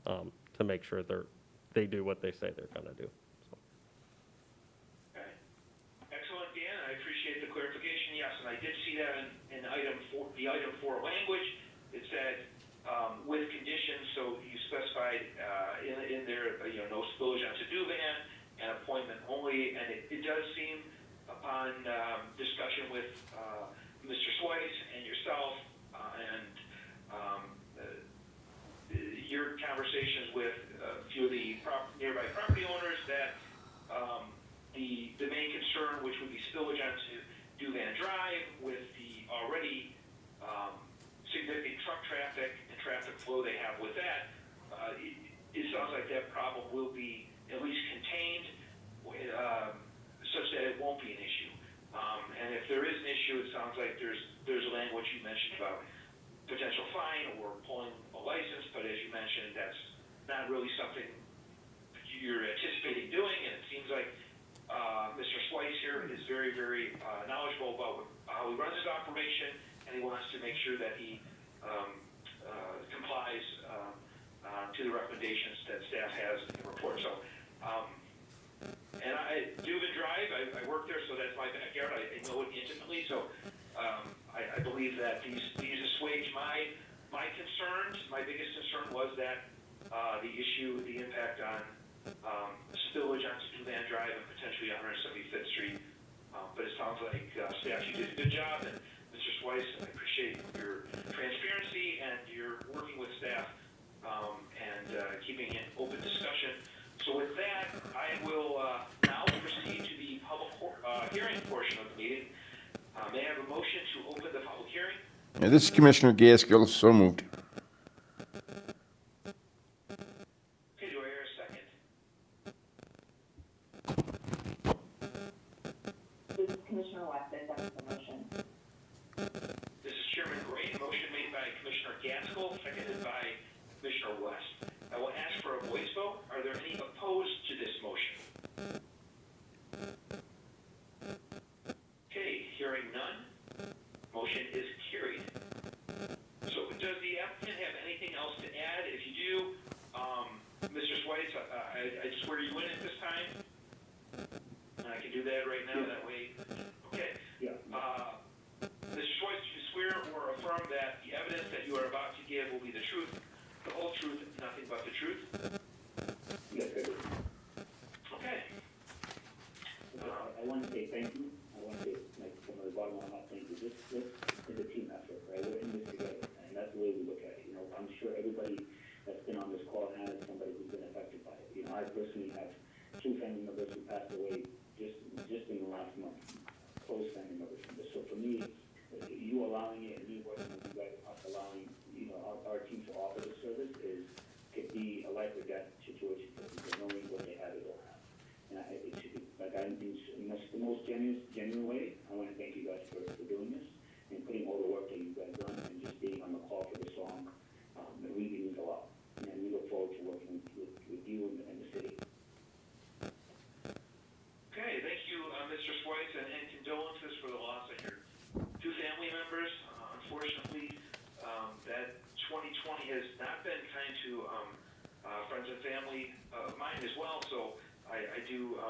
to make sure they do what they say they're going to do. So. Okay. Excellent, Dan. I appreciate the clarification. Yes, and I did see that in the item 4 language. It said with conditions, so you specified in there, no spillage onto Duvan and appointment only, and it does seem, upon discussion with Mr. Swice and yourself and your conversations with a few of the nearby property owners, that the main concern, which would be spillage onto Duvan Drive, with the already significant truck traffic and traffic flow they have with that, it sounds like that problem will be at least contained such that it won't be an issue. And if there is an issue, it sounds like there's language you mentioned about potential fine or pulling a license, but as you mentioned, that's not really something you're anticipating doing, and it seems like Mr. Swice here is very, very knowledgeable about how he runs his operation, and he wants to make sure that he complies to the recommendations that staff has in the report. So, and Duvan Drive, I work there, so that's my backyard. I know it intimately, so I believe that these assuage my concerns. My biggest concern was that the impact on spillage onto Duvan Drive and potentially sounds like staff, you did a good job, and Mr. Swice, I appreciate your transparency and your working with staff and keeping an open discussion. So with that, I will now proceed to the public hearing portion of the meeting. May I have a motion to open the public hearing? Yeah, this is Commissioner Gaskell, so moved. Okay, do I hear a second? This is Commissioner West, I second the motion. This is Chairman Gray. Motion made by Commissioner Gaskell, seconded by Commissioner West. I will ask for a voice vote. Are there any opposed to this motion? Okay, hearing none. Motion is carried. So does the applicant have anything else to add? If you do, Mr. Swites, I swear you in at this time. And I can do that right now, that way. Okay. Yeah. Mr. Schwartz, do you swear or affirm that the evidence that you are about to give will be the truth, the whole truth, and nothing but the truth? Yes, I do. Okay. I want to say thank you. I want to say, like, from the bottom of my heart, thank you. This is a team effort, right? We're in this together, and that's the way we look at it. You know, I'm sure everybody that's been on this call has somebody who's been affected by it. You know, I personally have 2 family members who passed away just in the last month, close family members from this. So for me, you allowing it and me working with you guys, us allowing, you know, our team to offer the service could be a life or death situation for people, knowing what they have or don't have. And it should be, like, in the most genuine way, I want to thank you guys for doing this and putting all the work that you guys done and just being on the call for the song. It really means a lot. And we look forward to working with you and the city. Okay, thank you, Mr. Schweitz, and condolences for the loss of your 2 family members. Unfortunately, that 2020 has not been kind to friends and family of mine as well. So I do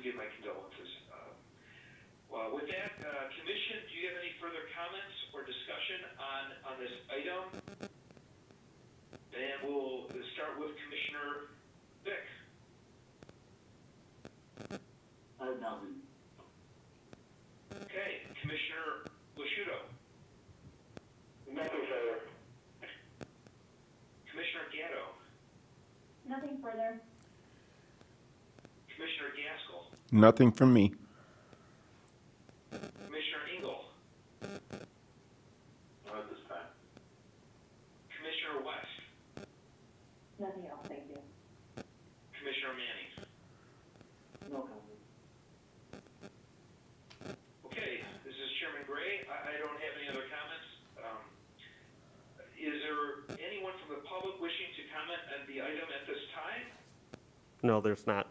give my condolences. With that, Commission, do you have any further comments or discussion on this item? And we'll start with Commissioner Vick. I have nothing. Okay, Commissioner Lasciuto. Nothing further. Commissioner Gatto. Nothing further. Commissioner Gaskell. Nothing from me. Commissioner Engel. Not at this time. Commissioner West. Nothing else, thank you. Commissioner Manning. No comment. Okay, this is Chairman Gray. I don't have any other comments. Is there anyone from the public wishing to comment on the item at this time? No, there's not.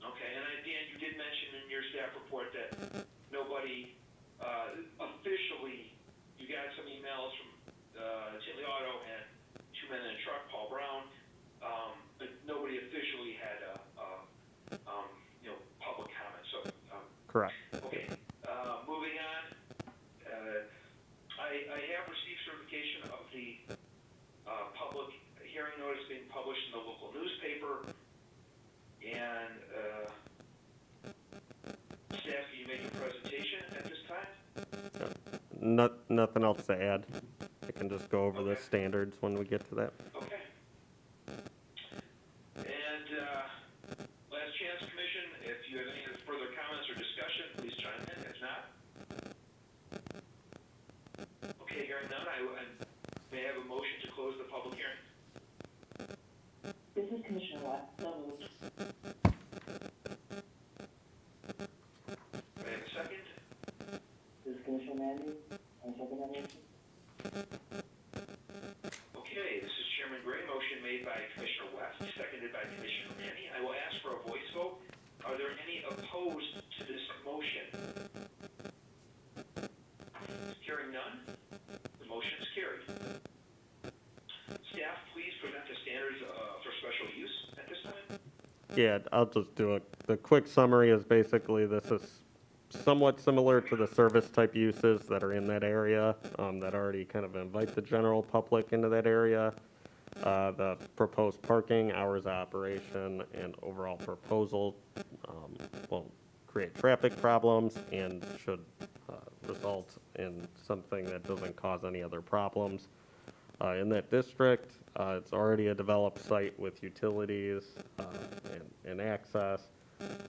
Okay, and Dan, you did mention in your staff report that nobody officially, you got some emails from Tinley Auto and 2 Men in a Truck, Paul Brown, but nobody officially had public comment. So Correct. okay, moving on. I have received certification of the public hearing notice being published in the local newspaper. And staff, can you make a presentation at this time? Nothing else to add. I can just go over the standards when we get to that. Okay. And last chance, Commission, if you have any further comments or discussion, please chime in. If not, okay, hearing none, I may I have a motion to close the public hearing. This is Commissioner West, so moved. May I have a second? This is Commissioner Manning. I second that motion. Okay, this is Chairman Gray. Motion made by Commissioner West, seconded by Commissioner Manning. I will ask for a voice vote. Are there any opposed to this motion? Hearing none, the motion is carried. Staff, please present the standards for special use at this time. Yeah, I'll just do it. The quick summary is basically this is somewhat similar to the service type uses that are in that area that already kind of invite the general public into that area. The proposed parking, hours of operation, and overall proposal will create traffic problems and should result in something that doesn't cause any other problems. In that district, it's already a developed site with utilities and access.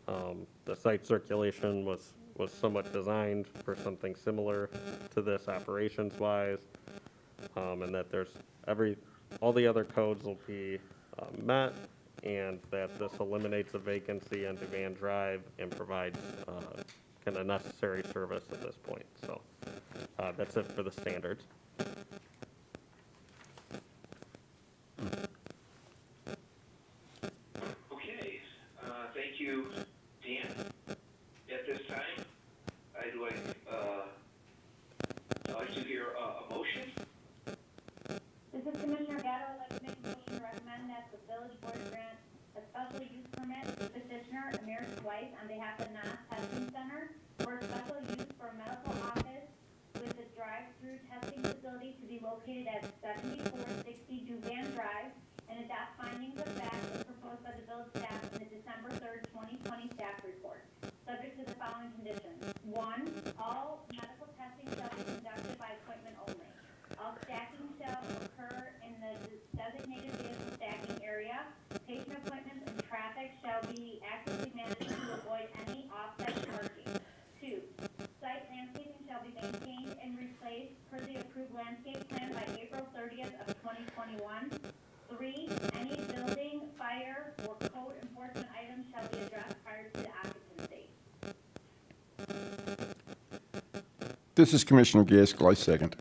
The site circulation was somewhat designed for something similar to this operations-wise, and that all the other codes will be met, and that this eliminates a vacancy on Duvan Drive and provides kind of necessary service at this point. So that's it for the standards. Okay, thank you, Dan. At this time, I'd like to hear a motion. This is Commissioner Gatto. I'd like to make a motion to recommend that the village board grant a special use permit to petitioner Amir Weiss on behalf of NAS Testing Center for special use for a medical office with a drive-through testing facility to be located at 7460 Duvan Drive, and adopt findings of fact as proposed by the village staff in the December 3rd, 2020 staff report, subject to the following conditions. 1, all medical testing shall be conducted by appointment only. All stacking shall occur in the designated vehicle stacking area. Patient appointments and traffic shall be actively managed to avoid any off-site parking. 2, site landscaping shall be maintained and replaced per the approved landscape plan by April 30th of 2021. 3, any building, fire, or code enforcement items shall be addressed prior to the occupancy. This is Commissioner Gaskell, I second.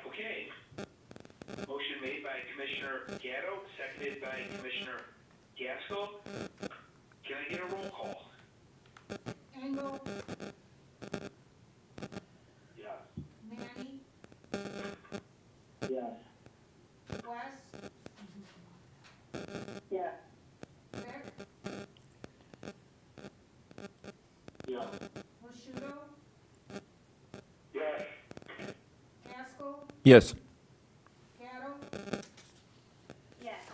Okay. Motion made by Commissioner Gatto, seconded by Commissioner Gaskell. Can I get a roll call? Engel, Yes. Manny, Yes. West, Yes. Vic, Yes. Rusciuto, Yes. Haskell, Yes. Gatto, Yes.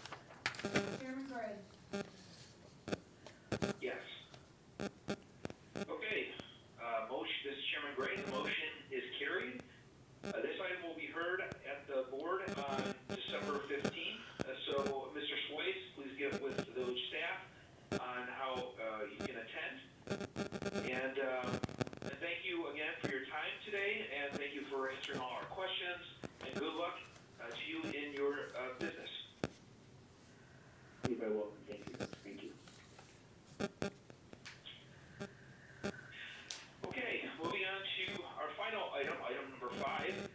Chairman Gray. Yes. Okay, this is Chairman Gray, the motion is carried. This item will be heard at the board on December 15th. So, Mr. Swayze, please get with the village staff on how you can attend. And thank you again for your time today, and thank you for answering all our questions, and good luck to you in your business. You're very welcome. Thank you. Thank you. Okay, moving on to our final item, item number 5.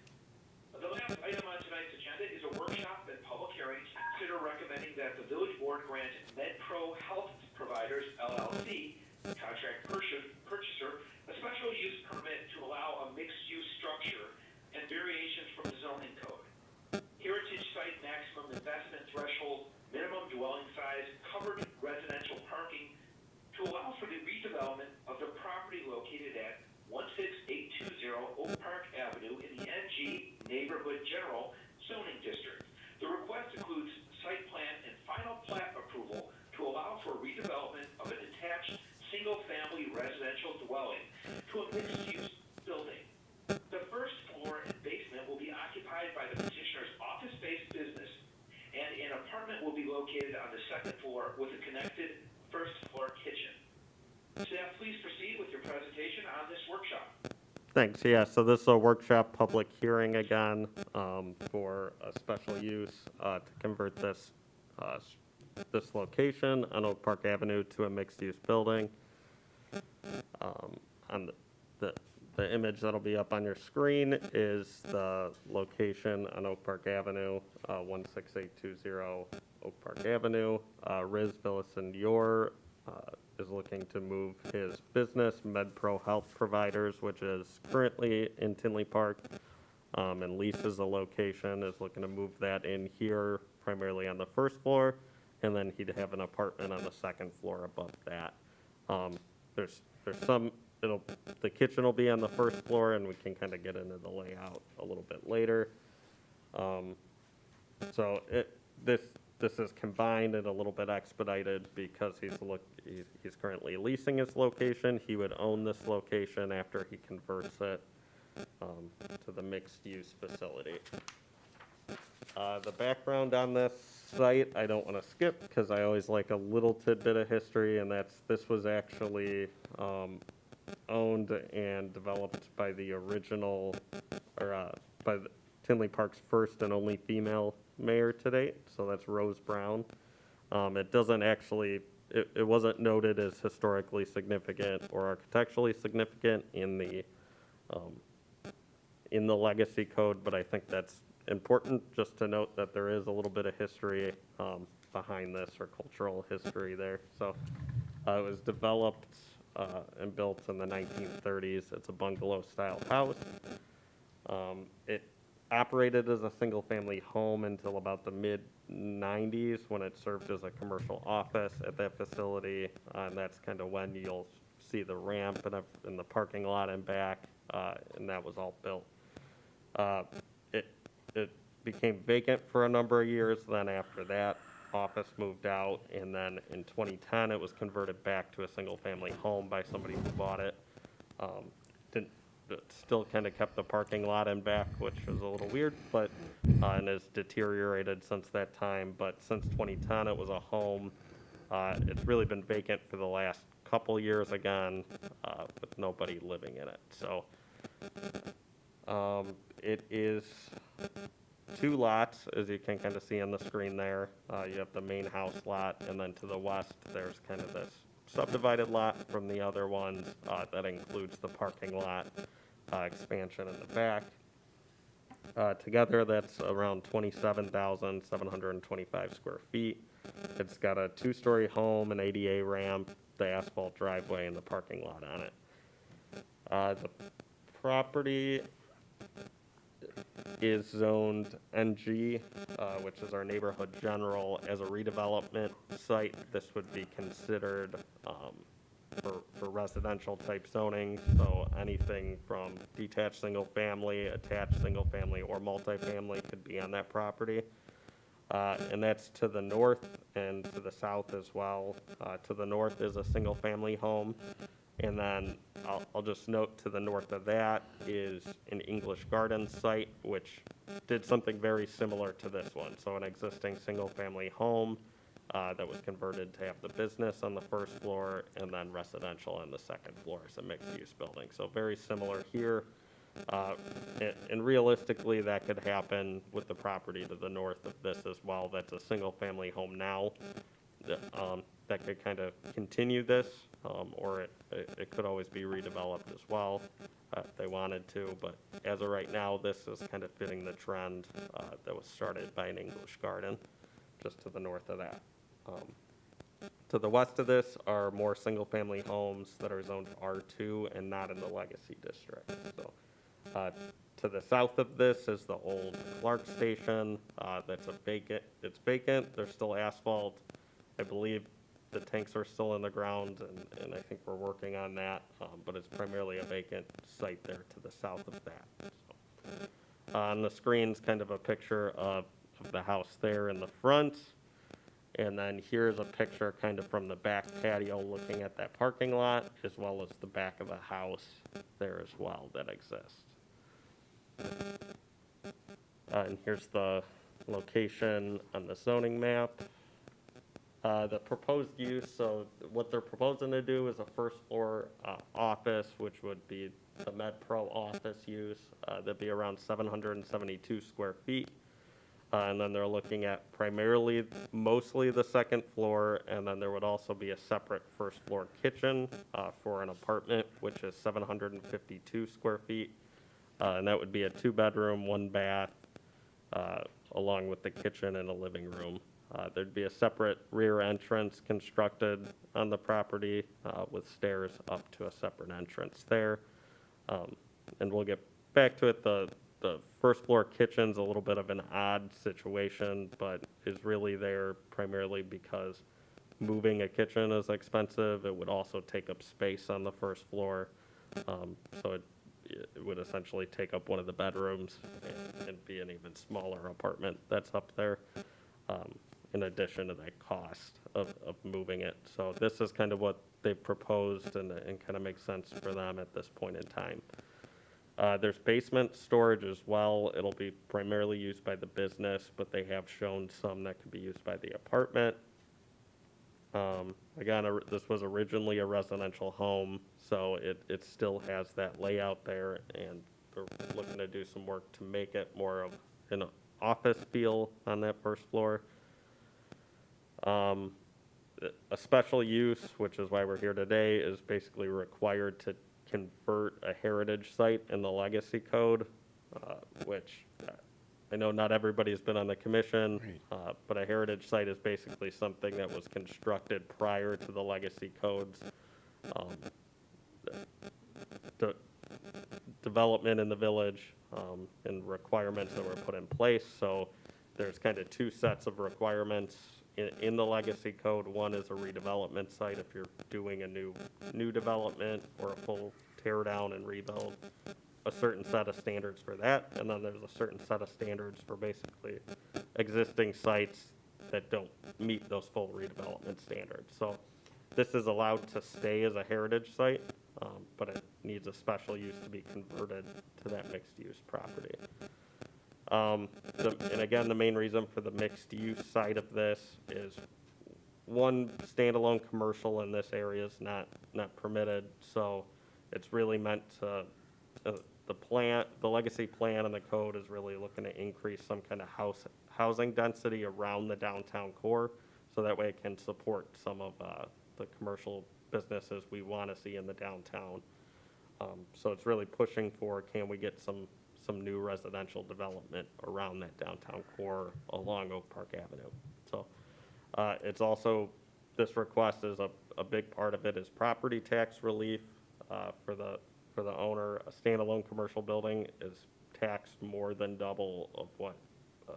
The last item on tonight's agenda is a workshop and public hearing to consider recommending that the village board grant MedPro Health Providers, LLC, contract purchaser, a special use permit to allow a mixed-use structure and variations from the zoning code. Heritage site maximum investment threshold, minimum dwelling size, covered residential parking, to allow for the redevelopment of the property located at 16820 Oak Park Avenue in the NG Neighborhood General Zoning District. The request includes site plan and final plat approval to allow for redevelopment of an attached single-family residential dwelling to a mixed-use building. The first floor and basement will be occupied by the petitioner's office-based business, and an apartment will be located on the second floor with a connected first-floor kitchen. Staff, please proceed with your presentation on this workshop. Thanks. Yeah, so this is a workshop public hearing again for a special use to convert this location on Oak Park Avenue to a mixed-use building. On the image that'll be up on your screen is the location on Oak Park Avenue, 16820 Oak Park Avenue. Riz Villasenor is looking to move his business, MedPro Health Providers, which is currently in Tinley Park, and leases the location, is looking to move that in here, primarily on the first floor, and then he'd have an apartment on the second floor above that. There's some the kitchen will be on the first floor, and we can kind of get into the layout a little bit later. So this is combined and a little bit expedited because he's currently leasing his location. He would own this location after he converts it to the mixed-use facility. The background on this site, I don't want to skip because I always like a little tidbit of history, and this was actually owned and developed by the original, or by Tinley Park's first and only female mayor to date, so that's Rose Brown. It doesn't actually, it wasn't noted as historically significant or architecturally significant in the legacy code, but I think that's important just to note that there is a little bit of history behind this, or cultural history there. So it was developed and built in the 1930s. It's a bungalow-style house. It operated as a single-family home until about the mid-90s when it served as a commercial office at that facility, and that's kind of when you'll see the ramp in the parking lot and back, and that was all built. It became vacant for a number of years. Then after that, office moved out, and then in 2010, it was converted back to a single-family home by somebody who bought it. It still kind of kept the parking lot in back, which was a little weird, but and has deteriorated since that time. But since 2010, it was a home. It's really been vacant for the last couple years again, with nobody living in it. So it is 2 lots, as you can kind of see on the screen there. You have the main house lot, and then to the west, there's kind of this subdivided lot from the other ones that includes the parking lot expansion in the back. Together, that's around 27,725 square feet. It's got a 2-story home, an ADA ramp, the asphalt driveway, and the parking lot on it. The property is zoned NG, which is our neighborhood general. As a redevelopment site, this would be considered for residential type zoning, so anything from detached single family, attached single family, or multifamily could be on that property. And that's to the north and to the south as well. To the north is a single family home, and then I'll just note to the north of that is an English Garden site, which did something very similar to this one. So an existing single family home that was converted to have the business on the first floor and then residential on the second floor as a mixed-use building. So very similar here. And realistically, that could happen with the property to the north of this as well. That's a single-family home now. That could kind of continue this, or it could always be redeveloped as well if they wanted to. But as of right now, this is kind of fitting the trend that was started by an English Garden just to the north of that. To the west of this are more single-family homes that are zoned R2 and not in the Legacy District. So, to the south of this is the old Clark Station. That's vacant. It's vacant. There's still asphalt. I believe the tanks are still in the ground, and I think we're working on that. But it's primarily a vacant site there to the south of that. So, on the screen's kind of a picture of the house there in the front. And then here's a picture kind of from the back patio looking at that parking lot, as well as the back of the house there as well that exists. And here's the location on the zoning map. The proposed use, so what they're proposing to do is a first floor office, which would be the MedPro office use. That'd be around 772 square feet. And then they're looking at mostly the second floor, and then there would also be a separate first floor kitchen for an apartment, which is 752 square feet. And that would be a 2-bedroom, 1 bath, along with the kitchen and a living room. There'd be a separate rear entrance constructed on the property with stairs up to a separate entrance there. And we'll get back to it. The first floor kitchen's a little bit of an odd situation, but is really there primarily because moving a kitchen is expensive. It would also take up space on the first floor. So it would essentially take up one of the bedrooms and be an even smaller apartment that's up there, in addition to that cost of moving it. So this is kind of what they've proposed and kind of makes sense for them at this point in time. There's basement storage as well. It'll be primarily used by the business, but they have shown some that could be used by the apartment. Again, this was originally a residential home, so it still has that layout there, and they're looking to do some work to make it more of an office feel on that first floor. A special use, which is why we're here today, is basically required to convert a heritage site in the legacy code, which I know not everybody's been on the commission, but a heritage site is basically something that was constructed prior to the legacy codes. The development in the village and requirements that were put in place. So there's kind of two sets of requirements in the legacy code. One is a redevelopment site if you're doing a new development or a full tear down and rebuild. A certain set of standards for that, and then there's a certain set of standards for basically existing sites that don't meet those full redevelopment standards. So this is allowed to stay as a heritage site, but it needs a special use to be converted to that mixed-use property. And again, the main reason for the mixed-use side of this is one, standalone commercial in this area is not permitted, so it's really meant to the legacy plan and the code is really looking to increase some kind of housing density around the downtown core, so that way it can support some of the commercial businesses we want to see in the downtown. So it's really pushing for, can we get some new residential development around that downtown core along Oak Park Avenue. So it's also, this request is a big part of it is property tax relief for the owner. A standalone commercial building is taxed more than double of what a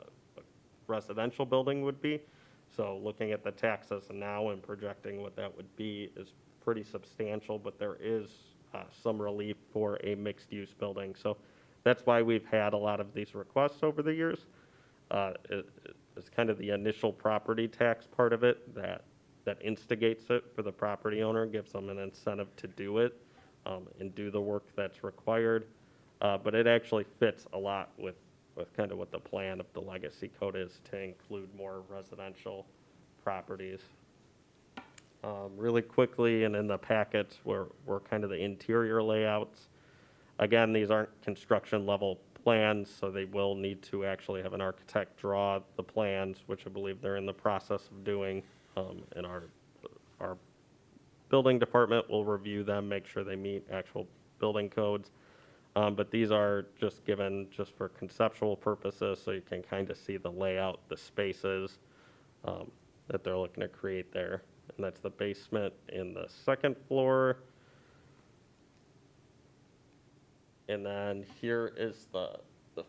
residential building would be. So looking at the taxes now and projecting what that would be is pretty substantial, but there is some relief for a mixed-use building. So that's why we've had a lot of these requests over the years. It's kind of the initial property tax part of it that instigates it for the property owner, gives them an incentive to do it. And do the work that's required, but it actually fits a lot with kind of what the plan of the legacy code is to include more residential properties. Really quickly, and in the packets were kind of the interior layouts. Again, these aren't construction level plans, so they will need to actually have an architect draw the plans, which I believe they're in the process of doing, and our building department will review them, make sure they meet actual building codes. But these are just given just for conceptual purposes, so you can kind of see the layout, the spaces that they're looking to create there. And that's the basement in the second floor. And then here is the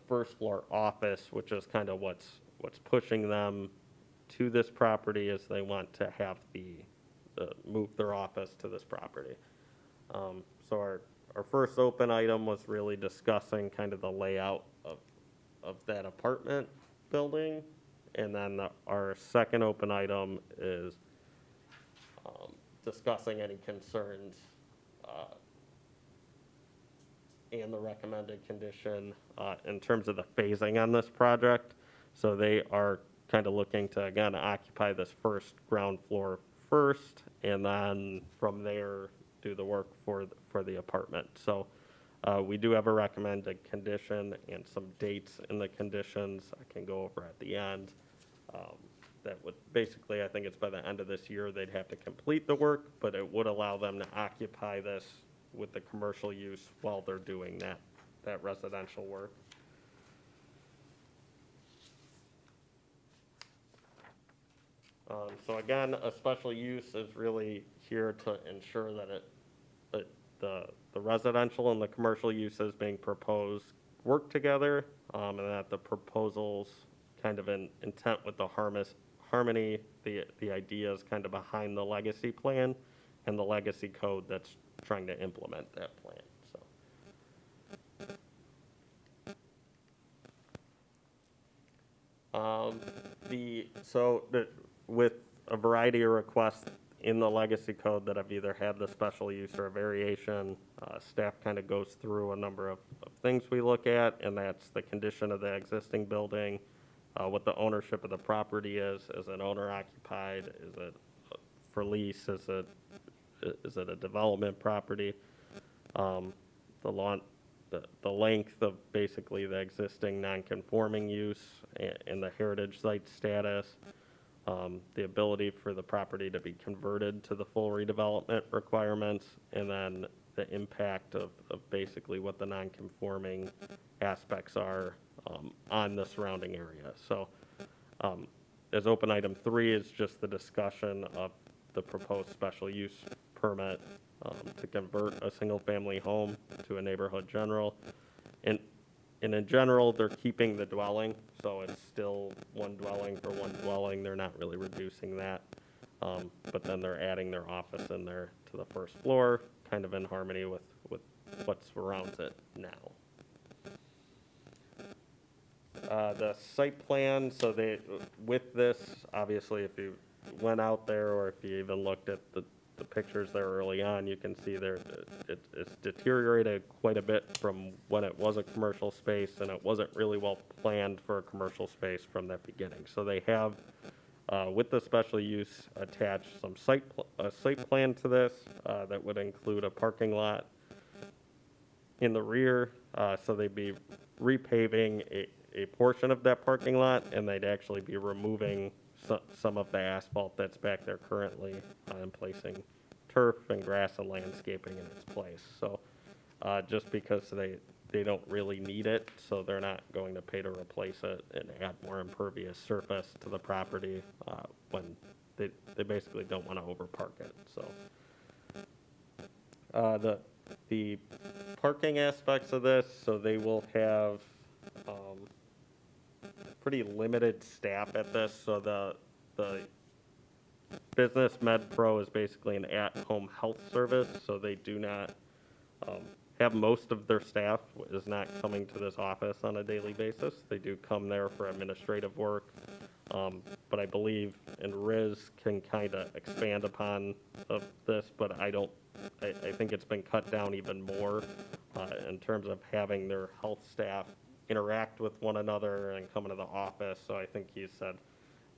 first floor office, which is kind of what's pushing them to this property, is they want to have move their office to this property. So our first open item was really discussing kind of the layout of that apartment building. And then our second open item is discussing any concerns and the recommended condition in terms of the phasing on this project. So they are kind of looking to, again, occupy this first ground floor first, and then from there do the work for the apartment. So we do have a recommended condition and some dates in the conditions I can go over at the end. That would basically, I think it's by the end of this year they'd have to complete the work, but it would allow them to occupy this with the commercial use while they're doing that residential work. So again, a special use is really here to ensure that the residential and the commercial uses being proposed work together, and that the proposals kind of in intent with the harmony, the ideas kind of behind the legacy plan and the legacy code that's trying to implement that plan. With a variety of requests in the legacy code that have either had the special use or a variation, staff kind of goes through a number of things we look at, and that's the condition of the existing building, what the ownership of the property is it owner occupied, is it for lease, is it a development property, the length of basically the existing non-conforming use and the heritage site status, the ability for the property to be converted to the full redevelopment requirements, and then the impact of basically what the non-conforming aspects are on the surrounding area. So as open item 3 is just the discussion of the proposed special use permit to convert a single-family home to a neighborhood general. And in general, they're keeping the dwelling, so it's still one dwelling for one dwelling. They're not really reducing that. But then they're adding their office in there to the first floor, kind of in harmony with what surrounds it now. The site plan, so with this, obviously, if you went out there or if you even looked at the pictures there early on, you can see it's deteriorated quite a bit from when it was a commercial space, and it wasn't really well planned for a commercial space from the beginning. So they have, with the special use, attached some a site plan to this that would include a parking lot in the rear. So they'd be repaving a portion of that parking lot, and they'd actually be removing some of the asphalt that's back there currently and placing turf and grass and landscaping in its place. So just because they don't really need it, so they're not going to pay to replace it and add more impervious surface to the property when they basically don't want to overpark it. So the parking aspects of this, so they will have pretty limited staff at this. So the Business Med Pro is basically an at-home health service, so they do not have most of their staff is not coming to this office on a daily basis. They do come there for administrative work, but I believe, and Riz can kind of expand upon this, but I think it's been cut down even more in terms of having their health staff interact with one another and come into the office. So I think he said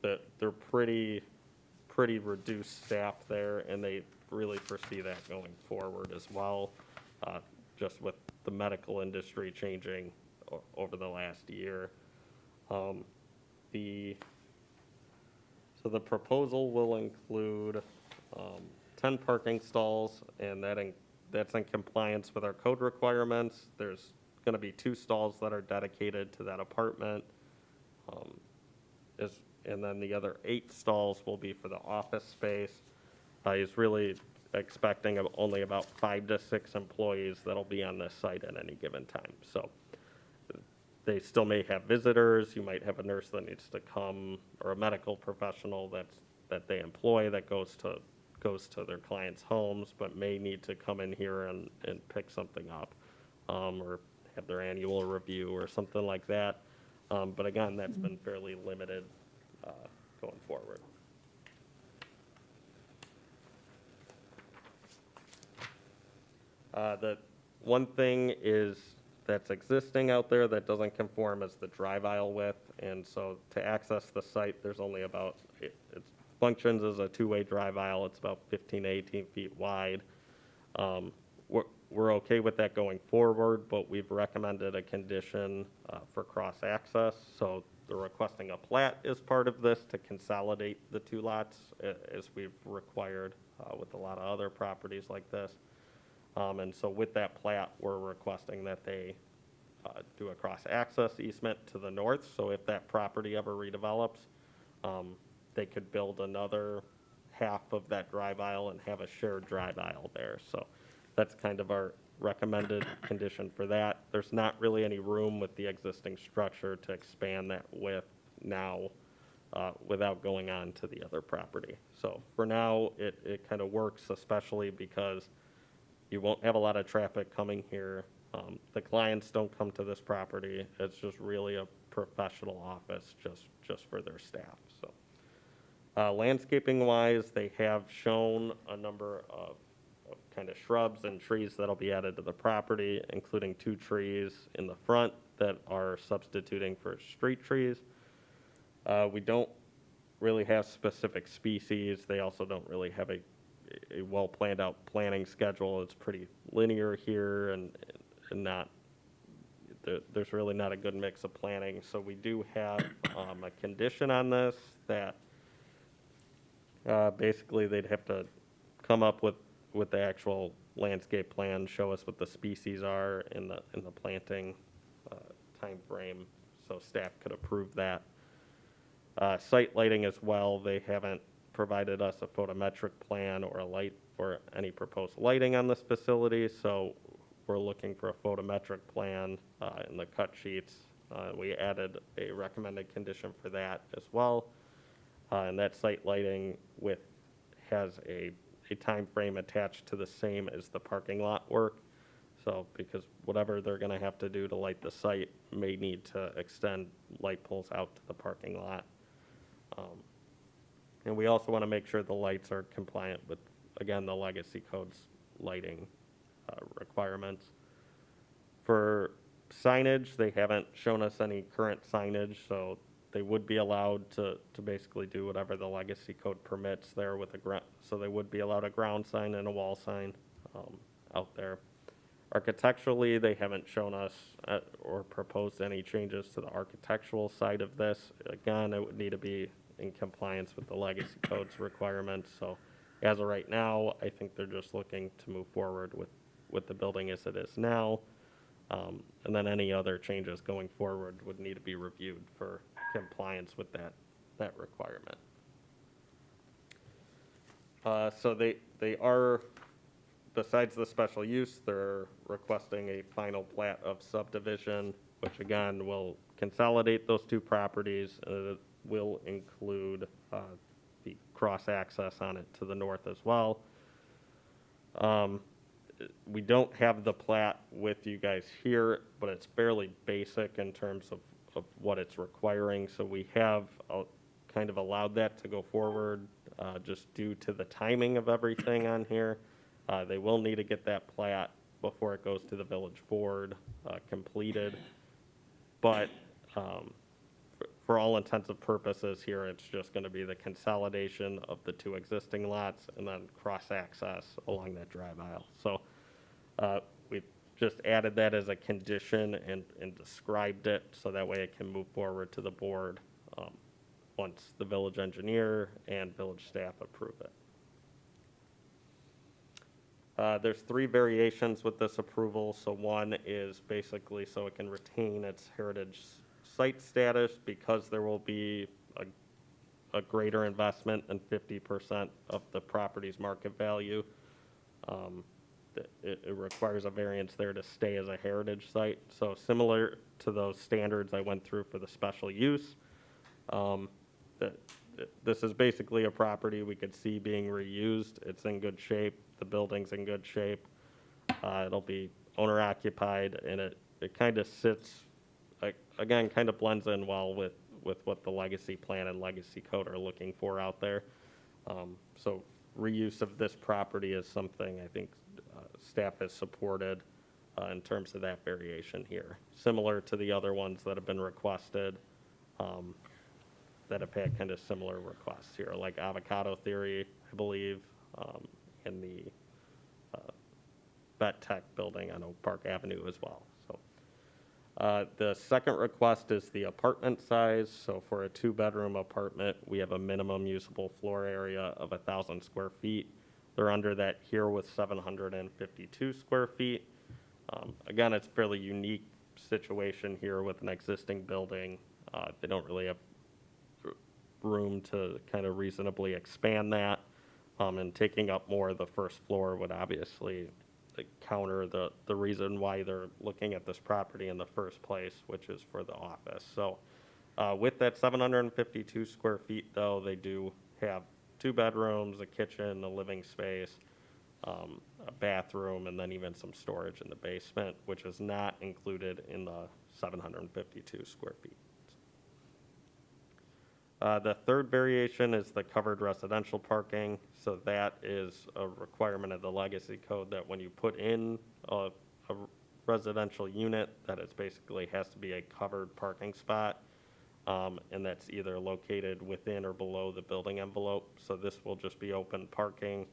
that they're pretty reduced staff there, and they really foresee that going forward as well, just with the medical industry changing over the last year. So the proposal will include 10 parking stalls, and that's in compliance with our code requirements. There's going to be 2 stalls that are dedicated to that apartment, and then the other 8 stalls will be for the office space. He's really expecting only about 5 to 6 employees that'll be on this site at any given time. So they still may have visitors. You might have a nurse that needs to come, or a medical professional that they employ that goes to their clients' homes, but may need to come in here and pick something up, or have their annual review or something like that. But again, that's been fairly limited going forward. The one thing that's existing out there that doesn't conform is the drive aisle width, and so to access the site, there's only it functions as a 2-way drive aisle. It's about 15 to 18 feet wide. We're okay with that going forward, but we've recommended a condition for cross-access. So they're requesting a plat as part of this to consolidate the 2 lots, as we've required with a lot of other properties like this. And so with that plat, we're requesting that they do a cross-access easement to the north. So if that property ever redevelops, they could build another half of that drive aisle and have a shared drive aisle there. So that's kind of our recommended condition for that. There's not really any room with the existing structure to expand that width now without going on to the other property. So for now, it kind of works, especially because you won't have a lot of traffic coming here. The clients don't come to this property. It's just really a professional office just for their staff. Landscaping wise, they have shown a number of kind of shrubs and trees that'll be added to the property, including 2 trees in the front that are substituting for street trees. We don't really have specific species. They also don't really have a well planned out planning schedule. It's pretty linear here and not, there's really not a good mix of planning. So we do have a condition on this that basically they'd have to come up with the actual landscape plan, show us what the species are in the planting time frame, so staff could approve that. Site lighting as well, they haven't provided us a photometric plan or a light or any proposed lighting on this facility, so we're looking for a photometric plan in the cut sheets. We added a recommended condition for that as well. And that site lighting has a time frame attached to the same as the parking lot work. So, because whatever they're gonna have to do to light the site may need to extend light poles out to the parking lot. And we also wanna make sure the lights are compliant with, again, the legacy code's lighting requirements. For signage, they haven't shown us any current signage, so they would be allowed to basically do whatever the legacy code permits there with so they would be allowed a ground sign and a wall sign out there. Architecturally, they haven't shown us or proposed any changes to the architectural side of this. Again, it would need to be in compliance with the legacy code's requirements. So as of right now, I think they're just looking to move forward with the building as it is now. And then any other changes going forward would need to be reviewed for compliance with that requirement. So they are, besides the special use, they're requesting a final plat of subdivision, which again will consolidate those 2 properties. It will include the cross access on it to the north as well. We don't have the plat with you guys here, but it's fairly basic in terms of what it's requiring. So we have kind of allowed that to go forward just due to the timing of everything on here. They will need to get that plat before it goes to the village board completed. But for all intents and purposes here, it's just going to be the consolidation of the 2 existing lots and then cross-access along that drive aisle. So we just added that as a condition and described it so that way it can move forward to the board once the village engineer and village staff approve it. There's 3 variations with this approval. So one is basically so it can retain its heritage site status because there will be a greater investment than 50% of the property's market value. It requires a variance there to stay as a heritage site. So similar to those standards I went through for the special use, this is basically a property we could see being reused. It's in good shape. The building's in good shape. It'll be owner occupied, and it kind of sits, again, kind of blends in well with what the legacy plan and legacy code are looking for out there. So reuse of this property is something I think staff has supported in terms of that variation here. Similar to the other ones that have been requested that have had kind of similar requests here, like Avocado Theory, I believe, and the Vet Tech building on Oak Park Avenue as well. So the second request is the apartment size. So for a 2-bedroom apartment, we have a minimum usable floor area of 1,000 square feet. They're under that here with 752 square feet. Again, it's a fairly unique situation here with an existing building. They don't really have room to kind of reasonably expand that. And taking up more of the first floor would obviously counter the reason why they're looking at this property in the first place, which is for the office. So with that 752 square feet, though, they do have 2 bedrooms, a kitchen, a living space, a bathroom, and then even some storage in the basement, which is not included in the 752 square feet. The third variation is the covered residential parking. So that is a requirement of the legacy code that when you put in a residential unit, that it basically has to be a covered parking spot. And that's either located within or below the building envelope. So this will just be open parking.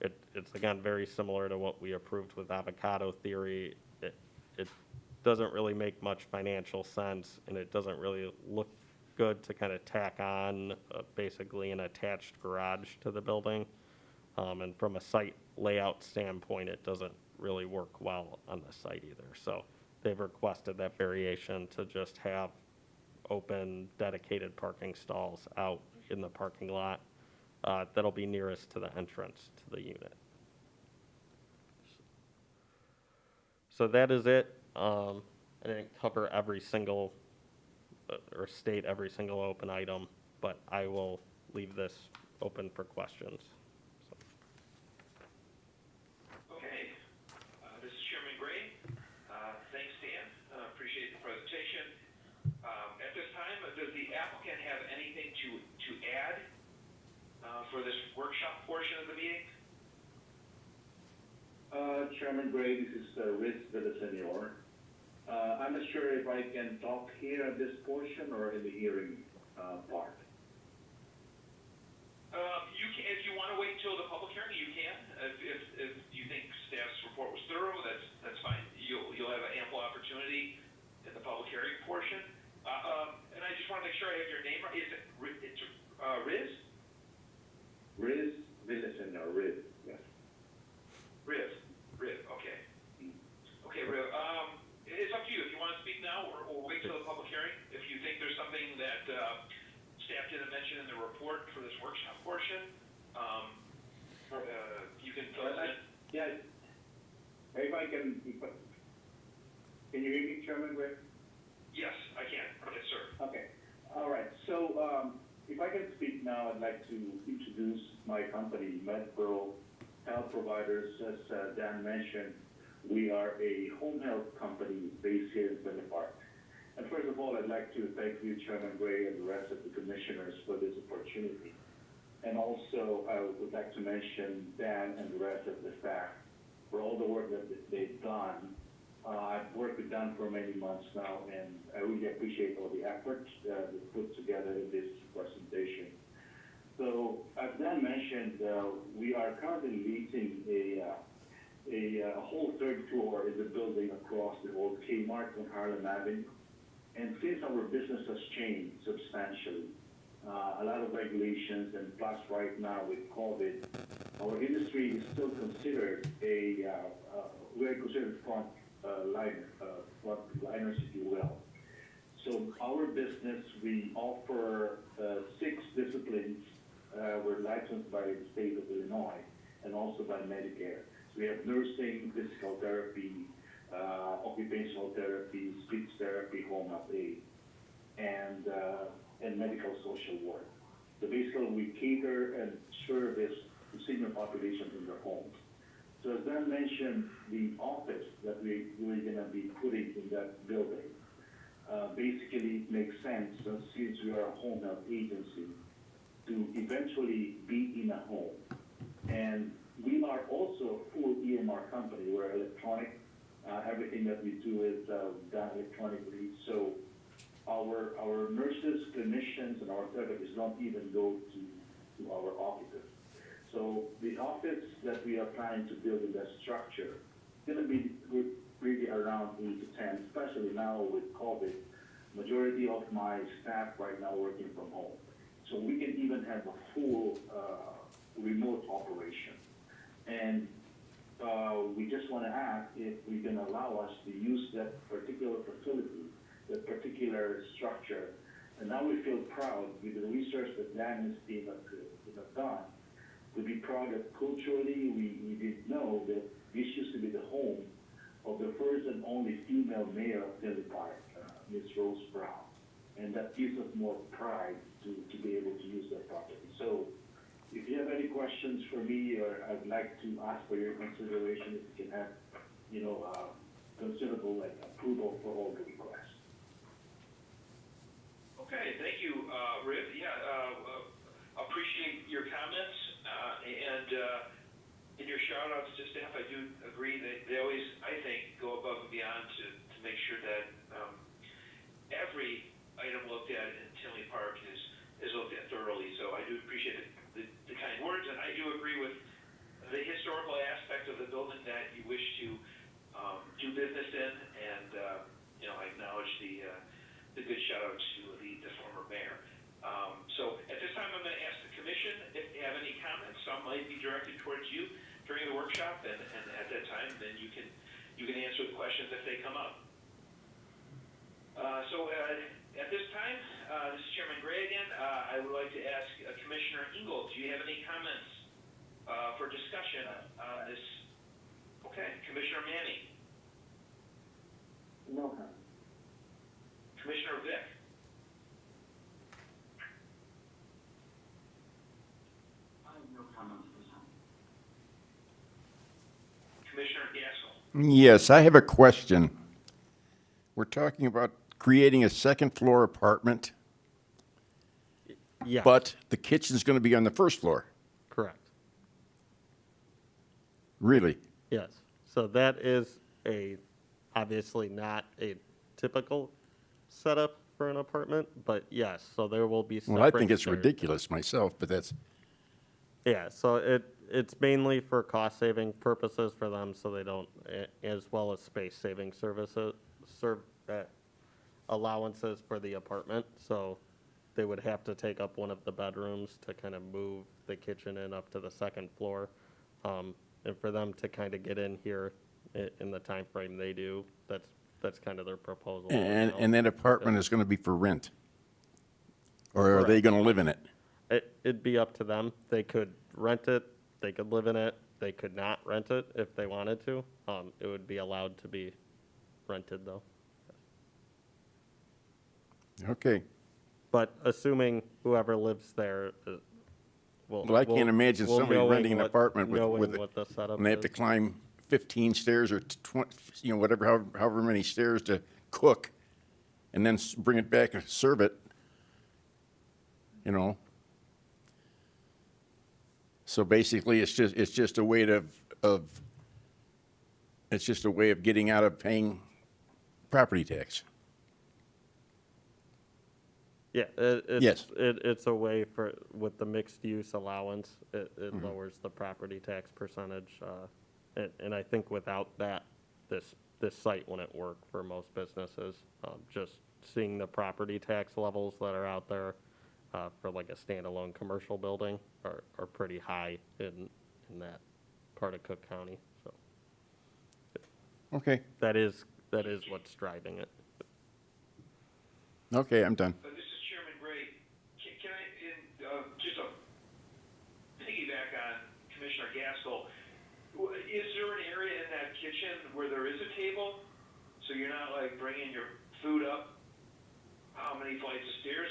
It's again, very similar to what we approved with Avocado Theory. It doesn't really make much financial sense, and it doesn't really look good to kind of tack on basically an attached garage to the building. And from a site layout standpoint, it doesn't really work well on the site either. So they've requested that variation to just have open, dedicated parking stalls out in the parking lot that'll be nearest to the entrance to the unit. So that is it. I didn't cover every single or state every single open item, but I will leave this open for questions. Okay, this is Chairman Gray. Thanks, Dan. Appreciate the presentation. At this time, does the applicant have anything to add for this workshop portion of the meeting? Chairman Gray, this is Riz Villasenor. I'm not sure if I can talk here at this portion or in the hearing part. You can, if you want to wait until the public hearing, you can. If you think staff's report was thorough, that's fine. You'll have an ample opportunity in the public hearing portion. And I just want to make sure I have your name right. Is it Riz? Riz Villasenor, Riz, yes. Riz, okay. Okay, Riz. It's up to you if you want to speak now or wait till the public hearing. If you think there's something that staff didn't mention in the report for this workshop portion, you can fill it in. Yeah. If I can you hear me, Chairman Gray? Yes, I can. Yes, sir. Okay. All right. So if I can speak now, I'd like to introduce my company, MedPro Health Providers. As Dan mentioned, we are a home health company based here in Tinley Park. And first of all, I'd like to thank you, Chairman Gray, and the rest of the commissioners for this opportunity. And also, I would like to mention Dan and the rest of the staff for all the work that they've done. I've worked with Dan for many months now, and I really appreciate all the efforts that we put together in this presentation. So, as Dan mentioned, we are currently leasing a whole third floor in the building across the old Kmart on Harlem Avenue. And since our business has changed substantially, a lot of regulations, and plus right now with COVID, our industry is still considered we're considered front liners, if you will. So our business, we offer 6 disciplines. We're licensed by the state of Illinois and also by Medicare. So we have nursing, physical therapy, occupational therapy, speech therapy, home health aid, and medical social work. So basically, we cater and service the senior populations in their homes. So as Dan mentioned, the office that we're going to be putting in that building, basically it makes sense since we are a home health agency to eventually be in a home. And we are also a full EMR company. We're electronic. Everything that we do is done electronically. So our nurses, clinicians, and our therapists don't even go to our offices. So the office that we are planning to build in that structure is going to be really around 8 to 10, especially now with COVID. Majority of my staff right now working from home. So we can even have a full remote operation. And we just want to ask if we can allow us to use that particular facility, that particular structure. And now we feel proud with the research that Dan and his team have done, to be proud that culturally we did know that this used to be the home of the first and only female mayor of Tinley Park, Ms. Rose Brown. And that gives us more pride to be able to use that property. So if you have any questions for me, or I'd like to ask for your consideration, if you can have, considerable approval for all the requests. Okay, thank you, Riv. Yeah, appreciate your comments, and in your shout outs to staff, I do agree that they always, I think, go above and beyond to make sure that every item looked at in Tinley Park is looked at thoroughly. So I do appreciate the kind words, and I do agree with the historical aspect of the building that you wish to do business in, and I acknowledge the good shout out to the former mayor. So at this time, I'm going to ask the commission if they have any comments. Some might be directed towards you during the workshop, and at that time, then you can answer the questions if they come up. So at this time, this is Chairman Gray again. I would like to ask Commissioner Ingold, do you have any comments for discussion on this? Okay, Commissioner Manning. No comment. Commissioner Vick. I have no comments at this time. Commissioner Gaskell. Yes, I have a question. We're talking about creating a second floor apartment, Yeah, but the kitchen's going to be on the first floor. correct. Really? Yes. So that is obviously not a typical setup for an apartment, but yes, so there will be Well, I separate think it's stairs. ridiculous myself, but that's, Yeah, so it's mainly for cost saving purposes for them, so they don't, as well as space saving allowances for the apartment. So they would have to take up one of the bedrooms to kind of move the kitchen in up to the second floor. And for them to kind of get in here in the time frame they do, that's kind of their proposal. right now. and that apartment is going to be for rent? Or are they Correct. going to live in it? It'd be up to them. They could rent it, they could live in it, they could not rent it if they wanted to. It would be allowed to be rented though. Okay. But assuming whoever lives there Well, I can't imagine somebody renting an apartment with what the setup and they have to is. climb 15 stairs or 20, whatever, however many stairs to cook, and then bring it back and serve it, So basically, it's just a way it's just a way of getting out of paying property tax. Yeah, Yes. it's a way with the mixed use allowance, it Mm-hmm. lowers the property tax percentage. And I think without that, this site wouldn't work for most businesses. Just seeing the property tax levels that are out there for like a standalone commercial building are pretty high in that part of Cook County. So Okay. that is what's driving it. Okay, I'm done. This is Chairman Gray. Can I, just a piggyback on Commissioner Gaskell, is there an area in that kitchen where there is a table? So you're not like bringing your food up how many flights of stairs?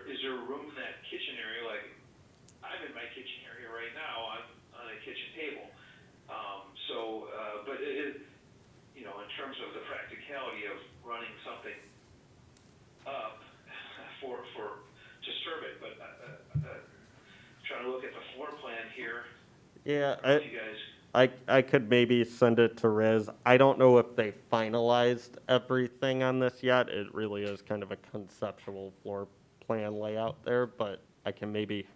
Is there room in that kitchen area? Like, I'm in my kitchen area right now on a kitchen table. But in terms of the practicality of running something up to serve it, but trying to look at the floor plan here. Yeah, You guys, I could maybe send it to Riz. I don't know if they finalized everything on this yet. It really is kind of a conceptual floor plan layout there, but I can maybe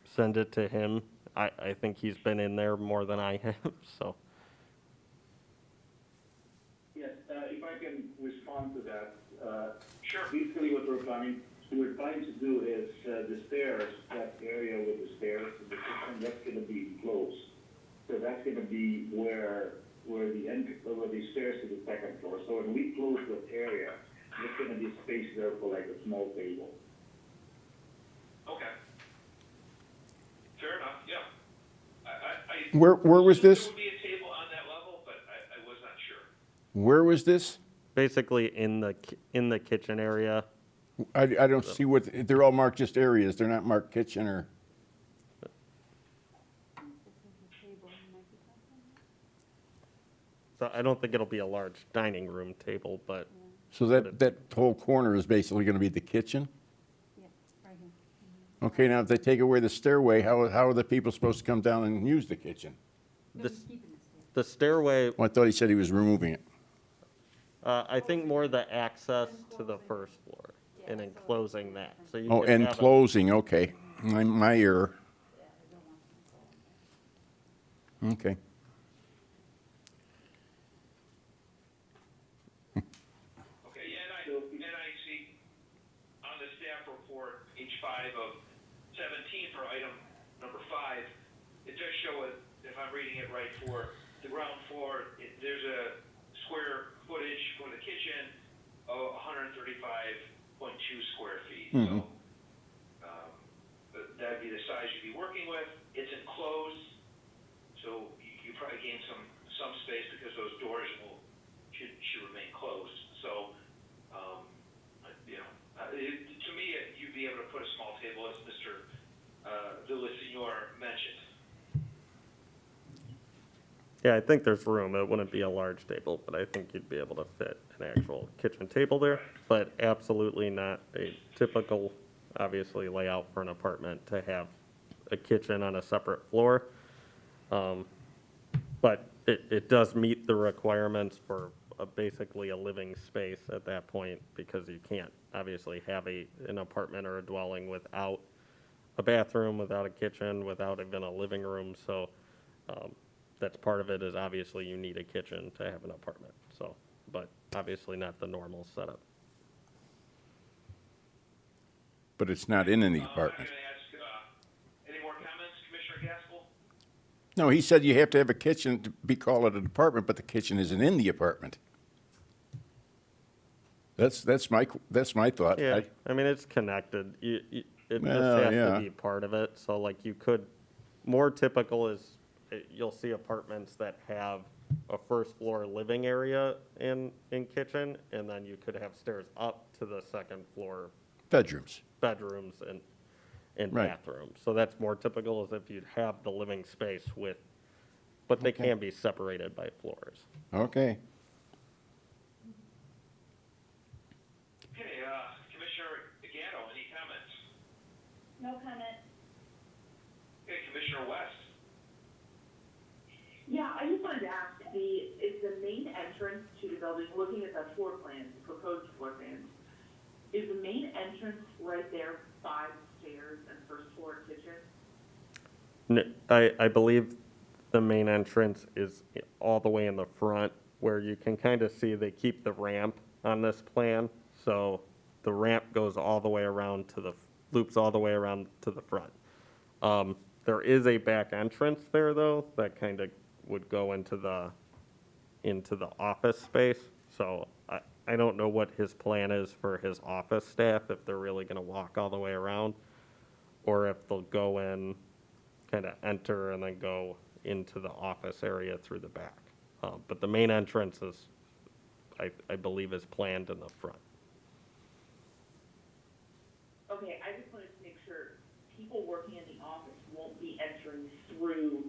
send it to him. I think he's been in there more than I have, so. Yes, if I can respond to that. Sure. Basically what we're planning to do is the stairs, that area with the stairs, the kitchen, that's going to be closed. So that's going to be where the stairs to the second floor. So when we close that area, there's going to be space there for like a small table. okay. Fair enough, yeah. Where was There this? would be a table on that level, but I was not sure. Where was this? Basically in the kitchen area. I don't see what, they're all marked just areas. They're not marked kitchen or, So I don't think it'll be a large dining room table, but so that whole corner is basically going to be the kitchen? Okay, now if they take away the stairway, how are the people supposed to come down and use the kitchen? The stairway, Well, I thought he said he was removing it. I think more the access to the first floor and enclosing that. So you Oh, could and have a- closing, okay. My error. Okay. Okay, yeah, and I see on the staff report, page 5 of 17 for item number 5, it does show it, if I'm reading it right, for the ground floor, there's a square footage for the kitchen of 135.2 square feet. Mhm. So that'd be the size you'd be working with. It's enclosed, so you probably gain some space because those doors should remain closed. So, to me, you'd be able to put a small table, as Mr. Villasenor mentioned. Yeah, I think there's room. It wouldn't be a large table, but I think you'd be able to fit an actual kitchen table there. But absolutely not a typical, obviously, layout for an apartment to have a kitchen on a separate floor. But it does meet the requirements for basically a living space at that point, because you can't obviously have an apartment or a dwelling without a bathroom, without a kitchen, without even a living room. So that's part of it, is obviously you need a kitchen to have an apartment. So, but obviously not the normal setup. But it's not in any I'm apartment. going to ask, any more comments, Commissioner Gaskell? No, he said you have to have a kitchen to be called an apartment, but the kitchen isn't in the apartment. That's my thought. Yeah, I mean, it's connected. It just Well, has yeah. to be part of it. So like you could, more typical is, you'll see apartments that have a first floor living area and kitchen, and then you could have stairs up to the second floor Bedrooms. bedrooms and Right. bathrooms. So that's more typical, is if you'd have the living space with, but they Okay. can be separated by floors. Okay. Okay, Commissioner Gatto, any comments? No comment. Okay, Commissioner West? Yeah, I just wanted to ask, is the main entrance to the building, looking at the floor plans, proposed floor plans, is the main entrance right there by the stairs and first floor kitchen? I believe the main entrance is all the way in the front, where you can kind of see they keep the ramp on this plan. So the ramp goes all the way around loops all the way around to the front. There is a back entrance there, though, that kind of would go into the office space. So I don't know what his plan is for his office staff, if they're really going to walk all the way around, or if they'll go in, kind of enter, and then go into the office area through the back. But the main entrance is, I believe, is planned in the front. Okay, I just wanted to make sure people working in the office won't be entering through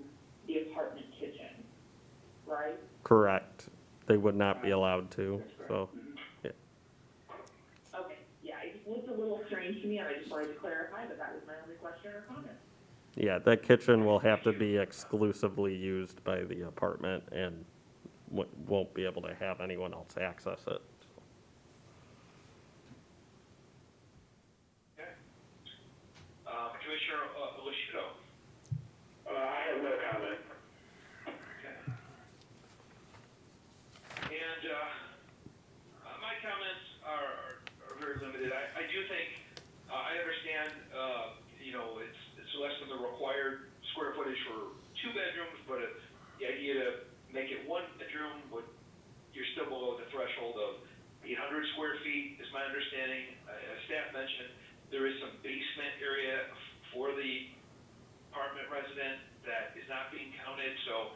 the apartment kitchen, right? Correct. They would not be allowed to, so, yeah. Okay, yeah, it just looked a little strange to me, and I just wanted to clarify, but that was my only question or comment. Yeah, that kitchen will have to be exclusively used by the apartment, and won't be able to have anyone else access it. Okay. Commissioner Luscido? I have no comment. Okay. And my comments are very limited. I do think, I understand, it's less than the required square footage for 2 bedrooms, but the idea to make it 1 bedroom, you're still below the threshold of 800 square feet, is my understanding. As staff mentioned, there is some basement area for the apartment resident that is not being counted. So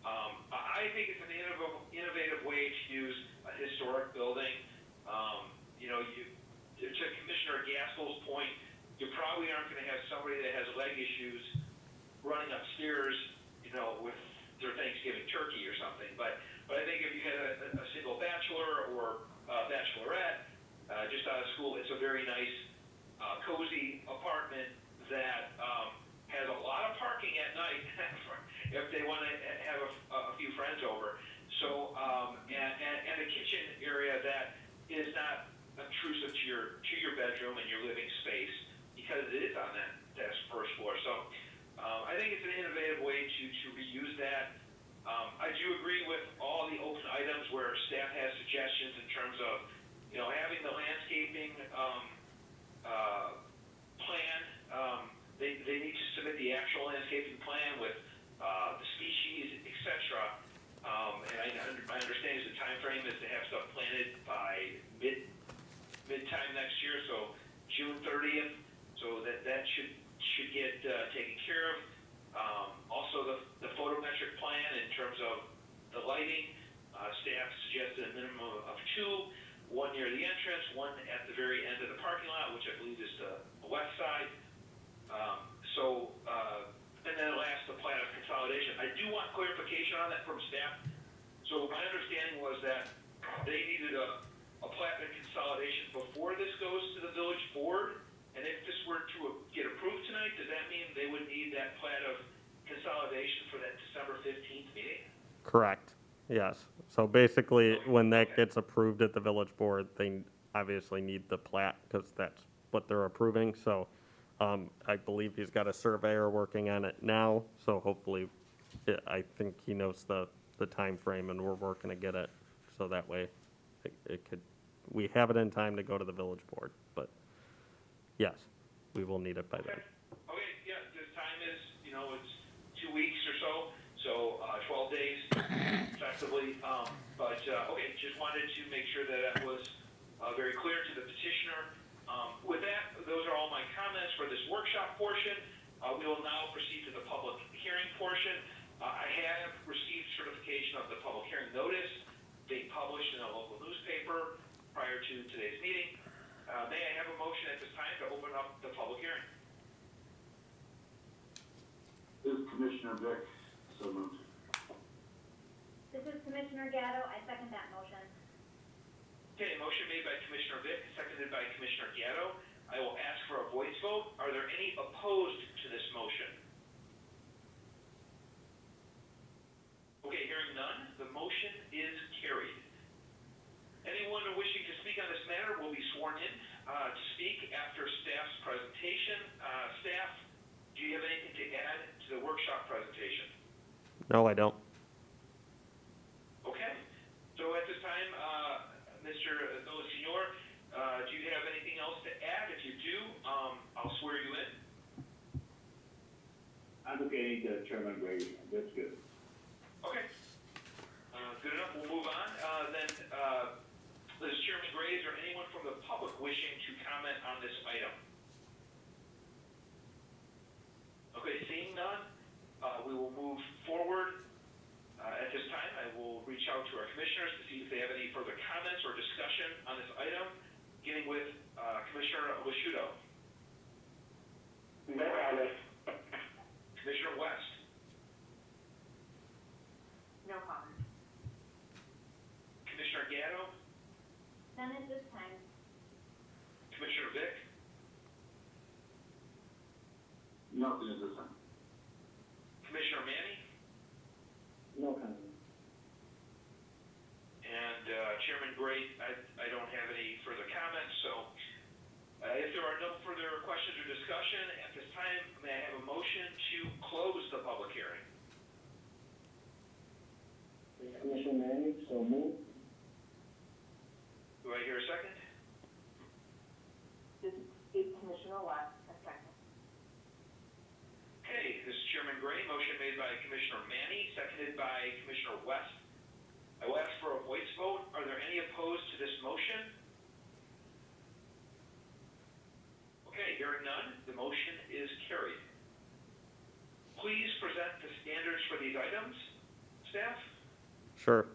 I think it's an innovative way to use a historic building. To Commissioner Gaskell's point, you probably aren't going to have somebody that has leg issues running upstairs, with their Thanksgiving turkey or something. But I think if you had a single bachelor or bachelorette just out of school, it's a very nice, cozy apartment that has a lot of parking at night if they want to have a few friends over. So, and a kitchen area that is not intrusive to your bedroom and your living space, because it is on that first floor. So, I think it's an innovative way to reuse that. I do agree with all the open items where staff has suggestions in terms of, having the landscaping plan. They need to submit the actual landscaping plan with the species, et cetera. And my understanding is the time frame is to have stuff planted by mid-time next year, so June 30th. So that should get taken care of. Also, the photometric plan in terms of the lighting, staff suggested a minimum of 2, one near the entrance, one at the very end of the parking lot, which I believe is the west side. And then last, the plan of consolidation. I do want clarification on that from staff. So my understanding was that they needed a plat of consolidation before this goes to the village board. And if this were to get approved tonight, does that mean they would need that plat of consolidation for that December 15th meeting? Correct, yes. So basically, when that gets approved at the village board, they obviously need the plat because that's what they're approving. So I believe he's got a surveyor working on it now, so hopefully, I think he knows the time frame, and we're working to get it, so that way we have it in time to go to the village board, but yes, we will need it by then. Okay, yeah, the time is, it's 2 weeks or so 12 days effectively. But just wanted to make sure that was very clear to the petitioner. With that, those are all my comments for this workshop portion. We will now proceed to the public hearing portion. I have received certification of the public hearing notice being published in a local newspaper prior to today's meeting. May I have a motion at this time to open up the public hearing? This is Commissioner Vick, so moved. This is Commissioner Gatto, I second that motion. Okay, motion made by Commissioner Vick, seconded by Commissioner Gatto. I will ask for a voice vote. Are there any opposed to this motion? Okay, hearing none, the motion is carried. Anyone wishing to speak on this matter will be sworn in to speak after staff's presentation. Staff, do you have anything to add to the workshop presentation? No, I don't. Okay, so at this time, Mr. Villasenor, do you have anything else to add? If you do, I'll swear you in. Advocating Chairman Gray, that's good. Okay. Good enough. We'll move on. Then, Liz Chairman Gray, is there anyone from the public wishing to comment on this item? Okay, seeing none, we will move forward. At this time, I will reach out to our commissioners to see if they have any further comments or discussion on this item, beginning with Commissioner Lasciuto. No comments. Commissioner West. No comment. Commissioner Gatto. None at this time. Commissioner Vick. Nothing at this time. Commissioner Manny. No comment. And Chairman Gray, I don't have any further comments, so if there are no further questions or discussion at this time, may I have a motion to close the public hearing? Commissioner Manning, so moved. Do I hear a second? This is Commissioner West, a second. Okay, this is Chairman Gray, motion made by Commissioner Manny, seconded by Commissioner West. I will ask for a voice vote. Are there any opposed to this motion? Okay, hearing none, the motion is carried. Please present the standards for these items, staff. Sure.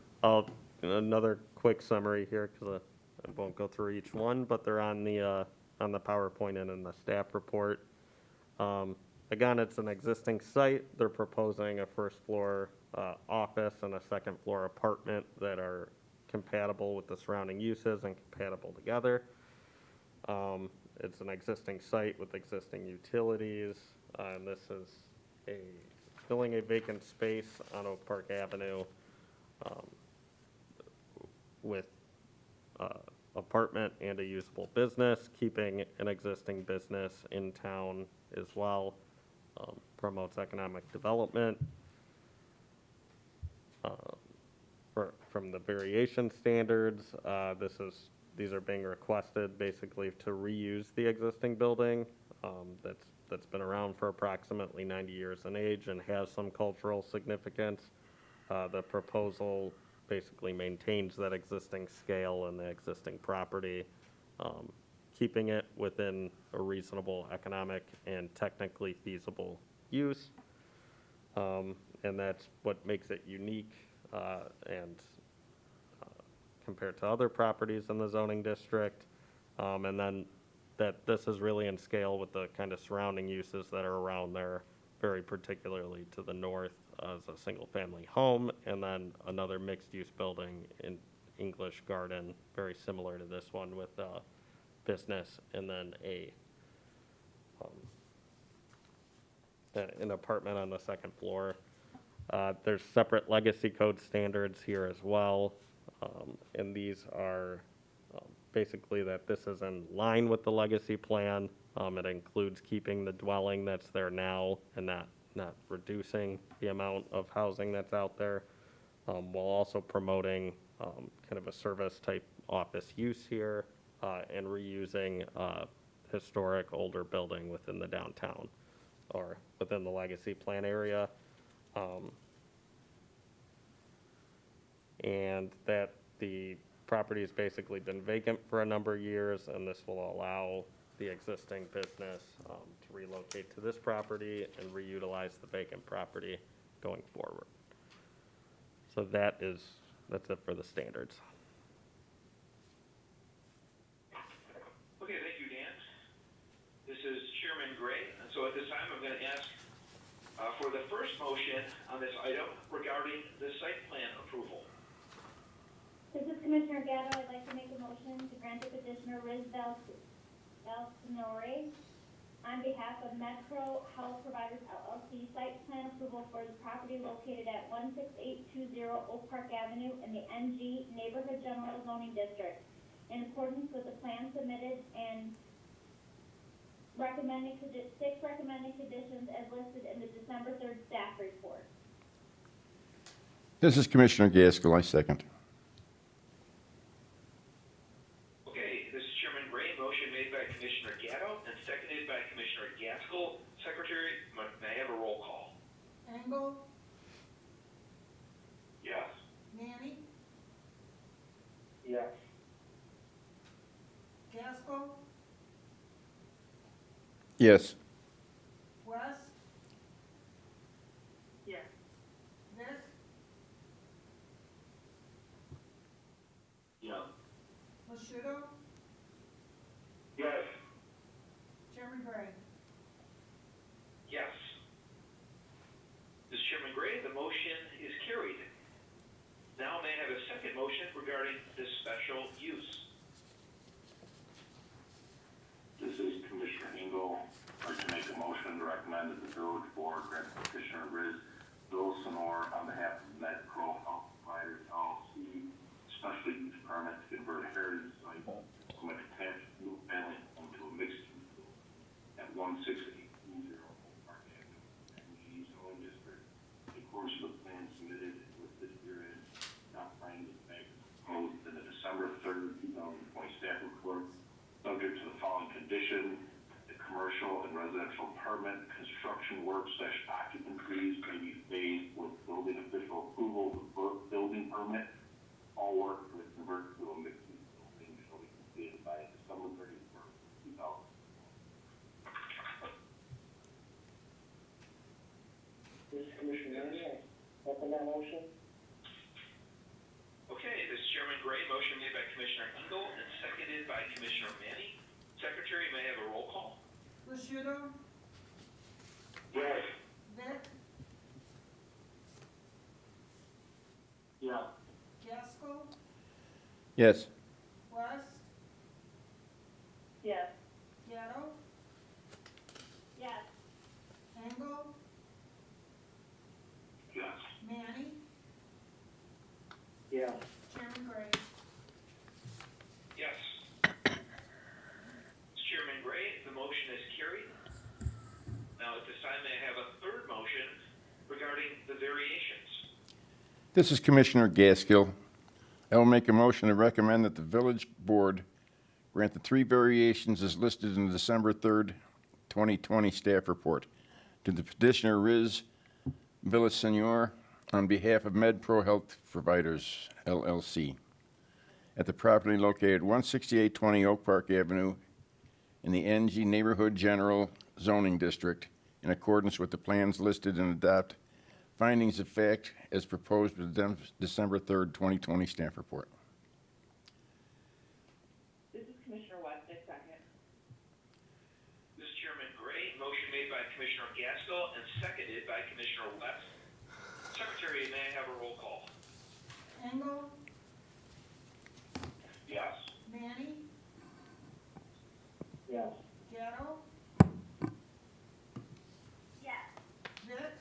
Another quick summary here because I won't go through each one, but they're on the PowerPoint and in the staff report. Again, it's an existing site. They're proposing a first floor office and a second floor apartment that are compatible with the surrounding uses and compatible together. It's an existing site with existing utilities, and this is filling a vacant space on Oak Park Avenue with apartment and a usable business, keeping an existing business in town as well, promotes economic development. From the variation standards, these are being requested basically to reuse the existing building that's been around for approximately 90 years in age and has some cultural significance. The proposal basically maintains that existing scale and the existing property, keeping it within a reasonable economic and technically feasible use. And that's what makes it unique and compared to other properties in the zoning district. And then that this is really in scale with the kind of surrounding uses that are around there, very particularly to the north as a single-family home, and then another mixed-use building in English Garden, very similar to this one with business, and then an apartment on the second floor. There's separate legacy code standards here as well, and these are basically that this is in line with the legacy plan. It includes keeping the dwelling that's there now and not reducing the amount of housing that's out there, while also promoting kind of a service-type office use here and reusing historic older building within the downtown or within the legacy plan area. And that the property has basically been vacant for a number of years, and this will allow the existing business to relocate to this property and reutilize the vacant property going forward. So that's it for the standards. Okay, thank you, Dan. This is Chairman Gray, and so at this time I'm going to ask for the first motion on this item regarding the site plan approval. This is Commissioner Gatto. I'd like to make a motion to grant the petitioner Riz Valsinore on behalf of Metro Health Providers LLC site plan approval for the property located at 16820 Oak Park Avenue in the NG Neighborhood General Zoning District, in accordance with the plan submitted and six recommended conditions as listed in the December 3rd staff report. This is Commissioner Gaskell. I second. Okay, this is Chairman Gray. Motion made by Commissioner Gatto and seconded by Commissioner Gaskell. Secretary, may I have a roll call? Engel, Yes. Manny, Yes. Gaskell, Yes. West, Yes. Vic, Yeah. Lushudo, Yes. Chairman Gray. Yes. This is Chairman Gray. The motion is carried. Now may I have a second motion regarding this special use? This is Commissioner Engel. I'd like to make a motion to recommend that the village board grant Petitioner Riz Valsinore on behalf of Metro Health Providers LLC special use permit to convert a heritage site from a detached single family home to a mixed use building at 16820 Oak Park Avenue, NG zoning district. In accordance with the plan submitted with this herein, not finding the bank proposed in the December 3rd, 2020 staff report, subject to the following condition: the commercial and residential permit, construction work / occupancies may be phased with building official approval of the building permit. All work to convert to a mixed use building shall be completed by December 31st, 2020. This is Commissioner Manny. I second that motion. Okay, this is Chairman Gray. Motion made by Commissioner Engel and seconded by Commissioner Manny. Secretary, may I have a roll call? Lushudo, Yes. Vic, Yeah. Gaskell, Yes. West, Yes. Gatto, variations. This is Commissioner Gaskill. I will make a motion to recommend that the village board grant the 3 variations as listed in the December 3rd, 2020 staff report to the petitioner Riz Villasenor on behalf of MedPro Health Providers, LLC, at the property located 16820 Oak Park Avenue in the NG Neighborhood General Zoning District in accordance with the plans listed and adopt findings of fact as proposed with the December 3rd, 2020 staff report. This is Commissioner Weston, second. This is Chairman Gray. Motion made by Commissioner Gaskell and seconded by Commissioner West. Secretary, may I have a roll call? Engel, Yes. Manny, Yes. Gatto, Yes. Vic,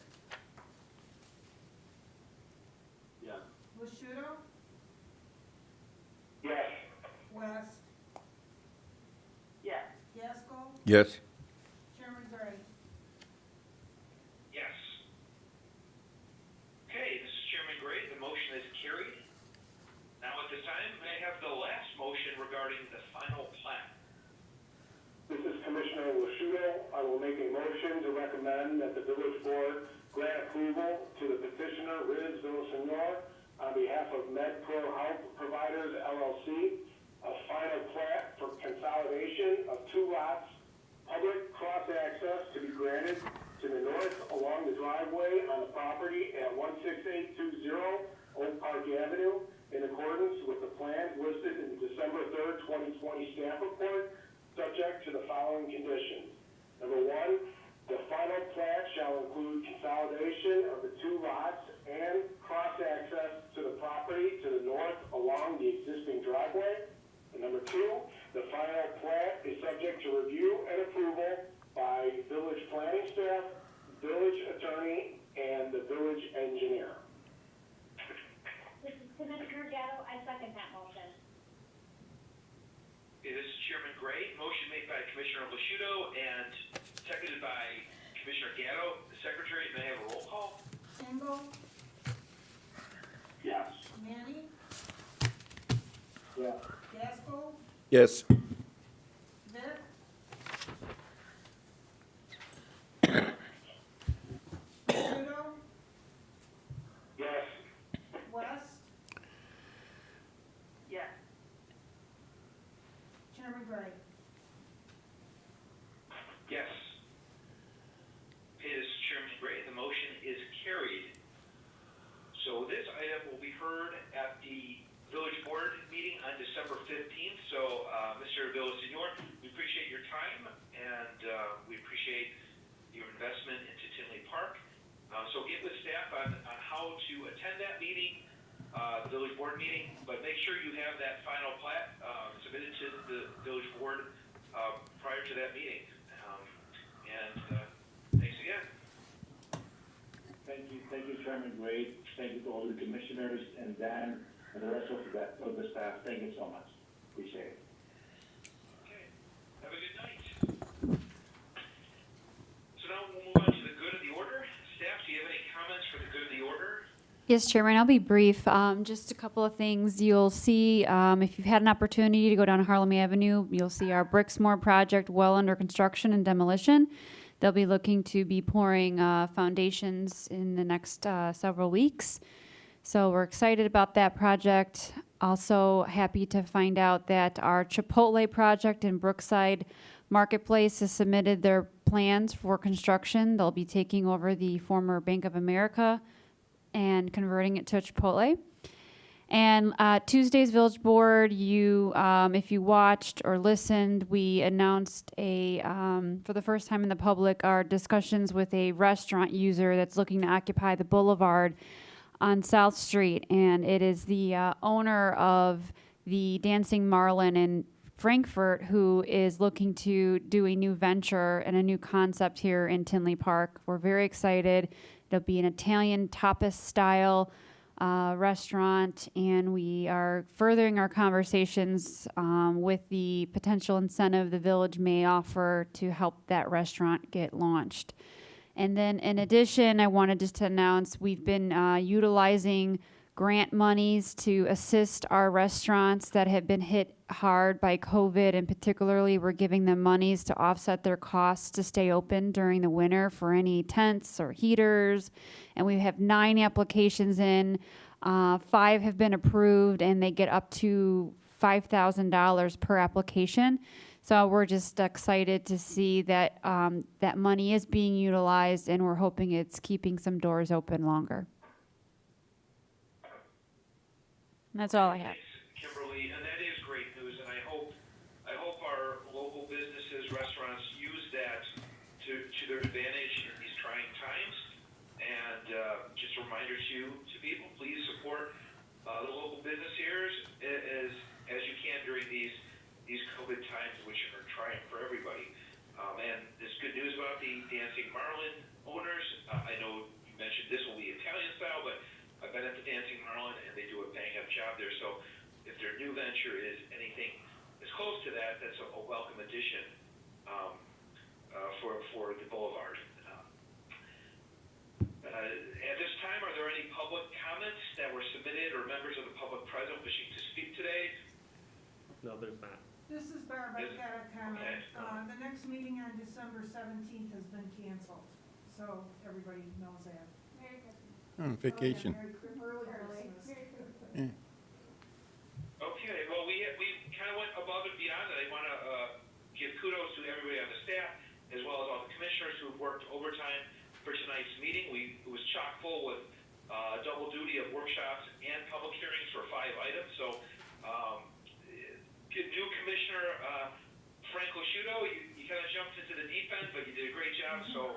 Yes. Lushudo, Yes. West, Yes. Gaskell, Yes. Chairman Gray. Yes. Okay, this is Chairman Gray. The motion is carried. Now at this time, may I have the last motion regarding the final plat? This is Commissioner Lushudo. I will make a motion to recommend that the village board grant approval to the petitioner Riz Villasenor on behalf of MedPro Health Providers, LLC, a final plat for consolidation of 2 lots, public cross-access to be granted to the north along the driveway on the property at 16820 Oak Park Avenue in accordance with the plans listed in the December 3rd, 2020 staff report, subject to the following conditions. Number 1, the final plat shall include consolidation of the 2 lots and cross-access to the property to the north along the existing driveway. And number 2, the final plat is subject to review and approval by village planning staff, village attorney, and the village engineer. This is Commissioner Gatto, I second that motion. Okay, this is Chairman Gray. Motion made by Commissioner Lushudo and seconded by Commissioner Gatto. Secretary, may I have a roll call? Engel, Yes. Manny, Yes. Gaskell, Yes. Vic, Lushudo, Yes. West, Yes. Chairman Gray. Yes. Okay, this is Chairman Gray. The motion is carried. So this item will be heard at the village board meeting on December 15th. So, Mr. Villasenor, we appreciate your time and we appreciate your investment into Tinley Park. So get with staff on how to attend that meeting, the village board meeting, but make sure you have that final plat submitted to the village board prior to that meeting. Thanks again. Thank you, Chairman Gray. Thank you to all the commissioners and Dan and the rest of the staff. Thank you so much. Appreciate it. Okay. Have a good night. So now we'll move on to the good of the order. Staff, do you have any comments for the good of the order? Yes, Chairman, I'll be brief. Just a couple of things. You'll see, if you've had an opportunity to go down Harlem Avenue, you'll see our Bricksmore project well under construction and demolition. They'll be looking to be pouring foundations in the next several weeks. So we're excited about that project. Also happy to find out that our Chipotle project in Brookside Marketplace has submitted their plans for construction. They'll be taking over the former Bank of America and converting it to a Chipotle. And Tuesday's Village Board, if you watched or listened, we announced for the first time in the public, our discussions with a restaurant user that's looking to occupy the boulevard on South Street. And it is the owner of the Dancing Marlin in Frankfurt who is looking to do a new venture and a new concept here in Tinley Park. We're very excited. It'll be an Italian tapas style restaurant, and we are furthering our conversations with the potential incentive the village may offer to help that restaurant get launched. And then in addition, I wanted just to announce, we've been utilizing grant monies to assist our restaurants that have been hit hard by COVID, and particularly we're giving them monies to offset their costs to stay open during the winter for any tents or heaters. And we have 9 applications in, 5 have been approved, and they get up to $5,000 per application. So we're just excited to see that that money is being utilized, and we're hoping it's keeping some doors open longer. And that's all I have. Thanks, Kimberly, and that is great news, and I hope our local businesses, restaurants use that to their advantage in these trying times. And just a reminder to people, please support the local business here as you can during these COVID times, which are trying for everybody. And this good news about the Dancing Marlin owners. I know you mentioned this will be Italian style, but I've been at the Dancing Marlin, and they do a bang-up job there. So if their new venture is anything as close to that, that's a welcome addition for the Boulevard. At this time, are there any public comments that were submitted or members of the public present wishing to speak today? No, there's not. This is Barb, I've got a comment. Okay. The next meeting on December 17th has been canceled, so everybody knows that. On vacation. Merry Christmas. Okay, well, we kind of went above and beyond, and I want to give kudos to everybody on the staff, as well as all the commissioners who've worked overtime for tonight's meeting. It was chock full with double duty of workshops and public hearings for 5 items. So, new Commissioner Frank Losciuto, you kind of jumped into the deep end, but you did a great job. So,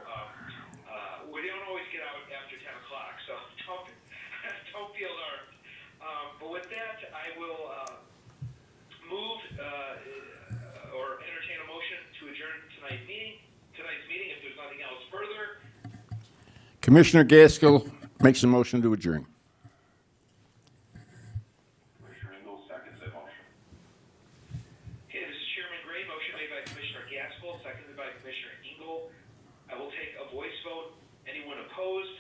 we don't always get out after 10 o'clock, so don't feel alarmed. But with that, I will move or entertain a motion to adjourn tonight's meeting. If there's nothing else further. Commissioner Gaskell makes a motion to adjourn. Commissioner Engel seconds that motion. Okay, this is Chairman Gray. Motion made by Commissioner Gaskell, seconded by Commissioner Engel. I will take a voice vote. Anyone opposed?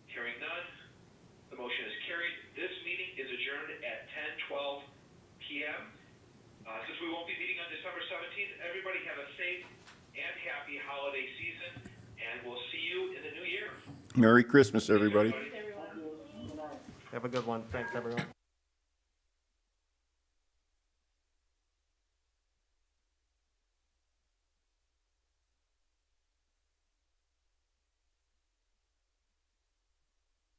Hearing none. The motion is carried. This meeting is adjourned at 10:12 p.m. Since we won't be meeting on December 17th, everybody have a safe and happy holiday season, and we'll see you in the new year. Merry Christmas, everybody. Have a good one. Thanks, everyone.